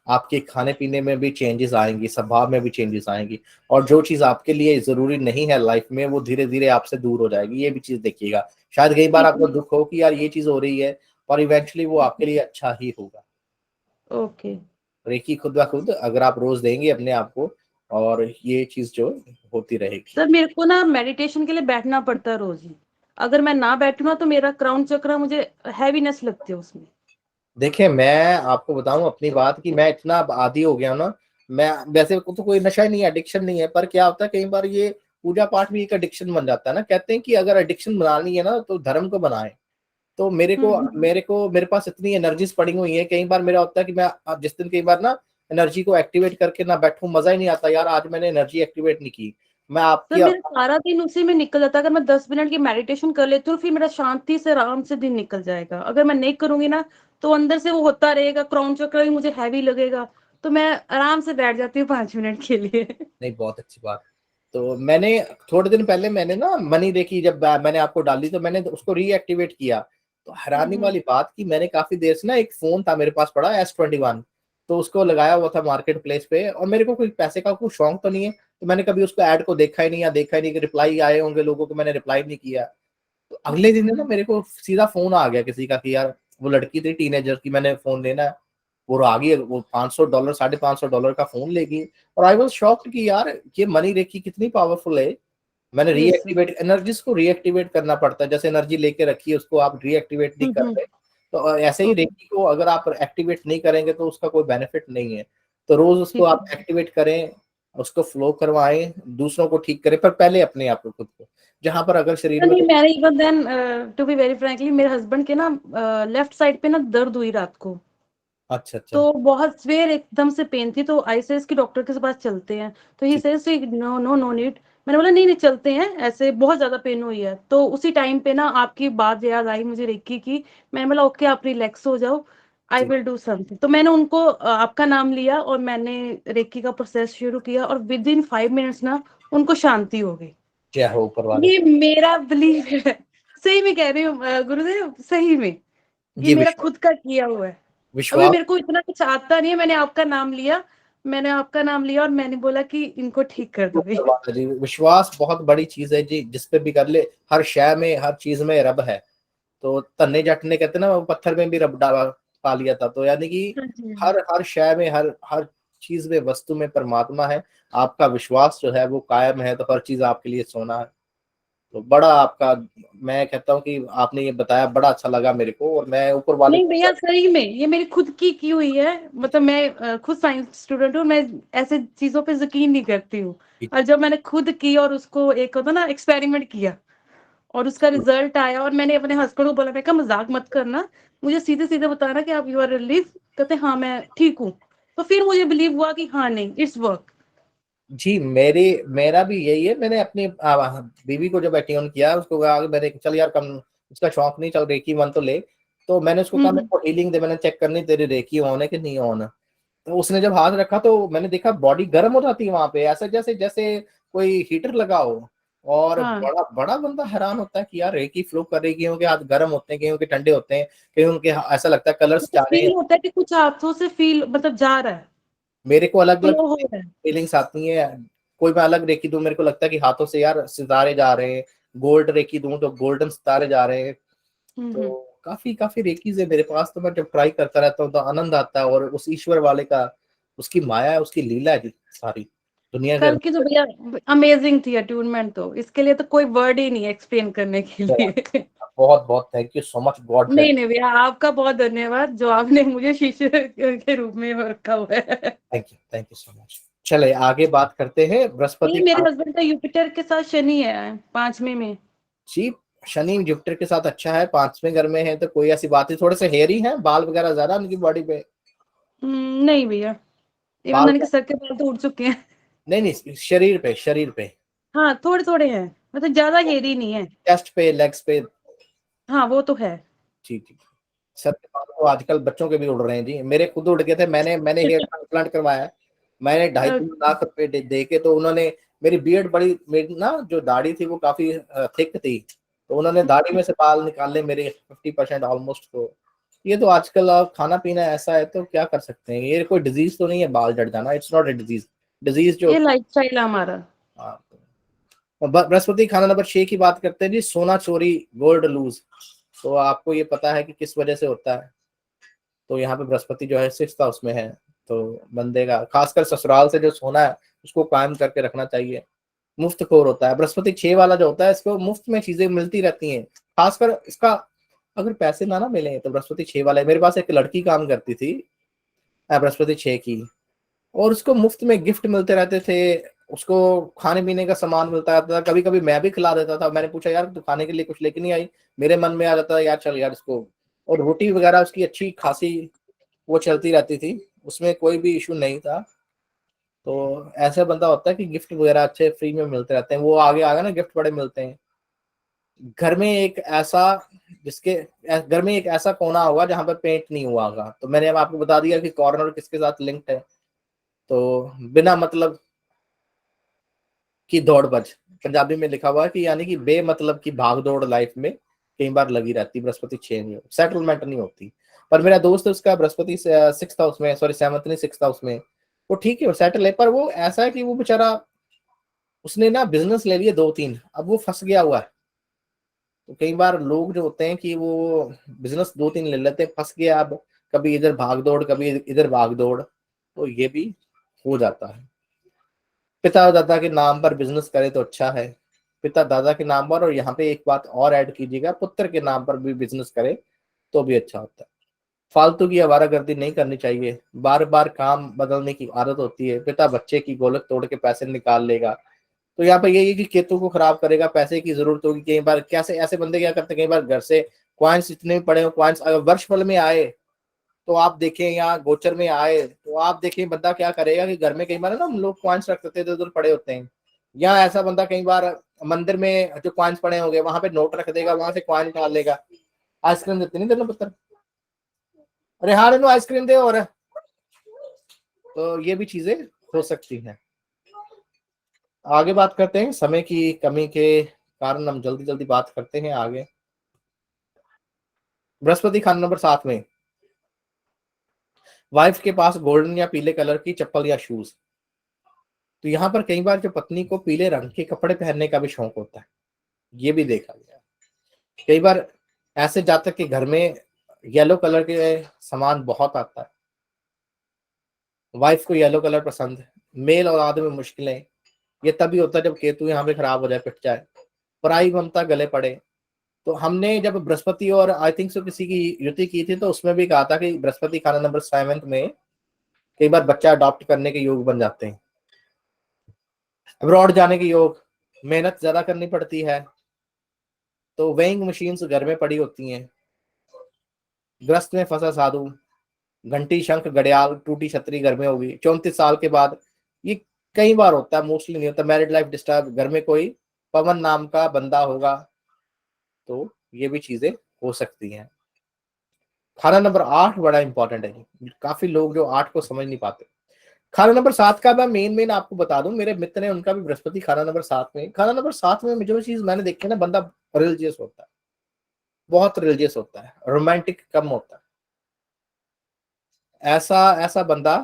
आपके खाने पीने में भी चेंजेस आएंगी, स्वभाव में भी चेंजेस आएंगी, और जो चीज आपके लिए जरूरी नहीं है लाइफ में, वो धीरे धीरे आपसे दूर हो जाएगी। ये भी चीज देखिएगा। शायद कई बार ठीक आपको है। दुख हो कि यार ये चीज हो रही है, पर इवेंचुअली वो आपके लिए अच्छा ही होगा। ओके रेकी खुद ब खुद अगर आप रोज देंगे अपने आप को, और ये चीज जो होती रहेगी। सर मेरे को ना मेडिटेशन के लिए बैठना पड़ता है रोज ही। अगर मैं ना बैठूं ना तो मेरा क्राउन चक्र, मुझे हैवीनेस लगती है उसमें। देखिए, मैं आपको बताऊं अपनी बात कि मैं इतना अब आदी हो गया हूं ना। मैं वैसे तो कोई नशा ही नहीं है, एडिक्शन नहीं है, पर क्या होता है कई बार ये पूजा पाठ भी एक एडिक्शन बन जाता है ना। कहते हैं कि अगर एडिक्शन बनानी है ना तो धर्म को बनाएं। तो मेरे पास इतनी एनर्जीज पड़ी हुई है, कई बार मेरा होता है कि मैं अब जिस दिन कई बार ना एनर्जी को एक्टिवेट करके ना बैठूं, मजा ही नहीं आता यार, आज मैंने एनर्जी एक्टिवेट नहीं की। मैं सर आपकी मेरा सारा दिन उसी में निकल जाता है। अगर मैं 10 मिनट की मेडिटेशन कर लेती हूँ फिर मेरा शांति से आराम से दिन निकल जाएगा। अगर मैं नहीं करूंगी ना तो अंदर से वो होता रहेगा, क्राउन चक्र भी मुझे हैवी लगेगा। तो मैं आराम से बैठ जाती हूँ 5 मिनट के लिए। नहीं, बहुत अच्छी बात। तो मैंने थोड़े दिन पहले मैंने ना मनी देखी, जब मैंने आपको डाली तो मैंने उसको रीएक्टिवेट किया। तो हैरानी वाली बात कि मैंने काफी देर से ना, एक फोन था मेरे पास पड़ा S21, तो उसको लगाया हुआ था मार्केट प्लेस पे, और मेरे को कोई पैसे का कोई शौक तो नहीं है, तो मैंने कभी उसको ऐड को देखा ही नहीं, या देखा ही नहीं कि रिप्लाई आए होंगे लोगों को, मैंने रिप्लाई नहीं किया। तो अगले दिन ना मेरे को सीधा फोन आ गया किसी का कि यार वो लड़की थी टीनेजर की, मैंने फोन लेना है। वो आ गई, वो $500 $550 का फोन लेगी। और आई वाज शॉक्ड कि यार ये मनी रेखी कितनी पावरफुल है। मैंने यस सर। रीएक्टिवेट, एनर्जीज को रीएक्टिवेट करना पड़ता है, जैसे एनर्जी लेके रखी है उसको आप रीएक्टिवेट नहीं कर रहे। तो ऐसे ही ओके रेखी को अगर आप एक्टिवेट नहीं करेंगे तो उसका कोई बेनिफिट नहीं है। तो रोज उसको ठीक आप है। एक्टिवेट करें, उसको फ्लो करवाएं, दूसरों को ठीक करें, पर पहले अपने आप को, खुद को। जहां पर अगर शरीर में नहीं मैंने even then to be very frankly मेरे हस्बैंड के ना लेफ्ट साइड पे ना दर्द हुई रात को। अच्छा अच्छा तो बहुत स्वेर एकदम से पेन थी, तो आईसीएस के डॉक्टर के पास चलते हैं। तो ही जी says no no no need. मैंने बोला नहीं नहीं चलते हैं, ऐसे बहुत ज्यादा पेन हुई है। तो उसी टाइम पे ना आपकी बात याद आई मुझे रेक्की की। मैंने बोला ओके आप रिलैक्स हो जाओ, आई जी, विल डू समथिंग। तो मैंने उनको आपका नाम लिया और मैंने रेक्की का प्रोसेस शुरू किया और विद इन 5 मिनट्स ना उनको शांति हो गई। क्या हो ऊपर वाले। ये मेरा बिलीव है, सही में कह रही हूँ गुरुदेव, सही में ये ये मेरा खुद का किया हुआ है। अभी विश्वास मेरे को इतना कुछ आता नहीं है, मैंने आपका नाम लिया, मैंने आपका नाम लिया और मैंने बोला कि इनको ठीक कर दो भाई। करवाना जी, विश्वास बहुत बड़ी चीज है जी, जिस पे भी कर ले। हर शय में, हर चीज में रब है। तो धन्ने जट ने कहते ना, वो पत्थर में भी रब डाला, पा लिया था। तो यानी कि हाँ जी, हाँ जी। हर हर शय में, हर हर चीज में, वस्तु में परमात्मा है। आपका विश्वास जो है वो कायम है, तो हर चीज आपके लिए सोना है। तो बड़ा आपका, मैं कहता हूँ कि आपने ये बताया, बड़ा अच्छा लगा मेरे को, और मैं ऊपर वाले नहीं को। भैया सही में ये मेरी खुद की हुई है। मतलब मैं खुद साइंस स्टूडेंट हूँ, मैं ऐसे चीजों पे यकीन नहीं करती हूँ। और जब मैंने खुद की और उसको एक होता ना एक्सपेरिमेंट किया और उसका रिजल्ट आया और मैंने अपने हस्बैंड को बोला, मैं कहा मजाक मत करना, मुझे सीधे सीधे बताना कि आप यू आर रिलीफ। कहते हाँ मैं ठीक हूँ। तो फिर मुझे बिलीव हुआ कि हाँ नहीं इट्स वर्क। जी, मेरा भी यही है। मैंने अपनी बीवी को जब अट्यून किया, उसको कहा कि मैंने, चल यार कम, उसका शौक नहीं, चल रेकी 1 तो ले। तो मैंने उसको कहा मेरे को हीलिंग दे, मैंने चेक करनी तेरी रेकी ऑन है कि नहीं ऑन है। तो उसने जब हाथ रखा तो मैंने देखा बॉडी गर्म हो जाती है वहां पे, ऐसा जैसे जैसे कोई हीटर लगा हो। और हाँ बड़ा बड़ा बंदा हैरान होता है कि यार रेकी फ्लो कर रही, कईयों के हाथ गर्म होते हैं, कईयों के ठंडे होते हैं, कईयों के ऐसा लगता है कलर्स तो जा रहे हैं। फील होता है कि कुछ हाथों से फील मतलब जा रहा है, मेरे को अलग अलग फ्लो हो रहा है। फीलिंग्स आती हैं। कोई मैं अलग रेकी दूं, मेरे को लगता है कि हाथों से यार सितारे जा रहे हैं, गोल्ड रेकी दूं तो गोल्डन सितारे जा रहे हैं। तो काफी काफी रेकीज है मेरे पास, तो मैं जब ट्राई करता रहता हूँ तो आनंद आता है, और उस ईश्वर वाले का, उसकी माया है, उसकी लीला है जी सारी दुनिया के कल की तो भैया अमेजिंग थी अट्यूनमेंट, तो इसके लिए तो कोई वर्ड ही नहीं है एक्सप्लेन करने के अंदर। लिए। बहुत बहुत thank you so much, God bless. नहीं नहीं भैया, आपका बहुत धन्यवाद जो आपने मुझे शीशे के रूप में रखा हुआ है। Thank you so much. चले आगे बात करते हैं बृहस्पति नहीं, मेरे हस्बैंड का जुपिटर के साथ शनि है 5वें में। जी। शनि जुपिटर के साथ अच्छा है, 5वें घर में है, तो कोई ऐसी बात है, थोड़े से हेयरी हैं, बाल वगैरह ज्यादा उनकी बॉडी पे? नहीं भैया, बाल इवन के सर के बाल तो उड़ चुके हैं। नहीं नहीं, शरीर पे, शरीर पे, हाँ थोड़े थोड़े हैं, मतलब ज्यादा हेरी नहीं है। चेस्ट पे, लेग्स पे? हाँ वो तो है। जी जी। सर के बाल तो आजकल बच्चों के भी उड़ रहे हैं जी, मेरे खुद उड़ गए थे, मैंने हेयर ट्रांसप्लांट करवाया है। मैंने 2.5-3 लाख रुपए दे के, तो उन्होंने मेरी बियर्ड बड़ी, मेरी ना जो दाढ़ी थी वो काफी थिक थी, तो उन्होंने दाढ़ी में से बाल निकाले मेरे 50% ऑलमोस्ट। तो ये तो आजकल खाना पीना ऐसा है, तो क्या कर सकते हैं, ये कोई डिजीज तो नहीं है बाल झड़ जाना, it's not a disease. Disease जो ये लाइफस्टाइल है हमारा। हाँ। बृहस्पति खाना नंबर 6 की बात करते हैं जी, सोना चोरी, गोल्ड लूज। तो आपको ये पता है कि किस वजह से होता है? तो यहाँ पे बृहस्पति जो है 6th हाउस में है, तो बंदे का खासकर ससुराल से जो सोना है उसको कायम करके रखना चाहिए। मुफ्तखोर होता है बृहस्पति 6 वाला जो होता है, इसको मुफ्त में चीजें मिलती रहती हैं, खासकर इसका अगर पैसे ना मिले तो बृहस्पति 6 वाला है। मेरे पास एक लड़की काम करती थी बृहस्पति 6 की, और उसको मुफ्त में गिफ्ट मिलते रहते थे, उसको खाने पीने का सामान मिलता रहता था, कभी कभी मैं भी खिला देता था। मैंने पूछा यार तू खाने के लिए कुछ लेके नहीं आई? मेरे मन में आ जाता था यार चल यार इसको, और रोटी वगैरह उसकी अच्छी खासी वो चलती रहती थी, उसमें कोई भी इशू नहीं था। तो ऐसा बंदा होता है कि गिफ्ट वगैरह अच्छे फ्री में मिलते रहते हैं, वो आगे आगे ना गिफ्ट बड़े मिलते हैं। घर में एक ऐसा जिसके घर में एक ऐसा कोना होगा जहां पर पेंट नहीं हुआ होगा, तो मैंने अब आपको बता दिया कि कॉर्नर किसके साथ लिंक्ड है। तो बिना मतलब की दौड़भज, पंजाबी में लिखा हुआ है कि यानी कि बेमतलब की भाग दौड़ लाइफ में कई बार लगी रहती, बृहस्पति 6 में सेटलमेंट नहीं होती। पर मेरा दोस्त है, उसका बृहस्पति 6th हाउस में, सॉरी 7th नहीं 6th हाउस में, वो ठीक है, वो सेटल है, पर वो ऐसा है कि वो बेचारा, उसने ना बिजनेस ले लिए 2-3, अब वो फंस गया हुआ है। तो कई बार लोग जो होते हैं कि वो बिजनेस 2-3 ले लेते हैं, फंस गया, अब कभी इधर भाग दौड़, कभी इधर भाग दौड़, तो ये भी हो जाता है। पिता दादा के नाम पर बिजनेस करे तो अच्छा है, पिता दादा के नाम पर, और यहाँ पे एक बात और ऐड कीजिएगा, पुत्र के नाम पर भी बिजनेस करे तो भी अच्छा होता है। फालतू की आवारागर्दी नहीं करनी चाहिए, बार बार काम बदलने की आदत होती है, पिता बच्चे की गोलक तोड़ के पैसे निकाल लेगा। तो यहाँ पे यही है कि केतु को खराब करेगा, पैसे की जरूरत होगी, कई बार कैसे ऐसे बंदे क्या करते हैं, कई बार घर से क्वाइंस इतने पड़े हो, क्वाइंस अगर वर्षफल में आए तो आप देखें, या गोचर में आए तो आप देखें, बंदा क्या करेगा कि घर में कई बार ना हम लोग क्वाइंस रख देते इधर उधर पड़े होते हैं, या ऐसा बंदा कई बार मंदिर में जो क्वाइंस पड़े होंगे वहां पे नोट रख देगा, वहां से क्वाइन निकाल लेगा। आइसक्रीम देते नहीं देना पुत्र, अरे हाँ रेनू आइसक्रीम दे, और तो ये भी चीजें हो सकती हैं। आगे बात करते हैं, समय की कमी के कारण हम जल्दी जल्दी बात करते हैं आगे। बृहस्पति खाना नंबर 7 में, वाइफ के पास गोल्डन या पीले कलर की चप्पल या शूज। तो यहाँ पर कई बार जो पत्नी को पीले रंग के कपड़े पहनने का भी शौक होता है, ये भी देखा गया। कई बार ऐसे जातक के घर में येलो कलर के सामान बहुत आता है, वाइफ को येलो कलर पसंद है, मेल औलाद में मुश्किलें, ये तभी होता है जब केतु यहाँ पे खराब हो जाए, पिट जाए, पराई ममता गले पड़े। तो हमने जब बृहस्पति और आई थिंक सो किसी की युति की थी, तो उसमें भी कहा था कि बृहस्पति खाना नंबर 7 में कई बार बच्चा अडॉप्ट करने के योग बन जाते हैं, अब्रॉड जाने के योग, मेहनत ज्यादा करनी पड़ती है, तो वेइंग मशीन्स घर में पड़ी होती हैं, ग्रस्त में फंसा साधु, घंटी शंख घड़ियाल टूटी छतरी घर में होगी 34 साल के बाद, ये कई बार होता है, मोस्टली नहीं होता। मैरिड लाइफ डिस्टर्ब, घर में कोई पवन नाम का बंदा होगा, तो ये भी चीजें हो सकती हैं। खाना नंबर 8 बड़ा इंपॉर्टेंट है, काफी लोग जो 8 को समझ नहीं पाते। खाना नंबर 7 का मैं मेन आपको बता दूं, मेरे मित्र ने, उनका भी बृहस्पति खाना नंबर 7 में। खाना नंबर 7 में जो चीज मैंने देखी ना, बंदा रिलीजियस होता है, बहुत रिलीजियस होता है, रोमांटिक कम होता है। ऐसा बंदा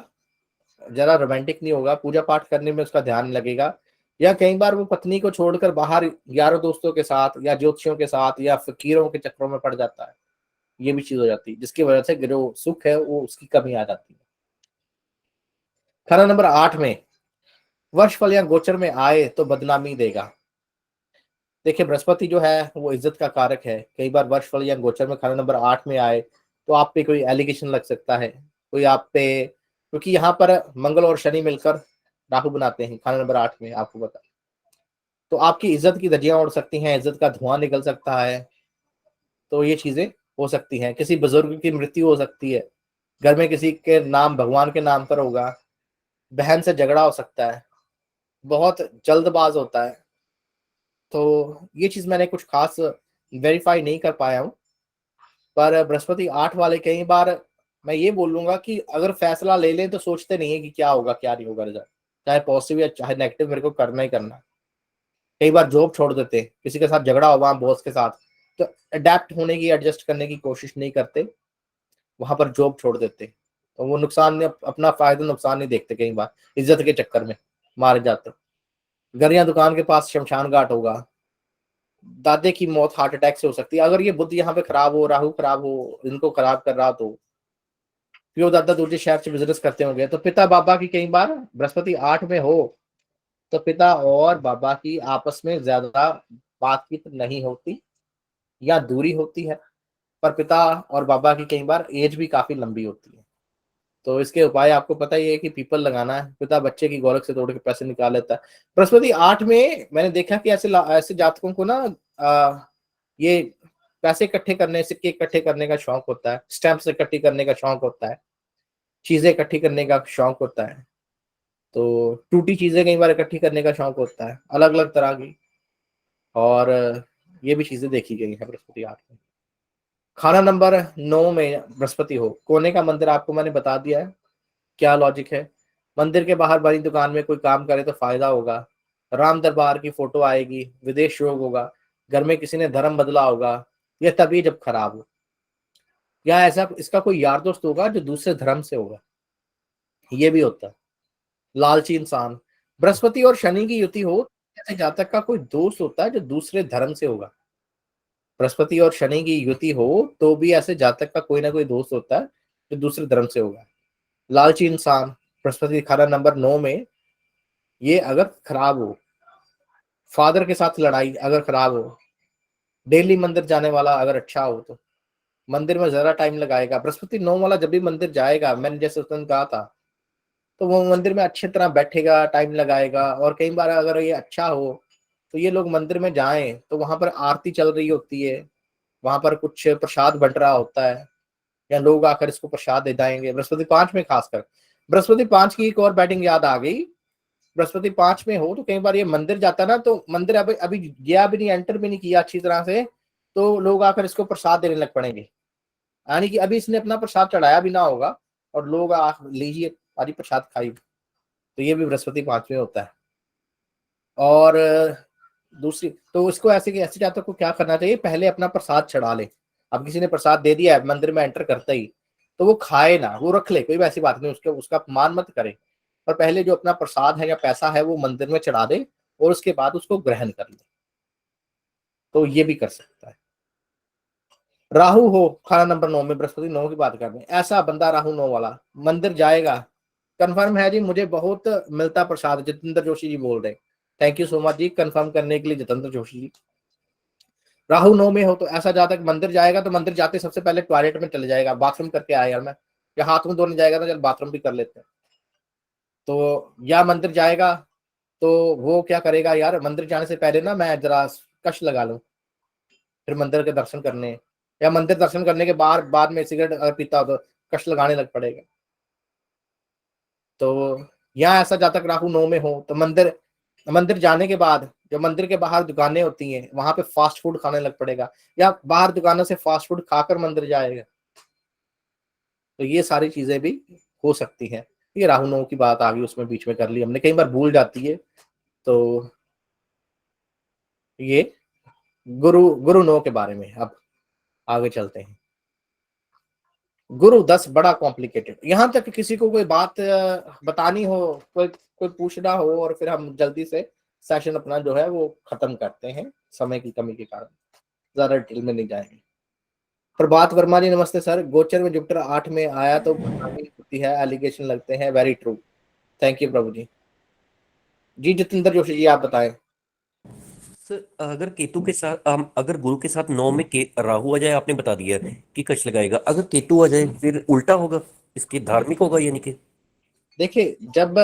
जरा रोमांटिक नहीं होगा, पूजा पाठ करने में उसका ध्यान लगेगा, या कई बार वो पत्नी को छोड़कर बाहर यारों दोस्तों के साथ या ज्योतिषियों के साथ या फकीरों के चक्करों में पड़ जाता है। ये भी चीज हो जाती है जिसकी वजह से जो सुख है वो उसकी कमी आ जाती है। खाना नंबर 8 में वर्षफल या गोचर में आए तो बदनामी देगा। देखिए बृहस्पति जो है वो इज्जत का कारक है। कई बार वर्षफल या गोचर में खाना नंबर 8 में आए तो आप पे कोई एलिगेशन लग सकता है, कोई आप पे, क्योंकि यहाँ पर मंगल और शनि मिलकर राहु बनाते हैं खाना नंबर 8 में, आपको बता, तो आपकी इज्जत की धज्जियां उड़ सकती हैं, इज्जत का धुआं निकल सकता है। तो ये चीजें हो सकती हैं। किसी बुजुर्ग की मृत्यु हो सकती है, घर में किसी के नाम भगवान के नाम पर होगा, बहन से झगड़ा हो सकता है, बहुत जल्दबाज होता है। तो ये चीज मैंने कुछ खास वेरीफाई नहीं कर पाया हूँ, पर बृहस्पति 8 वाले कई बार मैं ये बोलूंगा कि अगर फैसला ले लें तो सोचते नहीं है कि क्या होगा क्या नहीं होगा रिजल्ट, चाहे पॉजिटिव या चाहे नेगेटिव, मेरे को करना ही करना है। कई बार जॉब छोड़ देते हैं, किसी के साथ झगड़ा हुआ बॉस के साथ, तो अडेप्ट होने की, एडजस्ट करने की कोशिश नहीं करते, वहां पर जॉब छोड़ देते, तो वो नुकसान अपना फायदा नुकसान नहीं देखते, कई बार इज्जत के चक्कर में मारे जाते। घर या दुकान के पास शमशान घाट होगा, दादे की मौत हार्ट अटैक से हो सकती है। अगर ये बुद्ध यहाँ पे खराब हो, राहु खराब हो, इनको खराब कर रहा, तो प्यो दादा दूसरे शहर से बिजनेस करते होंगे, तो पिता बाबा की कई बार बृहस्पति 8 में हो तो पिता और बाबा की आपस में ज्यादा बातचीत नहीं होती या दूरी होती है, पर पिता और बाबा की कई बार एज भी काफी लंबी होती है। तो इसके उपाय आपको पता ही है कि पीपल लगाना है, पिता बच्चे की गोलक से तोड़ के पैसे निकाल लेता है। बृहस्पति 8 में मैंने देखा कि ऐसे जातकों को ना ये पैसे इकट्ठे करने, सिक्के इकट्ठे करने का शौक होता है, स्टैंप्स इकट्ठी करने का शौक होता है, चीजें इकट्ठी करने का शौक होता है, तो टूटी चीजें कई बार इकट्ठी करने का शौक होता है, अलग अलग तरह की। और ये भी चीजें देखी गई है बृहस्पति 8 में। खाना नंबर 9 में बृहस्पति हो, कोने का मंदिर आपको मैंने बता दिया है क्या लॉजिक है। मंदिर के बाहर बड़ी दुकान में कोई काम करे तो फायदा होगा, राम दरबार की फोटो आएगी, विदेश योग होगा, घर में किसी ने धर्म बदला होगा, यह तभी जब खराब हो, या ऐसा इसका कोई यार दोस्त होगा जो दूसरे धर्म से होगा, ये भी होता है। लालची इंसान, बृहस्पति और शनि की युति हो, ऐसे जातक का कोई दोस्त होता है जो दूसरे धर्म से होगा। बृहस्पति और शनि की युति हो तो भी ऐसे जातक का कोई ना कोई दोस्त होता है जो दूसरे धर्म से होगा। लालची इंसान, बृहस्पति खाना नंबर 9 में ये अगर खराब हो, फादर के साथ लड़ाई अगर खराब हो, डेली मंदिर जाने वाला अगर अच्छा हो, तो मंदिर में ज्यादा टाइम लगाएगा। बृहस्पति 9 वाला जब भी मंदिर जाएगा, मैंने जैसे उस दिन कहा था, तो वो मंदिर में अच्छी तरह बैठेगा, टाइम लगाएगा। और कई बार अगर ये अच्छा हो तो ये लोग मंदिर में जाएं तो वहां पर आरती चल रही होती है, वहां पर कुछ प्रसाद बंट रहा होता है, या लोग आकर इसको प्रसाद दे जाएंगे। बृहस्पति 5 में खासकर, बृहस्पति 5 की एक और बैटिंग याद आ गई। बृहस्पति 5 में हो तो कई बार ये मंदिर जाता ना, तो मंदिर अभी अभी गया भी नहीं, एंटर भी नहीं किया अच्छी तरह से, तो लोग आकर इसको प्रसाद देने लग पड़ेंगे, यानी कि अभी इसने अपना प्रसाद चढ़ाया भी ना होगा और लोग लीजिए आदि प्रसाद खाई, तो ये भी बृहस्पति 5 में होता है। और दूसरी तो इसको ऐसे जातक को क्या करना चाहिए, पहले अपना प्रसाद चढ़ा ले। अब किसी ने प्रसाद दे दिया है मंदिर में एंटर करते ही, तो वो खाए ना, वो रख ले, कोई वैसी बात नहीं, उसका अपमान मत करे, पर पहले जो अपना प्रसाद है या पैसा है वो मंदिर में चढ़ा दे और उसके बाद उसको ग्रहण कर ले, तो ये भी कर सकता है। राहु हो खाना नंबर 9 में, बृहस्पति 9 की बात कर रहे हैं, ऐसा बंदा राहु 9 वाला मंदिर जाएगा, कंफर्म है जी, मुझे बहुत मिलता प्रसाद। जितेंद्र जोशी जी बोल रहे हैं, thank you so much ji confirm करने के लिए जितेंद्र जोशी जी। राहु 9 में हो तो ऐसा जातक मंदिर जाएगा तो मंदिर जाते सबसे पहले टॉयलेट में चले जाएगा, बाथरूम करके आया यार मैं, या हाथ मुंह धोने जाएगा तो चल बाथरूम भी कर लेते हैं। तो या मंदिर जाएगा तो वो क्या करेगा यार, मंदिर जाने से पहले ना मैं जरा कश लगा लूं, फिर मंदिर के दर्शन करने, या मंदिर दर्शन करने के बाद में सिगरेट अगर पीता हो तो कश लगाने लग पड़ेगा। तो यहाँ ऐसा जातक राहु 9 में हो तो मंदिर जाने के बाद जो मंदिर के बाहर दुकानें होती हैं वहां पे फास्ट फूड खाने लग पड़ेगा, या बाहर दुकानों से फास्ट फूड खाकर मंदिर जाएगा, तो ये सारी चीजें भी हो सकती हैं। ये राहु 9 की बात आ गई, उसमें बीच में कर ली हमने, कई बार भूल जाती है। तो ये गुरु 9 के बारे में। अब आगे चलते हैं। गुरु 10 बड़ा कॉम्प्लिकेटेड। यहाँ तक किसी को कोई बात बतानी हो, कोई पूछना हो, और फिर हम जल्दी से सेशन अपना जो है वो खत्म करते हैं समय की कमी के कारण, ज्यादा डिटेल में नहीं जाएंगे। प्रभात वर्मा जी नमस्ते सर, गोचर में जुपिटर 8 में आया तो बदनामी होती है, एलिगेशन लगते हैं, वेरी ट्रू, थैंक यू प्रभु जी। जी जितेंद्र जोशी जी आप बताएं। सर अगर केतु के साथ अगर गुरु के साथ 9 में राहु आ जाए, आपने बता दिया कि कष्ट लगाएगा, अगर केतु आ जाए फिर उल्टा होगा, इसके धार्मिक होगा यानी कि? देखिए जब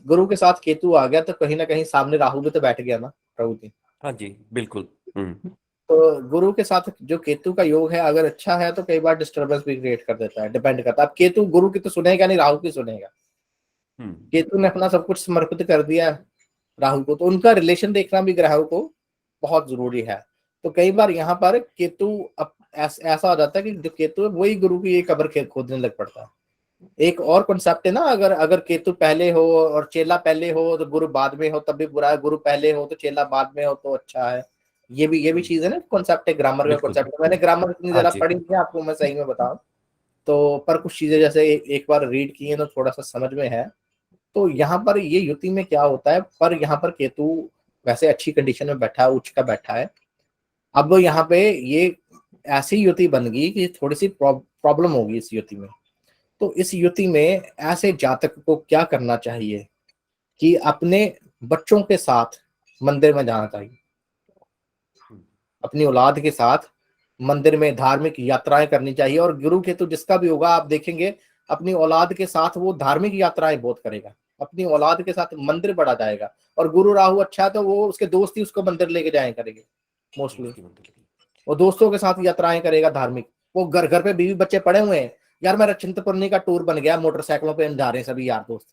गुरु के साथ केतु आ गया तो कहीं ना कहीं सामने राहु भी तो बैठ गया ना प्रभु जी। हाँ जी बिल्कुल। तो गुरु के साथ जो केतु का योग है अगर अच्छा है तो कई बार डिस्टरबेंस भी क्रिएट कर देता है, डिपेंड करता है। अब केतु गुरु की तो सुनेगा नहीं, राहु की सुनेगा। केतु ने अपना सब कुछ समर्पित कर दिया राहु को, तो उनका रिलेशन देखना भी ग्रहों को बहुत जरूरी है। तो कई बार यहाँ पर केतु ऐसा हो जाता है कि जो केतु है वही गुरु की एक कब्र खोदने लग पड़ता है। एक और कॉन्सेप्ट है ना, अगर केतु पहले हो और चेला पहले हो तो गुरु बाद में हो तब भी बुरा है, गुरु पहले हो तो चेला बाद में हो तो अच्छा है। ये भी चीज है ना, कॉन्सेप्ट है, ग्रामर का कॉन्सेप्ट। मैंने ग्रामर इतनी ज्यादा पढ़ी नहीं है आपको मैं सही में बताऊं तो, पर कुछ चीजें जैसे एक बार रीड की है तो थोड़ा सा समझ में है। तो यहाँ पर ये युति में क्या होता है, पर यहाँ पर केतु वैसे अच्छी कंडीशन में बैठा है, उच्च का बैठा है। अब यहाँ पे ये ऐसी युति बन गई कि थोड़ी सी प्रॉब्लम होगी इस युति में। तो इस युति में ऐसे जातक को क्या करना चाहिए कि अपने बच्चों के साथ मंदिर में जाना चाहिए, अपनी औलाद के साथ मंदिर में धार्मिक यात्राएं करनी चाहिए। और गुरु केतु जिसका भी होगा आप देखेंगे अपनी औलाद के साथ वो धार्मिक यात्राएं बहुत करेगा, अपनी औलाद के साथ मंदिर बढ़ा जाएगा। और गुरु राहु अच्छा है तो वो उसके दोस्त ही उसको मंदिर लेके जाए करेंगे मोस्टली, वो दोस्तों के साथ यात्राएं करेगा धार्मिक। वो घर घर पे बीवी बच्चे पड़े हुए हैं, यार मेरा चिंतपूर्णी का टूर बन गया, मोटरसाइकिलों पे हम जा रहे हैं सभी यार दोस्त,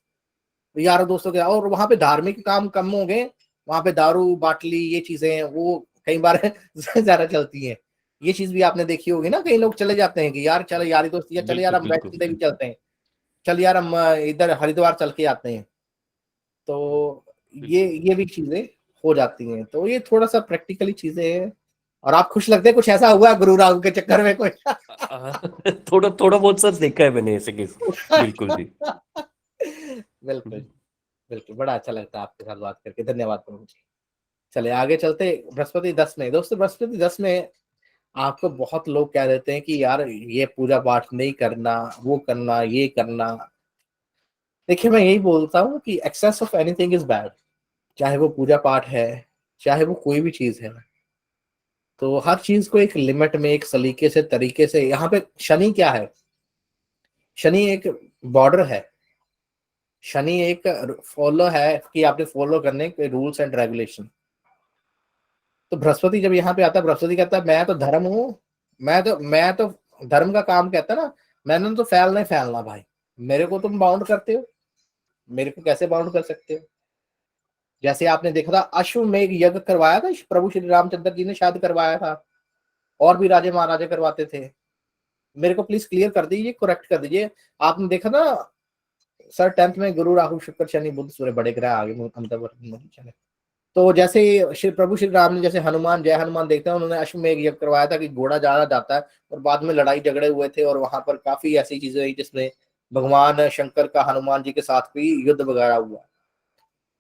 यारों दोस्तों के, और वहां पे धार्मिक काम कम हो गए, वहां पे दारू बाटली ये चीजें वो कई बार ज्यादा चलती हैं। ये चीज भी आपने देखी होगी ना, कई लोग चले जाते हैं कि यार चलो यारी दोस्त, या चल यार हम वैष्णो देवी चलते हैं, चल यार हम इधर हरिद्वार चल के आते हैं। तो ये भी चीजें हो जाती हैं। तो ये थोड़ा सा प्रैक्टिकली चीजें हैं। और आप खुश लगते हैं, कुछ ऐसा हुआ गुरु राहु के चक्कर में कोई? थोड़ा बहुत सर देखा है मैंने ऐसे केस। बिल्कुल जी। बिल्कुल बिल्कुल, बड़ा अच्छा लगता है आपके साथ बात करके, धन्यवाद प्रभु जी। चले आगे चलते। बृहस्पति 10 में दोस्तों, बृहस्पति 10 में आपको बहुत लोग कह देते हैं कि यार ये पूजा पाठ नहीं करना, वो करना, ये करना। देखिए मैं यही बोलता हूँ कि excess of anything is bad, चाहे वो पूजा पाठ है चाहे वो कोई भी चीज है। तो हर चीज को एक लिमिट में, एक सलीके से, तरीके से। यहाँ पे शनि क्या है, शनि एक बॉर्डर है, शनि एक फॉलो है कि आपने फॉलो करने के रूल्स एंड रेगुलेशन। तो बृहस्पति जब यहाँ पे आता है, बृहस्पति कहता है मैं तो धर्म हूँ, मैं तो धर्म का काम कहता है ना, मैंने तो फैलना ही फैलना भाई, मेरे को तुम बाउंड करते हो, मेरे को कैसे बाउंड कर सकते हो? जैसे आपने देखा था अश्वमेध यज्ञ करवाया था प्रभु श्री रामचंद्र जी ने, शायद करवाया था, और भी राजे महाराजे करवाते थे। मेरे को प्लीज क्लियर कर दीजिए, करेक्ट कर दीजिए। आपने देखा ना सर 10th में गुरु राहु शुक्र शनि बुध सूर्य बड़े ग्रह आगे। तो जैसे श्री प्रभु श्री राम ने, जैसे हनुमान, जय हनुमान देखते हैं, उन्होंने अश्वमेध यज्ञ करवाया था कि घोड़ा ज्यादा जाता है, और बाद में लड़ाई झगड़े हुए थे और वहां पर काफी ऐसी चीजें हुई जिसमें भगवान शंकर का हनुमान जी के साथ भी युद्ध वगैरह हुआ।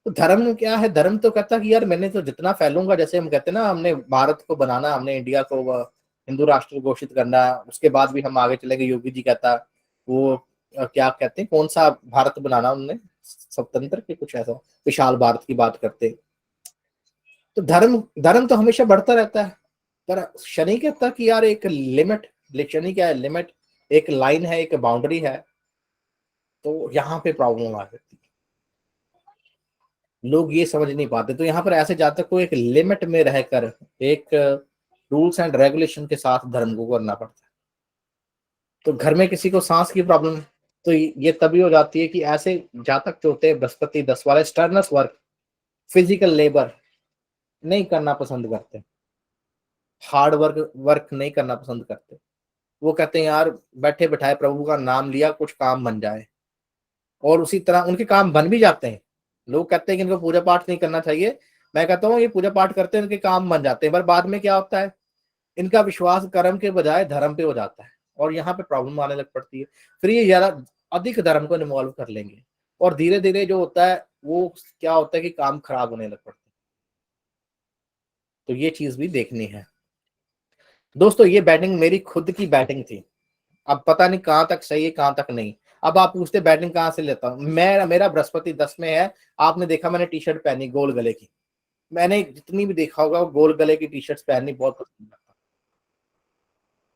तो धर्म क्या है, धर्म तो कहता है कि यार मैंने तो जितना फैलूंगा, जैसे हम कहते हैं ना, हमने भारत को बनाना, हमने इंडिया को हिंदू राष्ट्र घोषित करना, उसके बाद भी हम आगे चलेंगे। योगी जी कहता वो क्या कहते हैं, कौन सा भारत बनाना उन्होंने, स्वतंत्र के कुछ ऐसा विशाल भारत की बात करते। तो धर्म तो हमेशा बढ़ता रहता है, पर शनि कहता कि यार एक लिमिट, शनि क्या है, लिमिट, एक लाइन है, एक बाउंड्री है। तो यहाँ पे प्रॉब्लम आ जाती है, लोग ये समझ नहीं पाते। तो यहाँ पर ऐसे जातक को एक लिमिट में रहकर, एक रूल्स एंड रेगुलेशन के साथ धर्म को करना पड़ता है। तो घर में किसी को सांस की प्रॉब्लम, तो ये तभी हो जाती है कि ऐसे जातक जो होते हैं बृहस्पति 10 वाले, स्टर्नस वर्क, फिजिकल लेबर नहीं करना पसंद करते, हार्ड वर्क नहीं करना पसंद करते। वो कहते हैं यार बैठे बैठाए प्रभु का नाम लिया, कुछ काम बन जाए, और उसी तरह उनके काम बन भी जाते हैं। लोग कहते हैं कि इनको पूजा पाठ नहीं करना चाहिए, मैं कहता हूँ ये पूजा पाठ करते हैं, इनके काम बन जाते हैं, पर बाद में क्या होता है, इनका विश्वास कर्म के बजाय धर्म पे हो जाता है, और यहाँ पे प्रॉब्लम आने लग पड़ती है। फिर ये ज्यादा अधिक धर्म को इन्वॉल्व कर लेंगे और धीरे धीरे जो होता है वो क्या होता है कि काम खराब होने लग पड़ता है। तो ये चीज भी देखनी है दोस्तों। ये बैटिंग मेरी खुद की बैटिंग थी, अब पता नहीं कहाँ तक सही है कहाँ तक नहीं। अब आप पूछते बैटिंग कहाँ से लेता हूँ, मेरा बृहस्पति 10 में है। आपने देखा मैंने टी शर्ट पहनी गोल गले की, मैंने जितनी भी देखा होगा वो गोल गले की टी शर्ट्स पहननी बहुत पसंद करता हूं।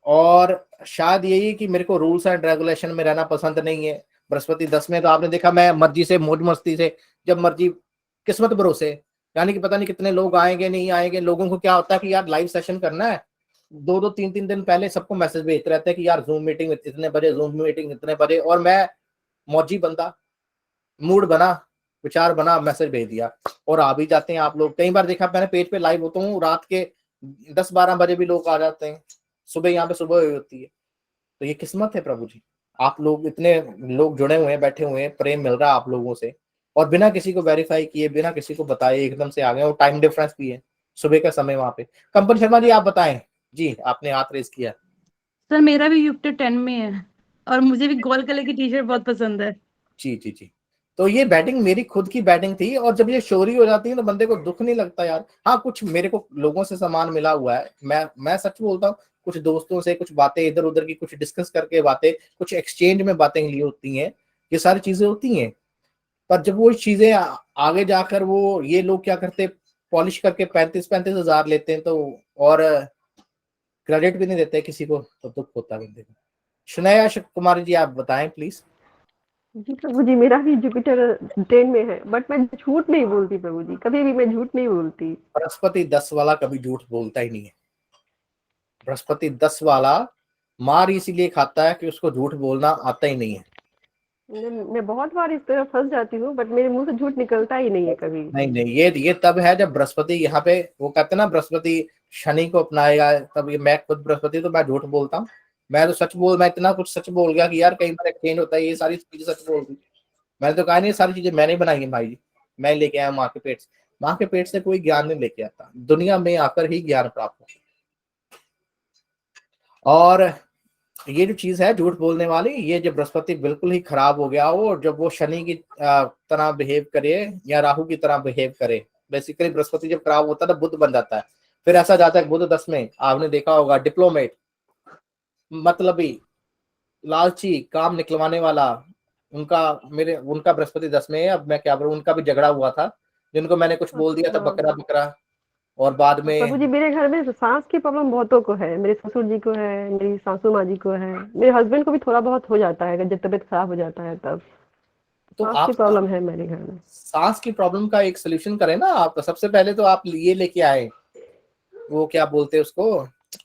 और शायद यही कि मेरे को रूल्स एंड रेगुलेशन में रहना पसंद नहीं है। बृहस्पति 10 में तो आपने देखा मैं मर्जी से मौज मस्ती से जब मर्जी, किस्मत भरोसे, यानी कि पता नहीं कितने लोग आएंगे नहीं आएंगे। लोगों को क्या होता है कि यार लाइव सेशन करना है, 2-3 दिन पहले सबको मैसेज भेजते रहते हैं कि यार जूम मीटिंग इतने बजे, जूम मीटिंग इतने बजे। और मैं मौजी बंदा, मूड बना, विचार बना, मैसेज भेज दिया और आ भी जाते हैं आप लोग। कई बार देखा मैंने पेज पे लाइव होता हूँ, रात के 10-12 बजे भी लोग आ जाते हैं, सुबह यहाँ पे सुबह हुई होती है। तो ये किस्मत है प्रभु जी, आप लोग इतने लोग जुड़े हुए हैं, बैठे हुए हैं, प्रेम मिल रहा है आप लोगों से और बिना किसी को वेरीफाई किए, बिना किसी को बताए एकदम से आ गए। और टाइम डिफरेंस भी है, सुबह का समय वहां पे। कंपन शर्मा जी आप बताएं जी, आपने हाथ रेस किया। सर मेरा भी यूपी 10 में है और मुझे भी गोल गले की टी शर्ट बहुत पसंद है। जी जी जी। तो ये बैटिंग मेरी खुद की बैटिंग थी और जब ये शोरी हो जाती है तो बंदे को दुख नहीं लगता यार। हाँ कुछ मेरे को लोगों से सामान मिला हुआ है, मैं सच बोलता हूँ, कुछ दोस्तों से कुछ बातें इधर उधर की कुछ डिस्कस करके बातें, कुछ एक्सचेंज में बातें ली होती हैं, ये सारी चीजें होती हैं। पर जब वो चीजें आगे जाकर वो ये लोग क्या करते, पॉलिश करके 35-35 हजार लेते हैं तो, और क्रेडिट भी नहीं देते किसी को, तो दुख होता है बंदे को। शनाया कुमारी जी आप बताएं प्लीज। जी प्रभु जी, मेरा भी जुपिटर 10 में है, बट मैं झूठ नहीं बोलती प्रभु जी, कभी भी मैं झूठ नहीं बोलती। बृहस्पति 10 वाला कभी झूठ बोलता ही नहीं है। बृहस्पति 10 वाला मार इसीलिए खाता है कि उसको झूठ बोलना आता ही नहीं है। मैं बहुत बार इस तरह फंस जाती हूँ, बट मेरे मुंह से झूठ निकलता ही नहीं है कभी। नहीं नहीं, ये तब है जब बृहस्पति यहाँ पे, वो कहते हैं ना बृहस्पति शनि को अपनाएगा, तब ये मैं खुद बृहस्पति तो मैं झूठ बोलता हूँ। मैं तो सच बोल, मैं इतना कुछ सच बोल गया कि यार कई बार एक्सचेंज होता है, ये सारी चीजें सच बोल दी। मैंने तो कहा नहीं, सारी चीजें मैंने बनाई है भाई जी, मैं लेके आया माँ के पेट से। माँ के पेट से कोई ज्ञान नहीं लेके आता, दुनिया में आकर ही ज्ञान प्राप्त होता। और ये जो चीज है झूठ बोलने वाली, ये जब बृहस्पति बिल्कुल ही खराब हो गया हो, जब वो शनि की तरह बिहेव करे या राहु की तरह बिहेव करे, बेसिकली बृहस्पति जब खराब होता है तो बुध बन जाता है। फिर ऐसा जाता है बुध 10 में, आपने देखा होगा डिप्लोमेट, मतलबी, लालची, काम निकलवाने वाला, उनका बृहस्पति 10 में है। अब मैं क्या बोलूं, उनका भी झगड़ा हुआ था, जिनको मैंने कुछ बोल दिया था बकरा बकरा, और बाद में प्रभु जी मेरे घर में सांस की प्रॉब्लम बहुतों को है, मेरे ससुर जी को है, मेरी सासू माँ जी को है, मेरे हस्बैंड को भी थोड़ा बहुत हो जाता है जब तबीयत खराब हो जाता है तब। तो सांस आप की प्रॉब्लम है मेरे घर में। सांस की प्रॉब्लम का एक सोल्यूशन करें ना आप। सबसे पहले तो आप ये लेके आए, वो क्या बोलते हैं उसको,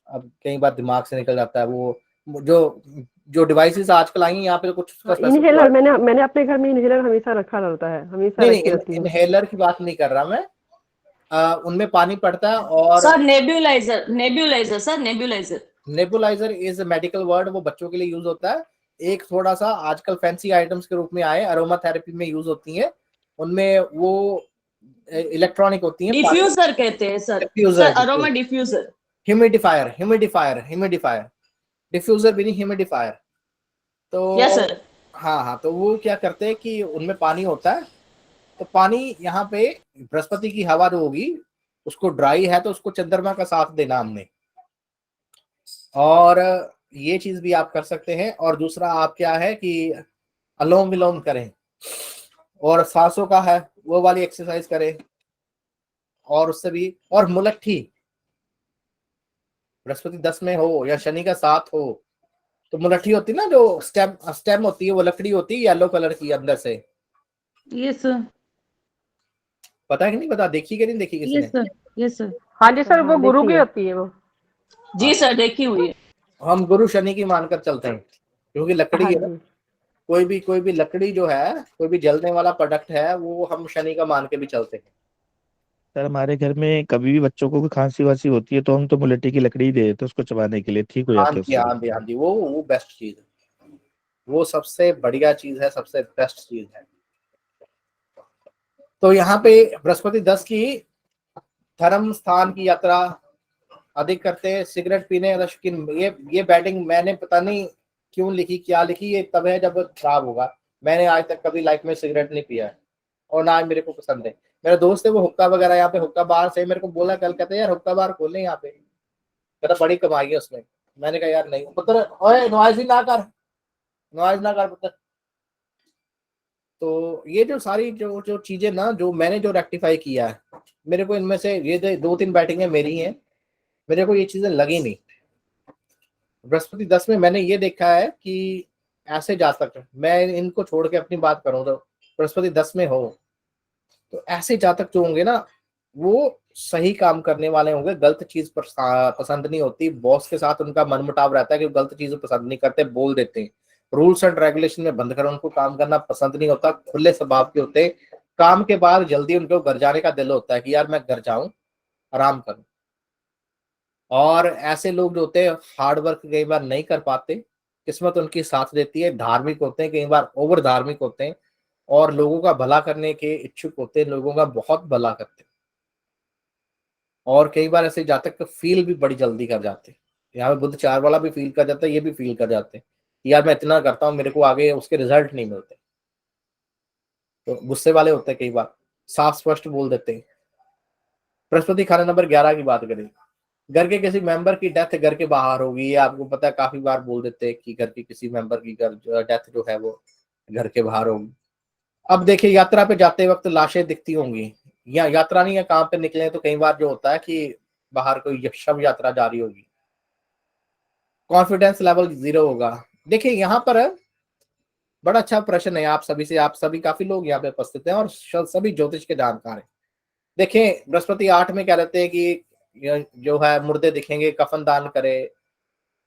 अब कई बार दिमाग से निकल जाता है, वो जो डिवाइसेस आजकल आई हैं यहाँ पे, कुछ इनहेलर मैंने अपने घर में इनहेलर हमेशा रखा रहता है, हमेशा नहीं रखी रहती हूँ। इनहेलर की बात नहीं कर रहा मैं, उनमें पानी पड़ता है। और sir nebuliser sir nebuliser is medical word, वो बच्चों के लिए यूज होता है। एक थोड़ा सा आजकल फैंसी आइटम्स के रूप में आए, अरोमा थेरेपी में यूज होती है, उनमें वो इलेक्ट्रॉनिक होती है। डिफ्यूजर कहते हैं sir, aroma diffuser, humidifier diffuser भी नहीं, ह्यूमिडिफायर। तो यस सर। हाँ, तो वो क्या करते हैं कि उनमें पानी होता है, तो पानी यहाँ पे बृहस्पति की हवा जो होगी उसको ड्राई है तो उसको चंद्रमा का साथ देना हमने, और ये चीज भी आप कर सकते हैं। और दूसरा आप क्या है कि अलोम विलोम करें, और सांसों का है वो वाली एक्सरसाइज करें, और उससे भी, और मुलट्ठी, बृहस्पति 10 में हो या शनि का साथ हो तो मुलट्ठी होती है ना, जो स्टेम होती है, वो लकड़ी होती है येलो कलर की अंदर से। Yes sir. पता है कि नहीं पता, देखी कि नहीं देखी किसी ने? Yes sir. हाँ जी सर, वो गुरु की होती है वो। जी सर देखी हुई है। हम गुरु शनि की मानकर चलते हैं, क्योंकि लकड़ी है ना, कोई भी लकड़ी जो है, कोई भी जलने वाला प्रोडक्ट है, वो हम शनि का मान के भी चलते हैं। सर हमारे घर में कभी भी बच्चों को खांसी वासी होती है तो हम तो मुलेठी की लकड़ी दे देते हैं उसको चबाने के लिए, ठीक हो जाते हैं उससे। हाँ जी, वो बेस्ट चीज है, वो सबसे बढ़िया चीज है, सबसे बेस्ट चीज है। तो यहाँ पे बृहस्पति 10 की धर्म स्थान की यात्रा, अधिक करते हैं, सिगरेट पीने का शौकीन। ये बैटिंग मैंने पता नहीं क्यों लिखी, क्या लिखी, ये तब है जब खराब होगा। मैंने आज तक कभी लाइफ में सिगरेट नहीं पिया है और ना मेरे को पसंद है। मेरा दोस्त है वो हुक्का वगैरह यहाँ पे हुक्का बार से मेरे को बोला कल, कहते यार हुक्का बार खोले यहाँ पे, कहता बड़ी कमाई है उसमें। मैंने कहा यार नहीं पुत्र, ओए नॉइज ही ना कर, नॉइज ना कर पुत्र। तो ये जो सारी जो जो चीजें ना, जो मैंने जो रेक्टिफाई किया है, मेरे को इनमें से ये 2-3 बैटिंगें मेरी हैं, मेरे को ये चीजें लगी नहीं। बृहस्पति 10 में मैंने ये देखा है कि ऐसे जातक, मैं इनको छोड़ के अपनी बात करूं तो बृहस्पति 10 में हो तो ऐसे जातक जो होंगे ना, वो सही काम करने वाले होंगे। गलत चीज पसंद नहीं होती, बॉस के साथ उनका मनमुटाव रहता है कि गलत चीज पसंद नहीं करते, बोल देते हैं। रूल्स एंड रेगुलेशन में बंद कर उनको काम करना पसंद नहीं होता, खुले स्वभाव के होते हैं। काम के बाद जल्दी उनको घर जाने का दिल होता है कि यार मैं घर जाऊं, आराम करूं। और ऐसे लोग जो होते हैं हार्ड वर्क कई बार नहीं कर पाते, किस्मत उनकी साथ देती है। धार्मिक होते हैं, कई बार ओवर धार्मिक होते हैं और लोगों का भला करने के इच्छुक होते हैं, लोगों का बहुत भला करते हैं। और कई बार ऐसे जातक फील भी बड़ी जल्दी कर जाते हैं। यहाँ पे बुध 4 वाला भी फील कर जाता है, ये भी फील कर जाते हैं यार मैं इतना करता हूँ, मेरे को आगे उसके रिजल्ट नहीं मिलते। तो गुस्से वाले होते हैं, कई बार साफ स्पष्ट बोल देते हैं। बृहस्पति खाना नंबर 11 की बात करें, घर के किसी मेंबर की डेथ घर के बाहर होगी, ये आपको पता है, काफी बार बोल देते हैं कि घर के किसी मेंबर की डेथ जो है वो घर के बाहर होगी। अब देखिए यात्रा पे जाते वक्त लाशें दिखती होंगी, या यात्रा नहीं है काम पे निकले तो कई बार जो होता है कि बाहर कोई शव यात्रा जारी होगी। कॉन्फिडेंस लेवल 0 होगा। देखिए यहाँ पर बड़ा अच्छा प्रश्न है आप सभी से, आप सभी काफी लोग यहाँ पे उपस्थित हैं और सभी ज्योतिष के जानकार हैं। देखें बृहस्पति 8 में क्या रहते हैं कि जो है मुर्दे दिखेंगे, कफन दान करे,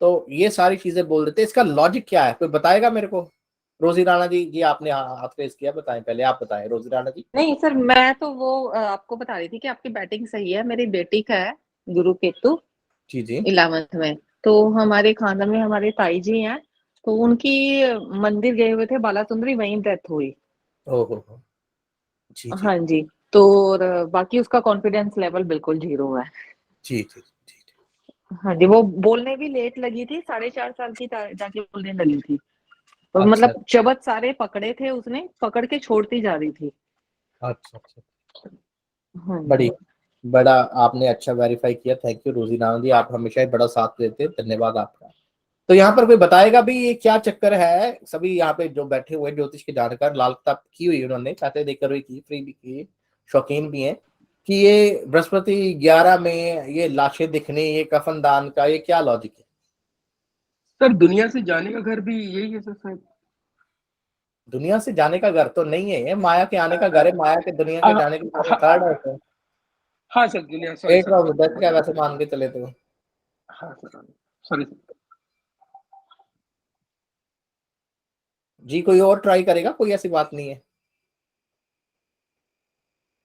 तो ये सारी चीजें बोल देते हैं। इसका लॉजिक क्या है, कोई बताएगा मेरे को? रोजी राणा जी आपने हाथ रेस किया, बताएं, पहले आप बताएं रोजी राणा जी। नहीं सर, मैं तो वो आपको बता रही थी कि आपकी बैटिंग सही है। मेरी बेटी का है गुरु केतु जी जी 11th में। तो हमारे खानदान में हमारे ताई जी हैं, तो उनकी मंदिर गए हुए थे बाला सुंदरी, वहीं डेथ हुई। ओहो जी जी हाँ जी। तो और बाकी उसका कॉन्फिडेंस लेवल बिल्कुल 0 है। जी जी हाँ जी, वो बोलने भी लेट लगी थी, 4.5 साल की जाके बोलने लगी थी। और अच्छा मतलब शब्द सारे पकड़े थे उसने, पकड़ के छोड़ती जा रही थी। अच्छा अच्छा, हाँ बड़ी जी। बड़ा आपने अच्छा वेरीफाई किया, थैंक यू रोजी राणा जी, आप हमेशा ही बड़ा साथ देते हैं, धन्यवाद आपका। तो यहाँ पर कोई बताएगा भी ये क्या चक्कर है? सभी यहाँ पे जो बैठे हुए ज्योतिष के जानकार, लाल किताब की हुई उन्होंने, पैसे देकर हुई की, फ्री भी की, शौकीन भी हैं, कि ये बृहस्पति 11 में ये लाशें दिखने, ये कफन दान का, ये क्या लॉजिक है? सर दुनिया से जाने का घर भी यही है सर शायद। दुनिया से जाने का घर तो नहीं है, ये माया के आने का घर है। माया के दुनिया के जाने का घर थर्ड है। हाँ सर, दुनिया, सॉरी एक सर। उधर क्या वैसे मान के चले तो। हाँ सर, सॉरी सर। जी कोई और ट्राई करेगा? कोई ऐसी बात नहीं है।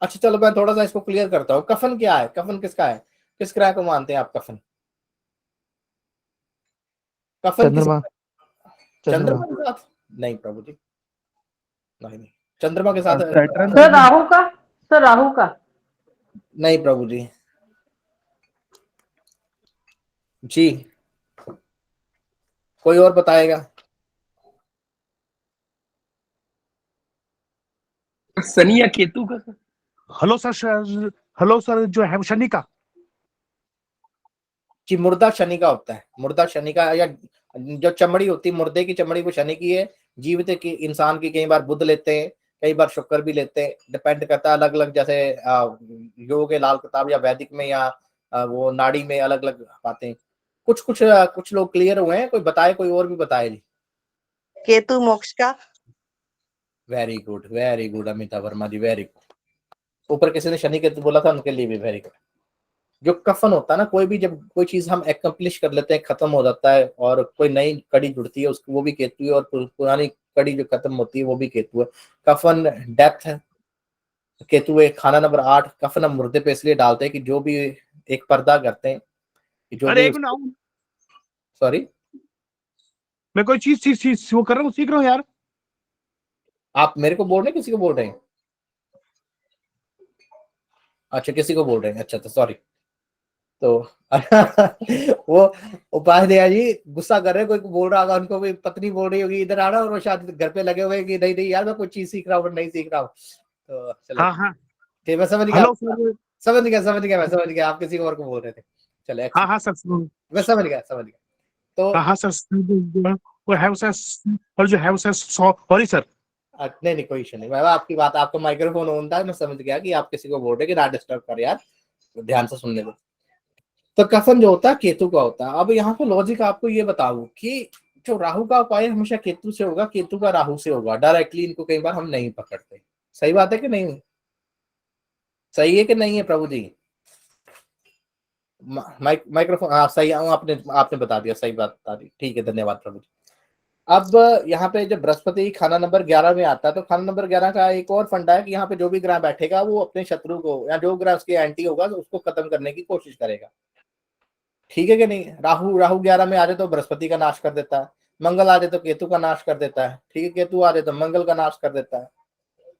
अच्छा चलो मैं थोड़ा सा इसको क्लियर करता हूँ। कफन क्या है? कफन किसका है? किस ग्रह को मानते हैं आप कफन? कफन चंद्रमा। चंद्रमा के साथ? नहीं प्रभु जी, नहीं चंद्रमा के साथ सर राहु का, सर राहु का। नहीं प्रभु जी। जी कोई और बताएगा? शनि या केतु का सर? हेलो सर, जो है शनि का। कि मुर्दा शनि का होता है, मुर्दा शनि का, या जो चमड़ी होती है मुर्दे की चमड़ी वो शनि की है। जीवित की इंसान की कई बार बुध लेते हैं, कई बार शुक्र भी लेते हैं, डिपेंड करता है अलग अलग। जैसे योग है लाल किताब या वैदिक में या वो नाड़ी में अलग अलग बातें। कुछ कुछ कुछ लोग क्लियर हुए हैं, कोई बताए, कोई और भी बताए जी। केतु मोक्ष का। वेरी गुड अमिता वर्मा जी, वेरी गुड। ऊपर किसी ने शनि केतु बोला था, उनके लिए भी वेरी गुड। जो कफन होता है ना, कोई भी जब कोई चीज हम एक्म्प्लिश कर लेते हैं, खत्म हो जाता है और कोई नई कड़ी जुड़ती है, उसको वो भी केतु है, और पुरानी कड़ी जो खत्म होती है वो भी केतु है। कफन डेथ केतु है। खाना नंबर 8, कफन हम मुर्दे पे इसलिए डालते हैं कि जो भी एक पर्दा करते हैं, जो अरे भी एक मिनट, सॉरी मैं कोई चीज वो कर रहा हूँ, सीख रहा हूँ यार। आप मेरे को बोल रहे हैं, किसी को बोल रहे हैं? अच्छा किसी को बोल रहे हैं, अच्छा तो सॉरी। तो वो उपाय दिया जी गुस्सा कर रहे, कोई बोल रहा होगा उनको, भी पत्नी बोल रही होगी इधर आना, और वो शायद घर पे लगे हुए कि नहीं नहीं यार मैं कोई चीज सीख रहा हूँ नहीं सीख रहा हूँ। तो चलो हाँ हाँ ठीक, मैं समझ गया, हेलो सर। मैं समझ गया आप किसी और को बोल रहे थे। चलो हाँ excellent, हाँ सर सुनो। मैं समझ गया। तो हाँ हाँ सर वो है सर, और जो है सर सॉरी सर। नहीं नहीं कोई इशू नहीं, मैं आपकी बात, आपका माइक्रोफोन ऑन था, मैं समझ गया कि आप किसी को बोल रहे कि ना डिस्टर्ब कर यार, ध्यान से सुनने दो। तो कफन जो होता है केतु का होता है। अब यहाँ पे लॉजिक आपको ये बताऊं कि जो राहु का उपाय हमेशा केतु से होगा, केतु का राहु से होगा, डायरेक्टली इनको कई बार हम नहीं पकड़ते। सही बात है कि नहीं? सही है कि नहीं है प्रभु जी? माइक्रोफोन, हाँ सही, आपने आपने बता दिया, सही बात बता दी, ठीक है, धन्यवाद प्रभु जी। अब यहाँ पे जब बृहस्पति खाना नंबर 11 में आता है, तो खाना नंबर 11 का एक और फंडा है कि यहाँ पे जो भी ग्रह बैठेगा वो अपने शत्रु को, या जो ग्रह उसके एंटी होगा तो उसको खत्म करने की कोशिश करेगा। ठीक है कि नहीं? राहु राहु 11 में आ जाए तो बृहस्पति का नाश कर देता है, मंगल आ जाए तो केतु का नाश कर देता है, ठीक है, केतु आ जाए तो मंगल का नाश कर देता है।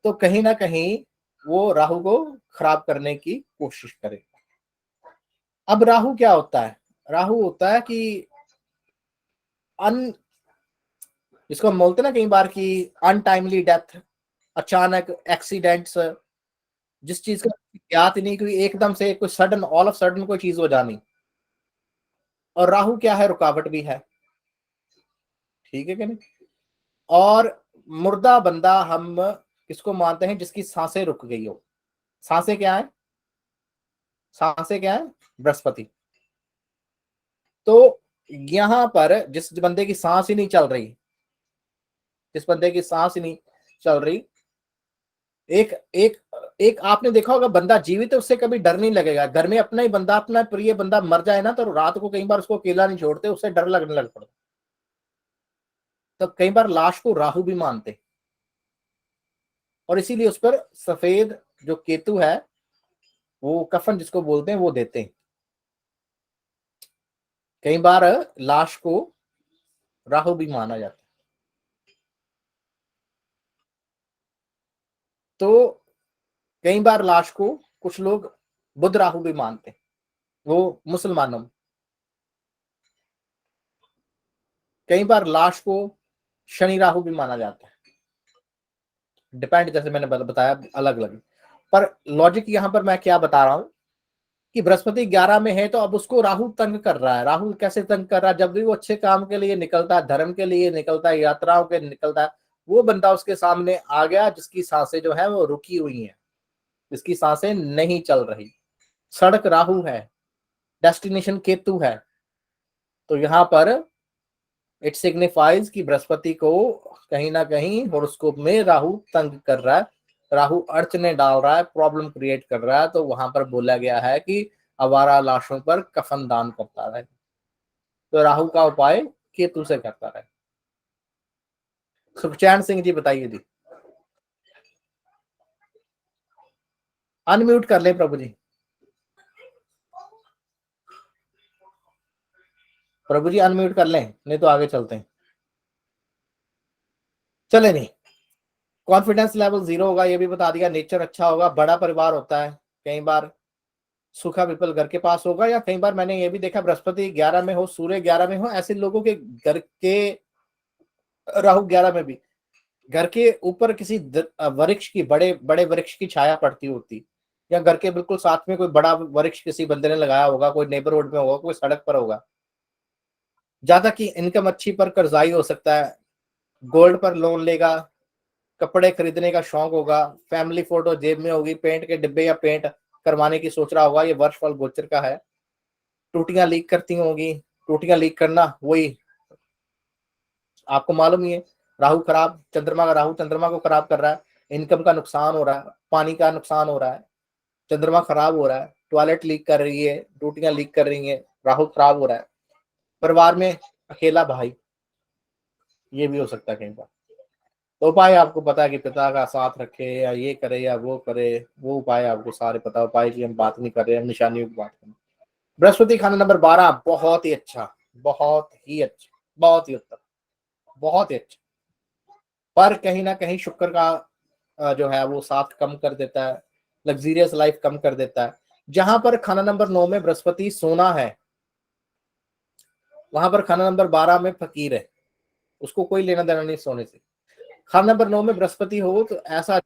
तो कहीं ना कहीं वो राहु को खराब करने की कोशिश करेगा। अब राहु क्या होता है? राहु होता है कि अन जिसको हम बोलते हैं ना कई बार की अनटाइमली डेथ, अचानक एक्सीडेंट्स, जिस चीज का ज्ञात ही नहीं, कोई एकदम से कोई सडन, ऑल ऑफ सडन कोई चीज हो जानी। और राहु क्या है? रुकावट भी है। ठीक है कि नहीं? और मुर्दा बंदा हम किसको मानते हैं? जिसकी सांसें रुक गई हो। सांसें क्या है? सांसें क्या है? बृहस्पति। तो यहां पर जिस बंदे की सांस ही नहीं चल रही, जिस बंदे की सांस ही नहीं चल रही, एक एक एक आपने देखा होगा बंदा जीवित है उससे कभी डर नहीं लगेगा। घर में अपना ही बंदा, अपना प्रिय बंदा मर जाए ना, तो रात को कई बार उसको अकेला नहीं छोड़ते, उससे डर लगने लग पड़ता। तो कई बार लाश को राहु भी मानते, और इसीलिए उस पर सफेद जो केतु है, वो कफन जिसको बोलते हैं, वो देते हैं। कई बार लाश को राहु भी माना जाता है। तो कई बार लाश को कुछ लोग बुध राहु भी मानते हैं, वो मुसलमानों में। कई बार लाश को शनि राहु भी माना जाता है, डिपेंड, जैसे मैंने बताया अलग अलग। पर लॉजिक यहां पर मैं क्या बता रहा हूं कि बृहस्पति 11 में है, तो अब उसको राहु तंग कर रहा है। राहु कैसे तंग कर रहा है? जब भी वो अच्छे काम के लिए निकलता है, धर्म के लिए निकलता है, यात्राओं के निकलता है, वो बंदा उसके सामने आ गया जिसकी सांसें जो है वो रुकी हुई हैं, जिसकी सांसें नहीं चल रही। सड़क राहु है, डेस्टिनेशन केतु है। तो यहाँ पर इट सिग्निफाइज कि बृहस्पति को कहीं ना कहीं हॉरोस्कोप में राहु तंग कर रहा है, राहु अड़चने डाल रहा है, प्रॉब्लम क्रिएट कर रहा है। तो वहां पर बोला गया है कि आवारा लाशों पर कफन दान करता रहे। तो राहु का उपाय केतु से करता रहे। सुखचैन सिंह जी बताइए जी, अनम्यूट कर ले प्रभु जी। प्रभु जी अनम्यूट कर लें, नहीं तो आगे चलते हैं। चले नहीं, कॉन्फिडेंस लेवल 0 होगा, ये भी बता दिया। नेचर अच्छा होगा, बड़ा परिवार होता है, कई बार सुखा विपल घर के पास होगा। या कई बार मैंने ये भी देखा बृहस्पति 11 में हो, सूर्य 11 में हो, ऐसे लोगों के घर के राहु 11 में भी घर के ऊपर किसी वृक्ष की, बड़े बड़े वृक्ष की छाया पड़ती होती, या घर के बिल्कुल साथ में कोई बड़ा वृक्ष किसी बंदे ने लगाया होगा, कोई नेबरहुड में होगा, कोई सड़क पर होगा। ज्यादा की इनकम अच्छी पर कर्जाई हो सकता है, गोल्ड पर लोन लेगा, कपड़े खरीदने का शौक होगा, फैमिली फोटो जेब में होगी, पेंट के डिब्बे या पेंट करवाने की सोच रहा होगा। ये वर्ष फल गोचर का है। टूटियां लीक करती होंगी, टूटियां लीक करना वही आपको मालूम ही है, राहु खराब, चंद्रमा का राहु चंद्रमा को खराब कर रहा है, इनकम का नुकसान हो रहा है, पानी का नुकसान हो रहा है, चंद्रमा खराब हो रहा है, टॉयलेट लीक कर रही है, टूटियां लीक कर रही है, राहु खराब हो रहा है, परिवार में अकेला भाई, ये भी हो सकता है कहीं बार। तो उपाय आपको पता है कि पिता का साथ रखे, या ये करे या वो करे, वो उपाय आपको सारे पता। उपाय की हम बात नहीं कर रहे, हम निशानियों की बात कर रहे हैं। बृहस्पति खाना नंबर 12 बहुत ही अच्छा, बहुत ही अच्छा, बहुत ही उत्तम, बहुत ही अच्छा। पर कहीं ना कहीं शुक्र का जो है वो साथ कम कर देता है, लग्जीरियस लाइफ कम कर देता है। जहां पर खाना नंबर 9 में बृहस्पति सोना है, वहां पर खाना नंबर 12 में फकीर है, उसको कोई लेना देना नहीं सोने से। खाना नंबर 9 में बृहस्पति हो तो ऐसा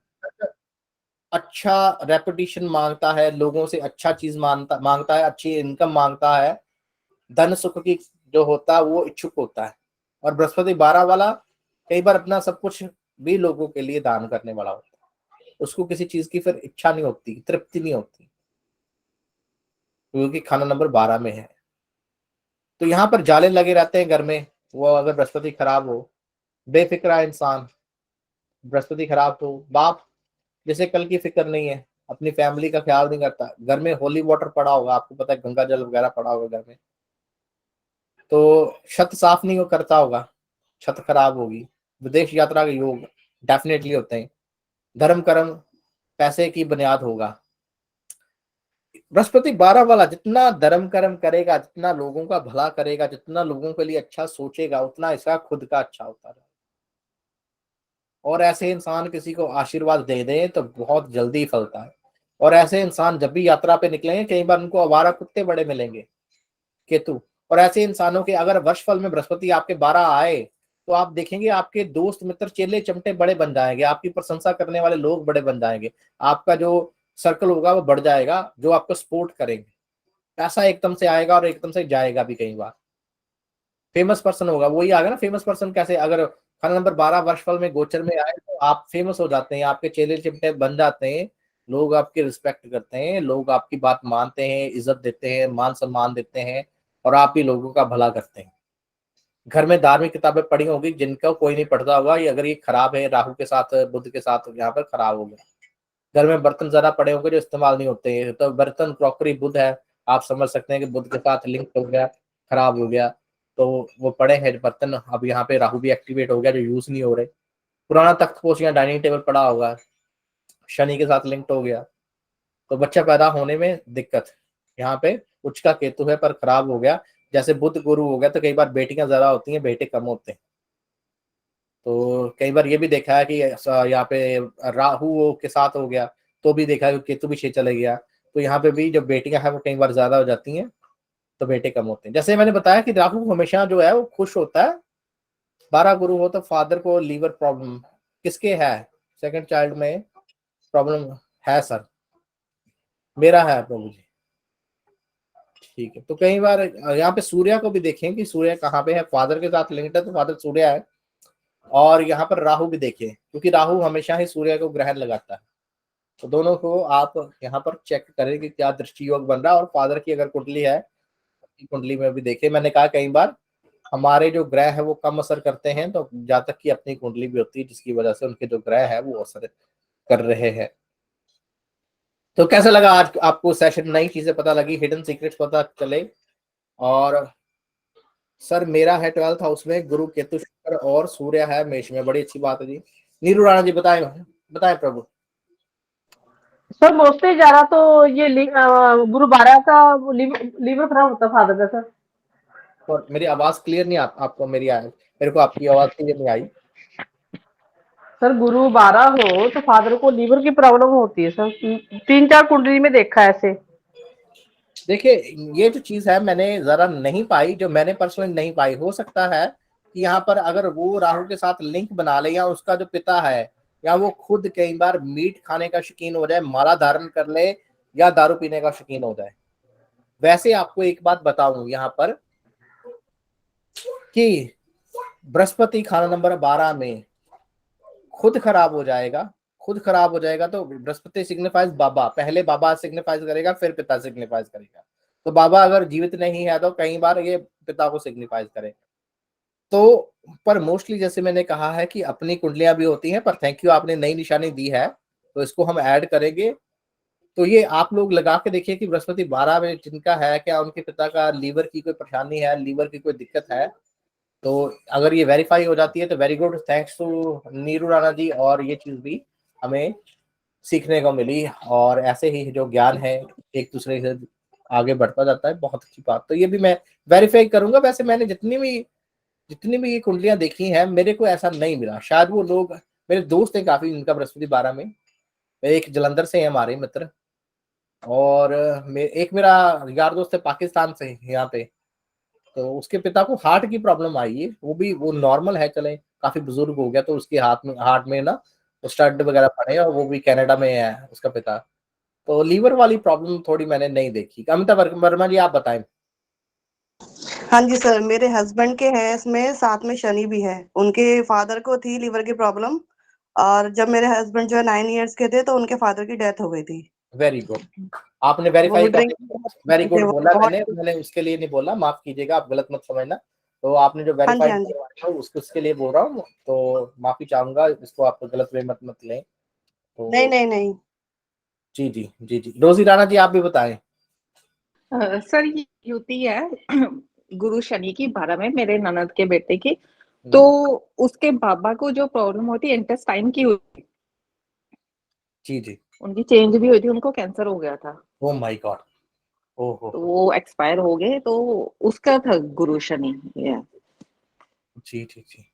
अच्छा रेपुटेशन मांगता है, लोगों से अच्छा चीज मांगता है, अच्छी इनकम मांगता है, धन सुख की जो होता है वो इच्छुक होता है। और बृहस्पति 12 वाला कई बार अपना सब कुछ भी लोगों के लिए दान करने वाला होता है, उसको किसी चीज की फिर इच्छा नहीं होती, तृप्ति नहीं होती, क्योंकि खाना नंबर 12 में है। तो यहाँ पर जाले लगे रहते हैं घर में, वो अगर बृहस्पति खराब हो, बेफिक्रा इंसान, बृहस्पति खराब तो बाप जैसे कल की फिक्र नहीं है, अपनी फैमिली का ख्याल नहीं करता, घर में होली वाटर पड़ा होगा, आपको पता है गंगा जल वगैरह पड़ा होगा घर में, तो छत साफ नहीं करता होगा, छत खराब होगी। विदेश यात्रा के योग डेफिनेटली होते हैं। धर्म कर्म पैसे की बुनियाद होगा। बृहस्पति 12 वाला जितना धर्म कर्म करेगा, जितना लोगों का भला करेगा, जितना लोगों के लिए अच्छा सोचेगा, उतना इसका खुद का अच्छा होता है। और ऐसे इंसान किसी को आशीर्वाद दे दें तो बहुत जल्दी फलता है। और ऐसे इंसान जब भी यात्रा पे निकलेंगे, कई बार उनको आवारा कुत्ते बड़े मिलेंगे, केतु। और ऐसे इंसानों के अगर वर्षफल में बृहस्पति आपके 12 आए तो आप देखेंगे आपके दोस्त मित्र चेले चमटे बड़े बन जाएंगे, आपकी प्रशंसा करने वाले लोग बड़े बन जाएंगे, आपका जो सर्कल होगा वो बढ़ जाएगा, जो आपको सपोर्ट करेंगे। पैसा एकदम से आएगा और एकदम से जाएगा भी, कई बार फेमस पर्सन होगा। वही आ गया ना, फेमस पर्सन कैसे, अगर खाना नंबर 12 वर्षफल में गोचर में आए तो आप फेमस हो जाते हैं, आपके चेले चिमटे बन जाते हैं, लोग आपकी रिस्पेक्ट करते हैं, लोग आपकी बात मानते हैं, इज्जत देते हैं, मान सम्मान देते हैं, और आप भी लोगों का भला करते हैं। घर में धार्मिक किताबें पढ़ी होगी, जिनका कोई नहीं पढ़ता होगा, ये अगर ये खराब है राहु के साथ बुध के साथ, यहाँ पर खराब हो गया। घर में बर्तन ज्यादा पड़े होंगे जो इस्तेमाल नहीं होते हैं, तो बर्तन क्रॉकरी बुध है, आप समझ सकते हैं कि बुध के साथ लिंक हो गया, खराब हो गया, तो वो पड़े हैं बर्तन। अब यहाँ पे राहु भी एक्टिवेट हो गया, जो यूज नहीं हो रहे। पुराना तख्त पोश या डाइनिंग टेबल पड़ा होगा, शनि के साथ लिंक्ड हो गया, तो बच्चा पैदा होने में दिक्कत। यहाँ पे उच्च का केतु है पर खराब हो गया। जैसे बुध गुरु हो गया तो कई बार बेटियां ज्यादा होती हैं, बेटे कम होते हैं। तो कई बार ये भी देखा है कि यहाँ पे राहु के साथ हो गया तो भी देखा है कि केतु भी 6 चले गया, तो यहाँ पे भी जो बेटियां हैं वो कई बार ज्यादा हो जाती हैं, तो बेटे कम होते हैं। जैसे मैंने बताया कि राहु हमेशा जो है वो खुश होता है। 12 गुरु हो तो फादर को लीवर प्रॉब्लम किसके है, सेकंड चाइल्ड में प्रॉब्लम है सर, मेरा है प्रभु जी, ठीक है। तो कई बार यहाँ पे सूर्य को भी देखें कि सूर्य कहाँ पे है, फादर के साथ लिंक्ड है तो फादर सूर्य है। और यहाँ पर राहु भी देखें, क्योंकि राहु हमेशा ही सूर्य को ग्रहण लगाता है, तो दोनों को आप यहाँ पर चेक करें कि क्या दृष्टि योग बन रहा है। और फादर की अगर कुंडली है, कुंडली में भी देखें। मैंने कहा कई बार हमारे जो ग्रह है वो कम असर करते हैं, तो जहाँ तक की अपनी कुंडली भी होती है, जिसकी वजह से उनके जो ग्रह है वो असर कर रहे हैं। तो कैसा लगा आज आपको सेशन, नई चीजें पता लगी, हिडन सीक्रेट्स पता चले। और सर मेरा है 12th हाउस में गुरु केतु शुक्र और सूर्य है मेष में, बड़ी अच्छी बात है जी। नीरू राणा जी बताएं, बताएं प्रभु। सर मोस्टली ज्यादा तो ये गुरु 12 का लीवर खराब होता है फादर का सर। और मेरी आवाज क्लियर नहीं आपको मेरी आई, मेरे को आपकी आवाज क्लियर नहीं आई। सर गुरु 12 हो तो फादर को लीवर की प्रॉब्लम होती है सर, 3-4 कुंडली में देखा है ऐसे। देखिए ये जो चीज है मैंने जरा नहीं पाई, जो मैंने पर्सनली नहीं पाई। हो सकता है कि यहाँ पर अगर वो राहु के साथ लिंक बना ले, या उसका जो पिता है, या वो खुद कई बार मीट खाने का शौकीन हो जाए, माला धारण कर ले, या दारू पीने का शौकीन हो जाए। वैसे आपको एक बात बताऊं यहाँ पर कि बृहस्पति खाना नंबर 12 में खुद खराब हो जाएगा, खुद खराब हो जाएगा। तो बृहस्पति सिग्निफाइज बाबा, पहले बाबा सिग्निफाइज करेगा फिर पिता सिग्निफाइज करेगा। तो बाबा अगर जीवित नहीं है तो कई बार ये पिता को सिग्निफाइज करेगा। तो पर मोस्टली जैसे मैंने कहा है कि अपनी कुंडलियां भी होती हैं, पर थैंक यू आपने नई निशानी दी है, तो इसको हम ऐड करेंगे। तो ये आप लोग लगा के देखिए कि बृहस्पति 12 में जिनका है, क्या उनके पिता का लीवर की कोई परेशानी है, लीवर की कोई दिक्कत है। तो अगर ये वेरीफाई हो जाती है तो very good, thanks to Neeru Rana ji. और ये चीज भी हमें सीखने को मिली, और ऐसे ही जो ज्ञान है एक दूसरे से आगे बढ़ता जाता है, बहुत अच्छी बात। तो ये भी मैं वेरीफाई करूंगा। वैसे मैंने जितनी भी ये कुंडलियां देखी हैं, मेरे को ऐसा नहीं मिला। शायद वो लोग मेरे दोस्त हैं काफी, इनका बृहस्पति 12 में, एक जलंधर से है हमारे मित्र, और एक मेरा यार दोस्त है पाकिस्तान से यहाँ पे, तो उसके पिता को हार्ट की प्रॉब्लम आई है, वो नॉर्मल है, चले काफी बुजुर्ग हो गया, तो उसके हार्ट में ना स्टड वगैरह पड़े और वो भी कनाडा में है उसका पिता। तो लीवर वाली प्रॉब्लम थोड़ी मैंने नहीं देखी। अमिता वर्मा जी आप बताएं। हाँ जी सर, मेरे हस्बैंड के है इसमें साथ में शनि भी है। उनके फादर को थी लीवर की प्रॉब्लम, और जब मेरे हस्बैंड जो है 9 इयर्स के थे तो उनके फादर की डेथ हो गई थी। वेरी गुड, आपने वो वेरीफाई कर ड्रिंक लिया। वेरी गुड वो बोला बहुत। मैंने उसके लिए नहीं बोला, माफ कीजिएगा, आप गलत मत समझना। तो आपने जो हाँ जी, वेरीफाई हाँ जी। करवाया उसके लिए बोल रहा हूँ, तो माफी चाहूंगा, इसको आप गलत वे मत लें। नहीं तो नहीं नहीं। जी जी जी जी, रोजी राणा जी आप भी बताएं। सर ये युति है गुरु शनि की 12 में मेरे ननद के बेटे की। हम्म, तो उसके बाबा को जो प्रॉब्लम होती है इंटेस्टाइन की हुई, जी जी। उनकी चेंज भी हुई थी, उनको कैंसर हो गया था, ओ माय गॉड। तो ओहो। वो एक्सपायर हो गए, तो उसका था गुरु शनि ये। जी जी जी,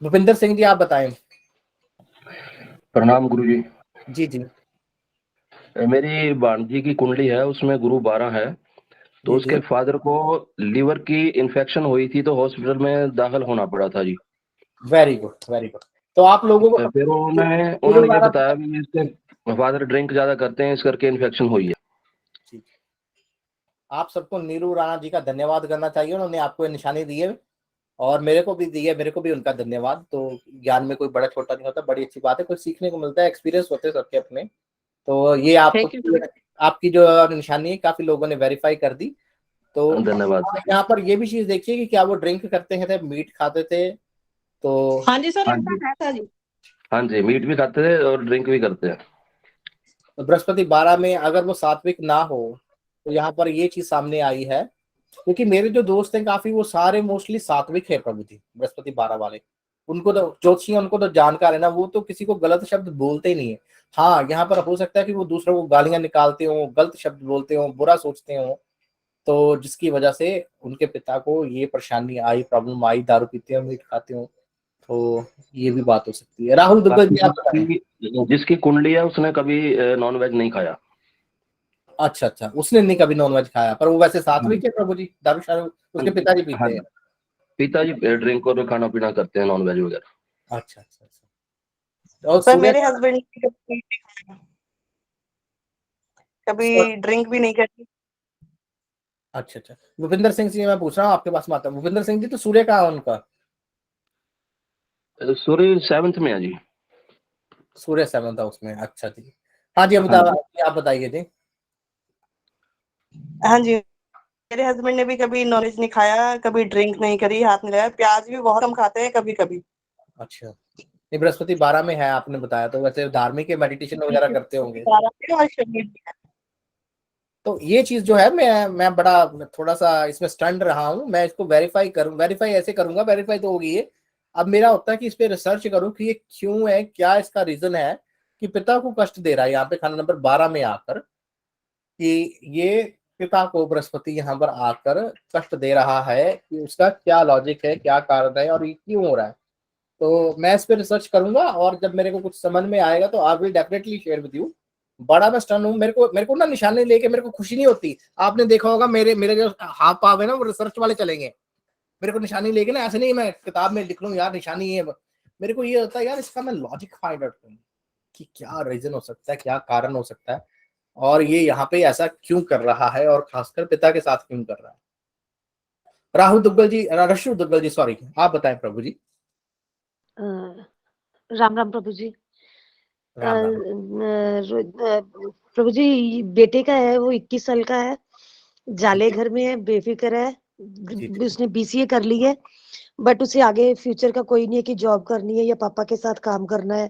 भूपिंदर सिंह जी आप बताएं। प्रणाम गुरु जी। जी जी मेरी भांजी की कुंडली है, उसमें गुरु 12 है। तो जी उसके जी। फादर को लीवर की इन्फेक्शन हुई थी, तो हॉस्पिटल में दाखिल होना पड़ा था जी। Very good very good. तो आप लोगों को फिर उन्होंने नीरू उन्होंने ये राणा बताया भी इसके फादर ड्रिंक ज्यादा करते हैं, इस करके इन्फेक्शन हुई है। जी, आप सबको नीरू राणा जी का धन्यवाद करना चाहिए, उन्होंने आपको ये निशानी दी है और मेरे को भी दी है, मेरे को भी उनका धन्यवाद। तो ज्ञान में कोई बड़ा छोटा नहीं होता, बड़ी अच्छी बात है, कुछ सीखने को मिलता है, एक्सपीरियंस होते हैं सबके अपने। तो ये आप थैंक यू। आपकी जो निशानी है काफी लोगों ने वेरीफाई कर दी। तो धन्यवाद। यहाँ पर ये भी चीज देखिए कि क्या वो ड्रिंक करते थे, मीट खाते थे? तो हाँ जी सर, हाँ ऐसा जी, है सर जी। हाँ जी, मीट भी खाते थे और ड्रिंक भी करते हैं। बृहस्पति 12 में अगर वो सात्विक ना हो, तो यहाँ पर ये चीज सामने आई है, क्योंकि मेरे जो दोस्त हैं काफी, वो सारे मोस्टली सात्विक है प्रभु जी, बृहस्पति 12 वाले। उनको तो ज्योतिषी है, उनको तो जानकार है ना, वो तो किसी को गलत शब्द बोलते ही नहीं है। हाँ, यहाँ पर हो सकता है कि वो दूसरों को गालियां निकालते हो, गलत शब्द बोलते हो, बुरा सोचते हो, तो जिसकी वजह से उनके पिता को ये परेशानी आई, प्रॉब्लम आई, दारू पीते हो, मीट खाते हो, तो ये भी बात हो सकती है। राहुल दुग्गल जी आप बताएं। जिसकी कुंडली है उसने कभी नॉन वेज नहीं खाया। अच्छा अच्छा, उसने नहीं कभी नॉनवेज खाया, पर वो वैसे सात्विक है प्रभु जी, दारू शारू उसके पिताजी हाँ, पीते हैं? पिताजी ड्रिंक और खाना पीना करते हैं, नॉन वेज वगैरह। अच्छा अच्छा अच्छा। और सर सूर्य मेरे हस्बैंड कभी ड्रिंक भी नहीं करती। अच्छा अच्छा, भूपिंदर सिंह जी मैं पूछ रहा हूँ आपके पास में आता हूँ। भूपिंदर सिंह जी, तो सूर्य कहाँ है उनका? सूर्य 7th में है जी। सूर्य 7th हाउस में, अच्छा जी। हाँ जी, हाँ जी। आप बताइए जी। हाँ जी, मेरे हस्बैंड ने भी कभी नॉनवेज नहीं खाया, कभी ड्रिंक नहीं करी, हाथ नहीं लगाया, प्याज भी बहुत कम खाते हैं कभी कभी। अच्छा, ये बृहस्पति 12 में है आपने बताया, तो वैसे धार्मिक मेडिटेशन वगैरह करते होंगे। और शनि भी है। तो ये चीज जो है, मैं बड़ा थोड़ा सा इसमें स्टंड रहा हूँ। मैं इसको वेरीफाई ऐसे करूंगा, वेरीफाई तो होगी ये। अब मेरा होता है कि इस पे रिसर्च करूं कि ये क्यों है, क्या इसका रीजन है कि पिता को कष्ट दे रहा है यहाँ पे खाना नंबर 12 में आकर, कि ये पिता को बृहस्पति यहाँ पर आकर कष्ट दे रहा है, कि उसका क्या लॉजिक है, क्या कारण है और ये क्यों हो रहा है। तो मैं इस पे रिसर्च करूंगा और जब मेरे को कुछ समझ में आएगा तो I will definitely share with you. बड़ा मैं स्टन हूँ, मेरे को ना निशाने लेके मेरे को खुशी नहीं होती। आपने देखा होगा मेरे मेरे जो हाथ पाव है ना, वो रिसर्च वाले चलेंगे। मेरे को निशानी लेके ना, ऐसे नहीं मैं किताब में लिख लूं यार निशानी ये, मेरे को ये होता है यार इसका मैं लॉजिक फाइंड आउट करूं कि क्या रीजन हो सकता है, क्या कारण हो सकता है, और ये यहाँ पे ऐसा क्यों कर रहा है, और खासकर पिता के साथ क्यों कर रहा है। राहुल दुग्गल जी, रशु दुग्गल जी, सॉरी, आप बताएं प्रभु जी। राम राम प्रभु जी। राम राम। प्रभु जी, बेटे का है, वो 21 साल का है, जाले घर में है, बेफिक्र है, उसने बीसीए कर ली है, बट उसे आगे फ्यूचर का कोई नहीं है कि जॉब करनी है या पापा के साथ काम करना है।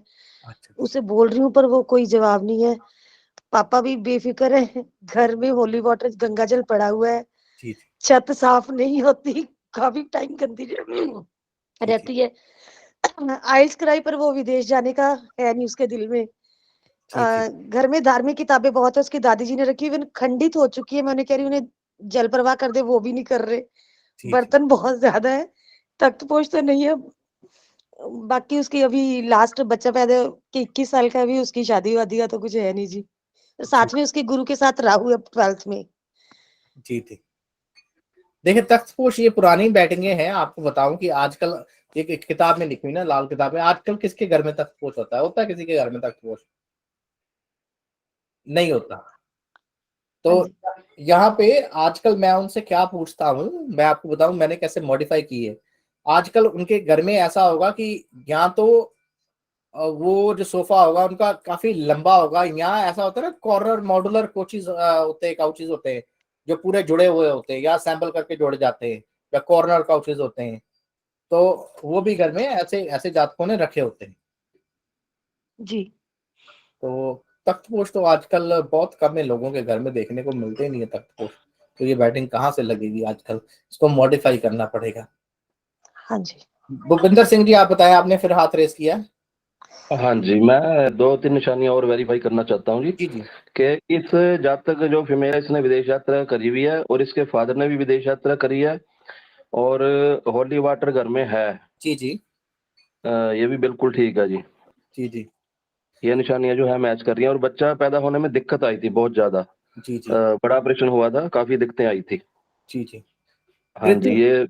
उसे बोल रही हूँ पर वो कोई जवाब नहीं है। पापा भी बेफिक्र है, घर में होली वाटर गंगा जल पड़ा हुआ है, छत साफ नहीं होती, काफी टाइम गंदी रहती है। आइल्स कराई पर वो विदेश जाने का है नहीं उसके दिल में। घर में धार्मिक किताबें बहुत है, उसकी दादी जी ने रखी हुई, खंडित हो चुकी है। मैं उन्हें कह रही हूँ उन्हें जल प्रवाह कर दे, वो भी नहीं कर रहे। बर्तन बहुत ज्यादा है, तख्त पोष तो नहीं है। बाकी उसकी अभी लास्ट बच्चा पैदा कि 21 साल का, भी उसकी शादी वादी का तो कुछ है नहीं जी। साथ में उसके गुरु के साथ राहु अब 12th में। जी थी। देखिए तख्तपोश ये पुरानी बैटिंगें हैं। आपको बताऊं कि आजकल एक किताब में लिखी हुई ना, लाल किताब में, आजकल किसके घर में तख्तपोश होता है किसी के घर में तख्तपोश? नहीं होता। तो यहाँ पे आजकल मैं उनसे क्या पूछता हूँ, मैं आपको बताऊं मैंने कैसे मॉडिफाई की है। आजकल उनके घर में ऐसा होगा कि यहाँ तो वो जो सोफा होगा उनका काफी लंबा होगा। यहाँ ऐसा होता है ना, कॉर्नर मॉड्यूलर कोचेज होते हैं, काउचेज होते हैं जो पूरे जुड़े हुए होते हैं, या सैंपल करके जोड़े जाते हैं, या कॉर्नर काउचेज होते हैं। तो वो भी घर में ऐसे ऐसे जातकों ने रखे होते हैं। जी। तो तख्तपोश तो आजकल बहुत कम है, लोगों के घर में देखने को मिलते ही नहीं है तख्तपोश। तो ये बैटिंग कहाँ से लगेगी आजकल? इसको मॉडिफाई करना पड़ेगा। हाँ जी। भूपिंदर सिंह जी आप बताएं, आपने फिर हाथ रेस किया। हाँ जी, मैं 2-3 निशानियां और वेरीफाई करना चाहता हूँ जी कि इस जातक जो फीमेल है इसने विदेश यात्रा करी हुई है और इसके फादर ने भी विदेश यात्रा करी है और होली वाटर घर में है। जी। ये भी बिल्कुल ठीक है जी। जी। ये निशानियां जो है मैच कर रही हैं और बच्चा पैदा होने में दिक्कत आई थी बहुत ज्यादा। जी। बड़ा ऑपरेशन हुआ था, काफी दिक्कतें आई थी। जी। हाँ जी, ये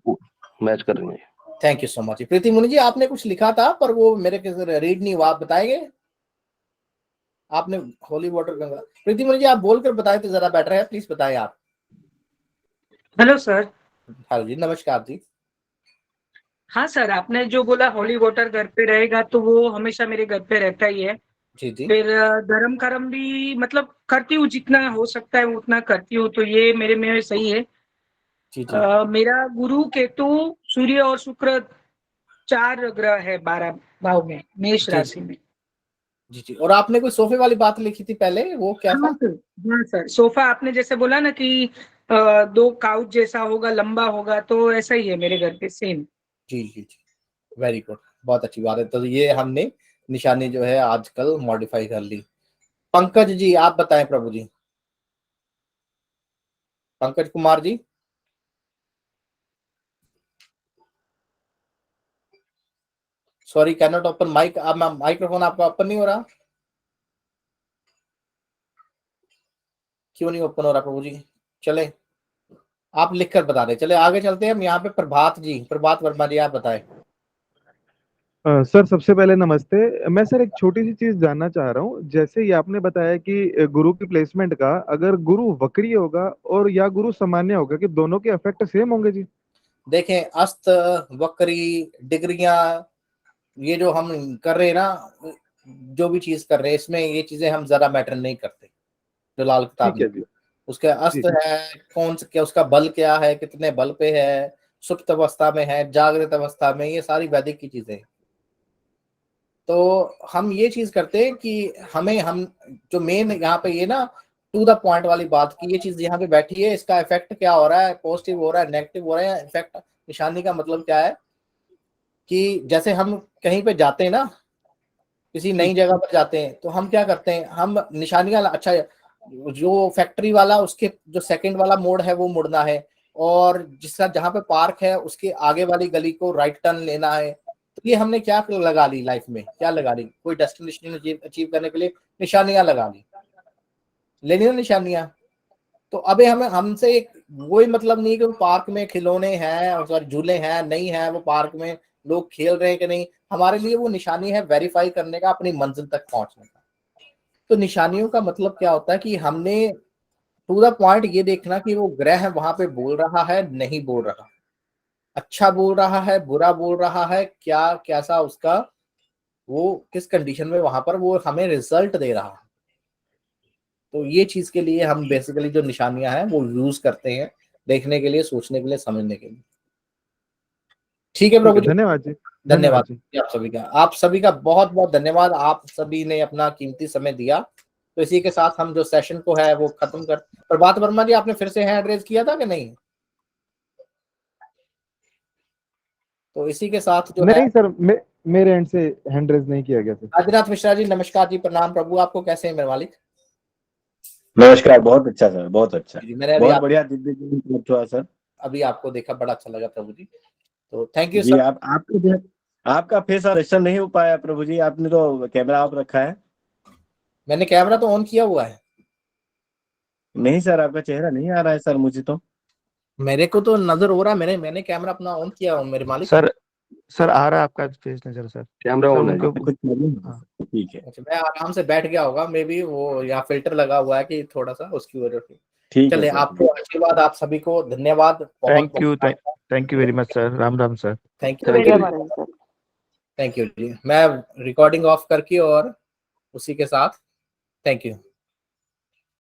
मैच कर रही है। Thank you so much. Preeti Muni ji आपने कुछ लिखा था पर वो मेरे रीड नहीं हुआ, आप बताएंगे? आपने होली वाटर गंगा, प्रीति मुनि जी आप बोलकर बताएं तो जरा बेटर है, प्लीज बताएं आप। Hello sir. हेलो जी, नमस्कार जी। हाँ सर, आपने जो बोला होली वाटर घर पे रहेगा तो वो हमेशा मेरे घर पे रहता ही है। जी। फिर धर्म कर्म भी मतलब करती हूँ, जितना हो सकता है उतना करती हूँ, तो ये मेरे में सही है। जी। मेरा गुरु केतु सूर्य और शुक्र 4 ग्रह है 12 भाव में, मेष राशि में। जी। और आपने कोई सोफे वाली बात लिखी थी पहले, वो क्या था? हाँ सर, सोफा आपने जैसे बोला ना कि 2 काउच जैसा होगा, लंबा होगा, तो ऐसा ही है मेरे घर पे सेम। जी। वेरी गुड, बहुत अच्छी बात है। तो ये हमने निशानी जो है आजकल मॉडिफाई कर ली। पंकज जी आप बताएं Prabhu ji. Pankaj Kumar ji. Sorry can not open mic. Microphone आपका ओपन नहीं हो रहा, क्यों नहीं ओपन हो रहा प्रभु जी? चले आप लिखकर बता दें। चले आगे चलते हैं हम। यहाँ पे प्रभात जी, प्रभात वर्मा जी आप बताएं। सर सबसे पहले नमस्ते। मैं सर एक छोटी सी चीज जानना चाह रहा हूँ। जैसे ये आपने बताया कि गुरु की प्लेसमेंट का, अगर गुरु वक्री होगा और या गुरु सामान्य होगा, कि दोनों के इफेक्ट सेम होंगे जी? देखें अस्त वक्री डिग्रियां ये जो हम कर रहे हैं ना, जो भी चीज कर रहे हैं इसमें ये चीजें हम जरा मैटर नहीं करते। जो लाल किताब ठीक है में जी। उसके अस्त है, कौन सा क्या उसका बल क्या है, कितने बल पे है, सुप्त अवस्था में है, जागृत अवस्था में, ये सारी वैदिक की चीजें। तो हम ये चीज करते हैं कि हम जो मेन यहाँ पे ये ना टू द पॉइंट वाली बात की, ये चीज यहाँ पे बैठी है, इसका इफेक्ट क्या हो रहा है, पॉजिटिव हो रहा है, नेगेटिव हो रहा है, इफेक्ट निशानी का मतलब क्या है कि जैसे हम कहीं पे जाते हैं ना, किसी नई जगह पर जाते हैं, तो हम क्या करते हैं, हम निशानियां, अच्छा जो फैक्ट्री वाला उसके जो सेकंड वाला मोड़ है वो मुड़ना है, और जिसका जहाँ पे पार्क है उसके आगे वाली गली को राइट टर्न लेना है। तो ये हमने क्या लगा ली लाइफ में, क्या लगा ली, कोई डेस्टिनेशन अचीव करने के लिए निशानियां लगा ली, लेनी ना निशानियां। तो अबे हमें हमसे एक वही मतलब नहीं कि वो पार्क में खिलौने हैं और झूले हैं नहीं है, वो पार्क में लोग खेल रहे हैं कि नहीं, हमारे लिए वो निशानी है वेरीफाई करने का, अपनी मंजिल तक पहुंचने का। तो निशानियों का मतलब क्या होता है कि हमने टू द पॉइंट ये देखना कि वो ग्रह वहां पे बोल रहा है नहीं बोल रहा, अच्छा बोल रहा है बुरा बोल रहा है, क्या कैसा उसका वो किस कंडीशन में वहां पर वो हमें रिजल्ट दे रहा है। तो ये चीज के लिए हम बेसिकली जो निशानियां हैं वो यूज करते हैं, देखने के लिए, सोचने के लिए, समझने के लिए। ठीक है प्रभु जी, धन्यवाद जी। धन्यवाद आप सभी का बहुत बहुत धन्यवाद। आप सभी ने अपना कीमती समय दिया। तो इसी के साथ हम जो सेशन को है वो खत्म कर। प्रभात वर्मा जी आपने फिर से हैंड रेज किया था कि नहीं? तो इसी के साथ जो नहीं है सर, मेरे एंड से हैंड रेज नहीं किया गया सर। आदिनाथ मिश्रा जी नमस्कार जी, प्रणाम प्रभु, आपको कैसे हैं मेरे मालिक? नमस्कार, बहुत अच्छा सर, बहुत अच्छा, मैंने अभी बहुत बढ़िया दिव्य जीवन प्राप्त हुआ सर। अभी आपको देखा, बड़ा अच्छा लगा प्रभु जी, तो थैंक यू जी। सर। आपका फेस दर्शन नहीं हो पाया प्रभु जी, आपने तो कैमरा ऑफ रखा है। मैंने कैमरा तो ऑन किया हुआ है। नहीं सर, आपका चेहरा नहीं आ रहा है सर मुझे तो। मेरे को तो नजर हो रहा है, मैंने कैमरा अपना ऑन किया हूँ मेरे मालिक। सर आ रहा है आपका फेस नजर सर। कैमरा सर ऑन है। उनको कुछ प्रॉब्लम है? ठीक है, अच्छा, मैं आराम से बैठ गया होगा, मे बी वो यहाँ फिल्टर लगा हुआ है कि थोड़ा सा, उसकी वजह से। ठीक है चले, सर। आपको आशीर्वाद, आप सभी को धन्यवाद, thank you very much sir. Ram Ram sir. Thank Thank you, you. Thank you जी। मैं रिकॉर्डिंग ऑफ करके और उसी के साथ थैंक यू।